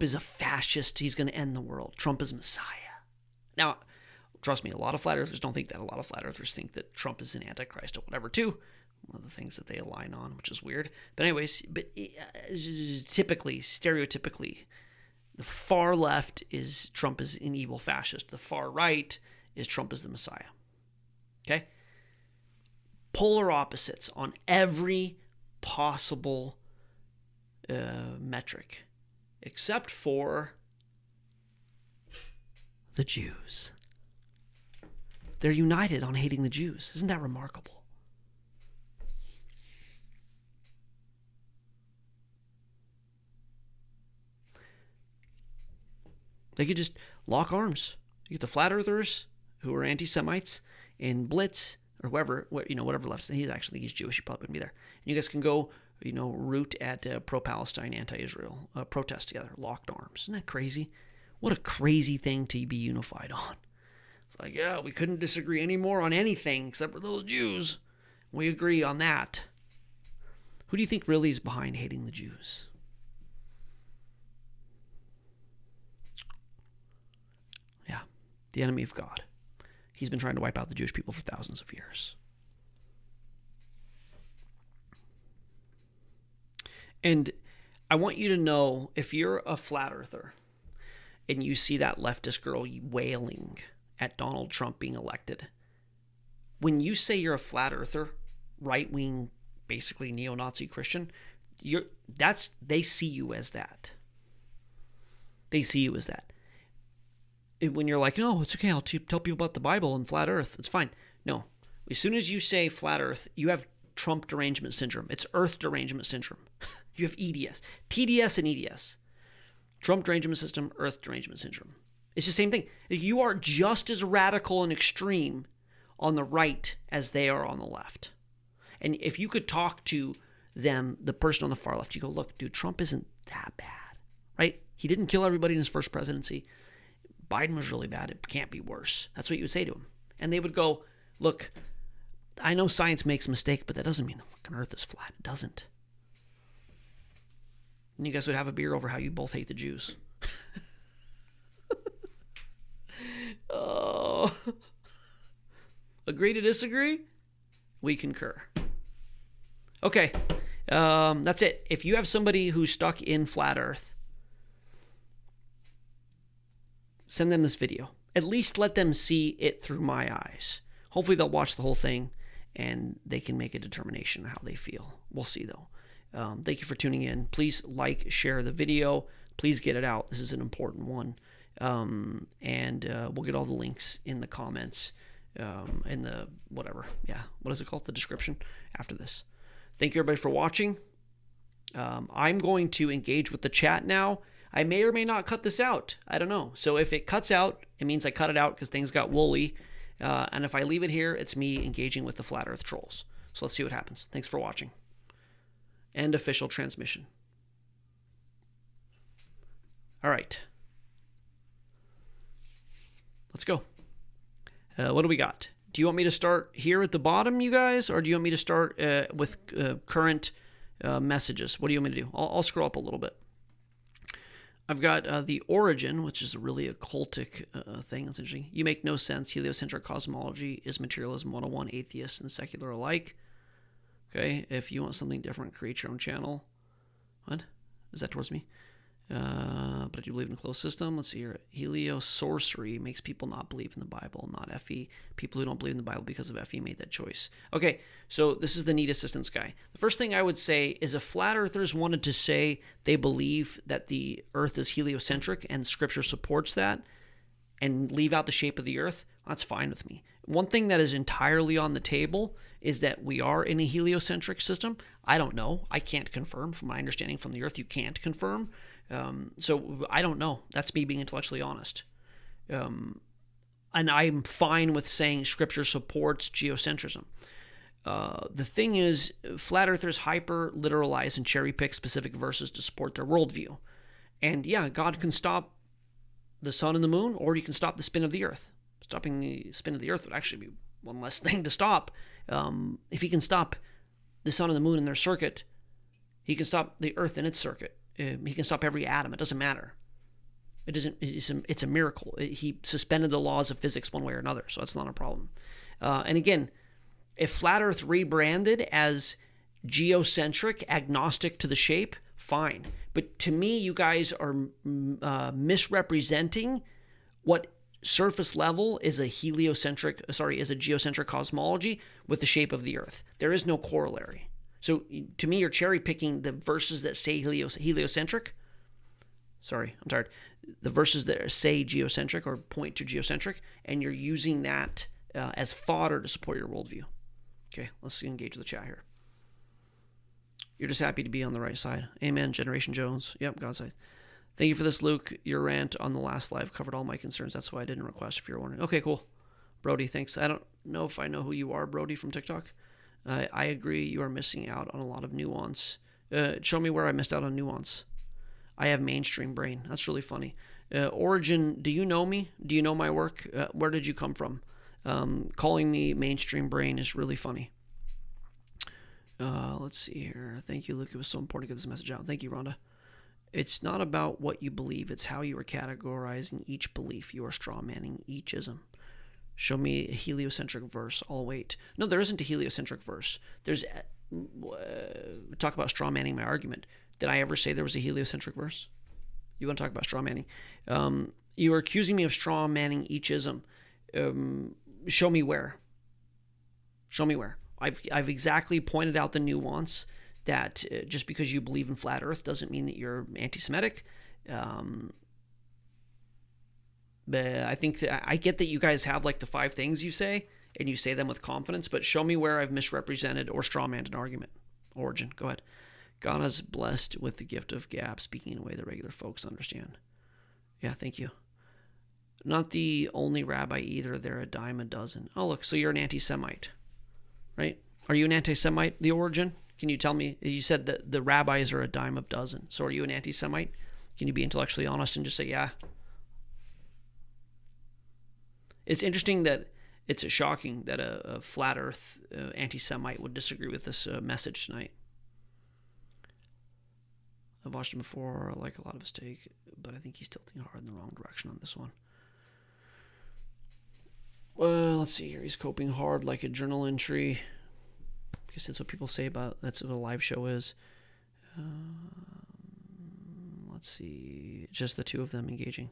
is a fascist. He's going to end the world. Trump is Messiah. Now, trust me, a lot of flat earthers don't think that. A lot of flat earthers think that Trump is an antichrist or whatever, too. One of the things that they align on, which is weird. But anyways, stereotypically, the far left is Trump is an evil fascist. The far right is Trump is the Messiah. Okay? polar opposites on every possible metric, except for the Jews. They're united on hating the Jews. Isn't that remarkable? They could just lock arms. You get the flat earthers who are anti-Semites and Blitz or whoever, whatever left. He's Jewish. He probably wouldn't be there. And you guys can go, root at pro-Palestine, anti-Israel protest together, locked arms. Isn't that crazy? What a crazy thing to be unified on. It's like, yeah, we couldn't disagree anymore on anything except for those Jews. We agree on that. Who do you think really is behind hating the Jews? Yeah, the enemy of God. He's been trying to wipe out the Jewish people for thousands of years. And I want you to know, if you're a flat earther and you see that leftist girl wailing at Donald Trump being elected, when you say you're a flat earther, right-wing, basically neo-Nazi Christian, they see you as that. They see you as that. When you're like, no, it's okay, I'll tell people about the Bible and flat earth, it's fine. No. As soon as you say flat earth, you have Trump derangement syndrome. It's earth derangement syndrome. You have EDS. TDS and EDS. Trump derangement system, earth derangement syndrome. It's the same thing. You are just as radical and extreme on the right as they are on the left. And if you could talk to them, the person on the far left, you go, look, dude, Trump isn't that bad, right? He didn't kill everybody in his first presidency. Biden was really bad. It can't be worse. That's what you would say to him. And they would go, look, I know science makes a mistake, but that doesn't mean the fucking earth is flat. It doesn't. And you guys would have a beer over how you both hate the Jews. Oh. Agree to disagree? We concur. Okay. That's it. If you have somebody who's stuck in flat earth, send them this video. At least let them see it through my eyes. Hopefully they'll watch the whole thing and they can make a determination of how they feel. We'll see, though. Thank you for tuning in. Please like, share the video. Please get it out. This is an important one. And we'll get all the links in the comments, in the whatever. Yeah. What is it called? The description after this. Thank you, everybody, for watching. I'm going to engage with the chat now. I may or may not cut this out. I don't know. So if it cuts out, it means I cut it out because things got woolly. And if I leave it here, it's me engaging with the Flat Earth trolls. So let's see what happens. Thanks for watching. End official transmission. All right. Let's go. What do we got? Do you want me to start here at the bottom, you guys? Or do you want me to start with current messages? What do you want me to do? I'll scroll up a little bit. I've got the origin, which is a really occultic thing. That's interesting. You make no sense. Heliocentric cosmology is materialism 101, atheists and secular alike. Okay, if you want something different, create your own channel. What? Is that towards me? But I do believe in a closed system. Let's see here. Heliosorcery makes people not believe in the Bible, not FE. People who don't believe in the Bible because of FE made that choice. Okay, so this is the need assistance guy. The first thing I would say is if flat earthers wanted to say they believe that the earth is heliocentric and scripture supports that and leave out the shape of the earth, that's fine with me. One thing that is entirely on the table is that we are in a heliocentric system. I don't know. I can't confirm. From my understanding from the earth, you can't confirm. So I don't know. That's me being intellectually honest. And I'm fine with saying scripture supports geocentrism. The thing is, flat earthers hyper-literalize and cherry-pick specific verses to support their worldview. And yeah, God can stop the sun and the moon, or you can stop the spin of the earth. Stopping the spin of the earth would actually be one less thing to stop. If he can stop the sun and the moon in their circuit, he can stop the earth in its circuit. He can stop every atom. It doesn't matter. It's a miracle. He suspended the laws of physics one way or another, so that's not a problem. And again, if flat earth rebranded as geocentric, agnostic to the shape, fine. But to me, you guys are misrepresenting what surface level is a geocentric cosmology with the shape of the Earth. There is no corollary. So to me, you're cherry picking the verses that say heliocentric. Sorry, I'm tired. The verses that say geocentric or point to geocentric, and you're using that as fodder to support your worldview. Okay, let's engage with the chat here. You're just happy to be on the right side. Amen, Generation Jones. Yep, God's side. Thank you for this, Luke. Your rant on the last live covered all my concerns. That's why I didn't request, if you're wondering. Okay, cool. Brody, thanks. I don't know if I know who you are, Brody, from TikTok. I agree you are missing out on a lot of nuance. Show me where I missed out on nuance. I have mainstream brain. That's really funny. Origin, do you know me? Do you know my work? Where did you come from? Calling me mainstream brain is really funny. Let's see here. Thank you, Luke. It was so important to get this message out. Thank you, Rhonda. It's not about what you believe. It's how you are categorizing each belief. You are strawmanning each ism. Show me a heliocentric verse. I'll wait. No, there isn't a heliocentric verse. There's talk about strawmanning my argument. Did I ever say there was a heliocentric verse? You want to talk about strawmanning? You are accusing me of strawmanning each ism. Show me where. Show me where. I've exactly pointed out the nuance that just because you believe in flat Earth doesn't mean that you're anti-Semitic. But I think I get that you guys have like the 5 things you say, and you say them with confidence, but show me where I've misrepresented or strawmanned an argument. Origin, go ahead. God is blessed with the gift of gab, speaking in a way that regular folks understand. Yeah, thank you. Not the only rabbi either. They're a dime a dozen. Oh, look, so you're an anti-Semite, right? Are you an anti-Semite, the Origin? Can you tell me? You said that the rabbis are a dime a dozen. So are you an anti-Semite? Can you be intellectually honest and just say, yeah? It's interesting that it's shocking that a flat Earth anti-Semite would disagree with this message tonight. I've watched him before. I like a lot of his take, but I think he's tilting hard in the wrong direction on this one. Well, let's see here. He's coping hard like a journal entry. Because that's what people say about, that's what a live show is. Let's see. Just the two of them engaging.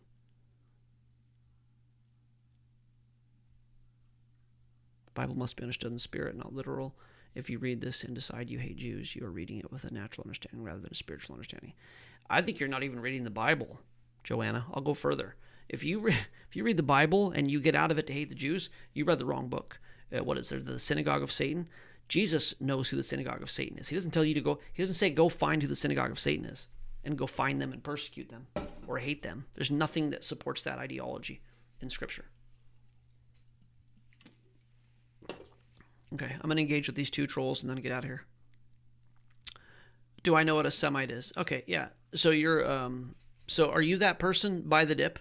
The Bible must be understood in spirit, not literal. If you read this and decide you hate Jews, you are reading it with a natural understanding rather than a spiritual understanding. I think you're not even reading the Bible, Joanna. I'll go further. If you read the Bible and you get out of it to hate the Jews, you read the wrong book. What is there? The synagogue of Satan? Jesus knows who the synagogue of Satan is. He doesn't tell you to go. He doesn't say go find who the synagogue of Satan is and go find them and persecute them or hate them. There's nothing that supports that ideology in Scripture. Okay, I'm going to engage with these 2 trolls and then get out of here. Do I know what a Semite is? Okay, yeah. So you're, so are you that person by the dip?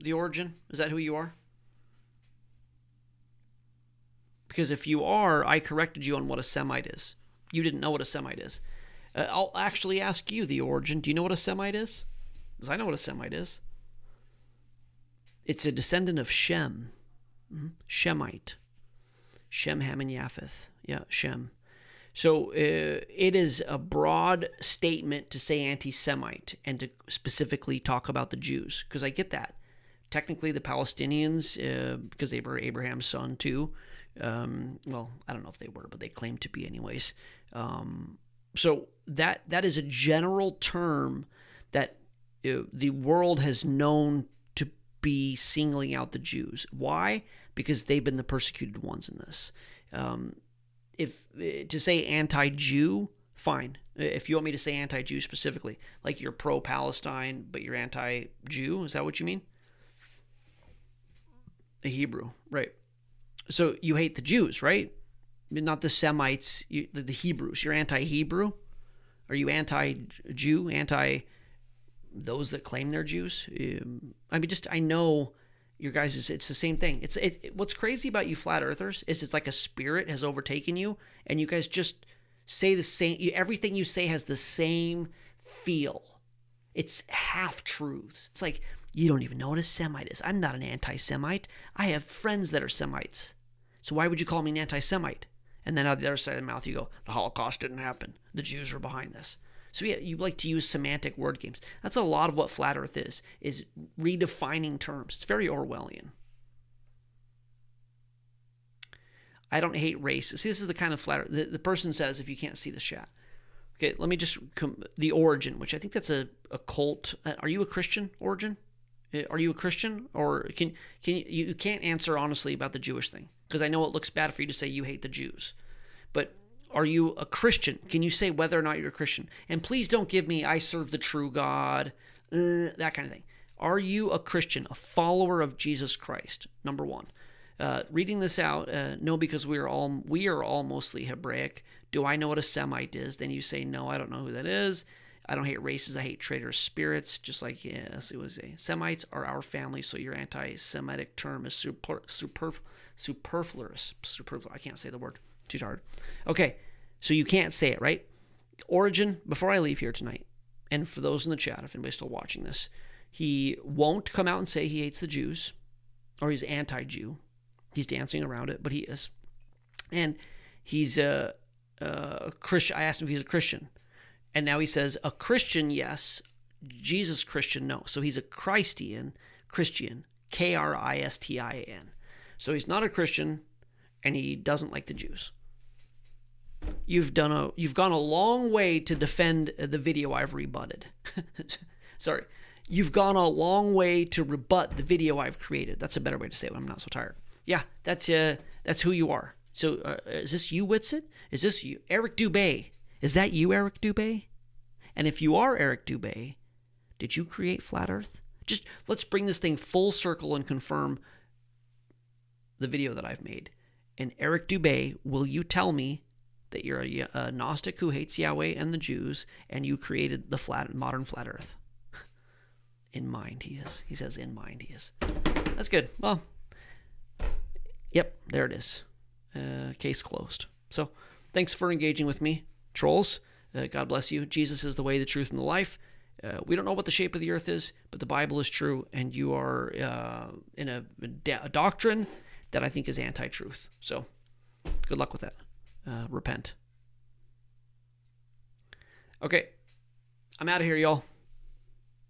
The Origin? Is that who you are? Because if you are, I corrected you on what a Semite is. You didn't know what a Semite is. I'll actually ask you, the Origin, do you know what a Semite is? Because I know what a Semite is. It's a descendant of Shem. Shemite. Shem, Ham, and Japheth. Yeah, Shem. So it is a broad statement to say anti-Semite and to specifically talk about the Jews, because I get that. Technically, the Palestinians, because they were Abraham's son too. Well, I don't know if they were, but they claimed to be anyways. So that is a general term that the world has known to be singling out the Jews. Why? Because they've been the persecuted ones in this. If to say anti-Jew, fine. If you want me to say anti-Jew specifically, like you're pro-Palestine, but you're anti-Jew, is that what you mean? A Hebrew, right. So you hate the Jews, right? Not the Semites, the Hebrews. You're anti-Hebrew? Are you anti-Jew, anti those that claim they're Jews? I mean, I know you guys, it's the same thing. What's crazy about you flat earthers is it's like a spirit has overtaken you, and you guys just say the same, everything you say has the same feel. It's half-truths. It's like, you don't even know what a Semite is. I'm not an anti-Semite. I have friends that are Semites. So why would you call me an anti-Semite? And then on the other side of the mouth you go, the Holocaust didn't happen. The Jews were behind this. So yeah, you like to use semantic word games. That's a lot of what flat earth is redefining terms. It's very Orwellian. I don't hate race. See, this is the kind of flat earth. The person says, if you can't see the chat. Okay, let me just, the origin, which I think that's a cult. Are you a Christian, Origin? Are you a Christian? Or you can't answer honestly about the Jewish thing, because I know it looks bad for you to say you hate the Jews. But are you a Christian? Can you say whether or not you're a Christian? And please don't give me, I serve the true God, that kind of thing. Are you a Christian, a follower of Jesus Christ? Number one. Reading this out, no, because we are all mostly Hebraic. Do I know what a Semite is? Then you say, no, I don't know who that is. I don't hate races. I hate traitorous spirits. Just like, yes, it was a Semites are our family. So your anti-Semitic term is superfluous. I can't say the word. Too hard. Okay, so you can't say it, right? Origin, before I leave here tonight, and for those in the chat, if anybody's still watching this, he won't come out and say he hates the Jews or he's anti-Jew. He's dancing around it, but he is. And he's a Christian. I asked him if he's a Christian. And now he says, a Christian, yes. Jesus Christian, no. So he's a Christian, Christian, K-R-I-S-T-I-A-N. So he's not a Christian, and he doesn't like the Jews. You've gone a long way to defend the video I've rebutted. Sorry. You've gone a long way to rebut the video I've created. That's a better way to say it when I'm not so tired. Yeah, that's who you are. So is this you, Witsit? Is this you? Eric Dubay. Is that you, Eric Dubay? And if you are Eric Dubay, did you create Flat Earth? Just let's bring this thing full circle and confirm the video that I've made. And Eric Dubay, will you tell me that you're a Gnostic who hates Yahweh and the Jews, and you created the modern Flat Earth? In mind he is. He says in mind he is. That's good. Well, yep, there it is. Case closed. So thanks for engaging with me, trolls. God bless you. Jesus is the way, the truth, and the life. We don't know what the shape of the earth is, but the Bible is true, and you are in a doctrine that I think is anti-truth. So good luck with that. Repent. Okay, I'm out of here, y'all.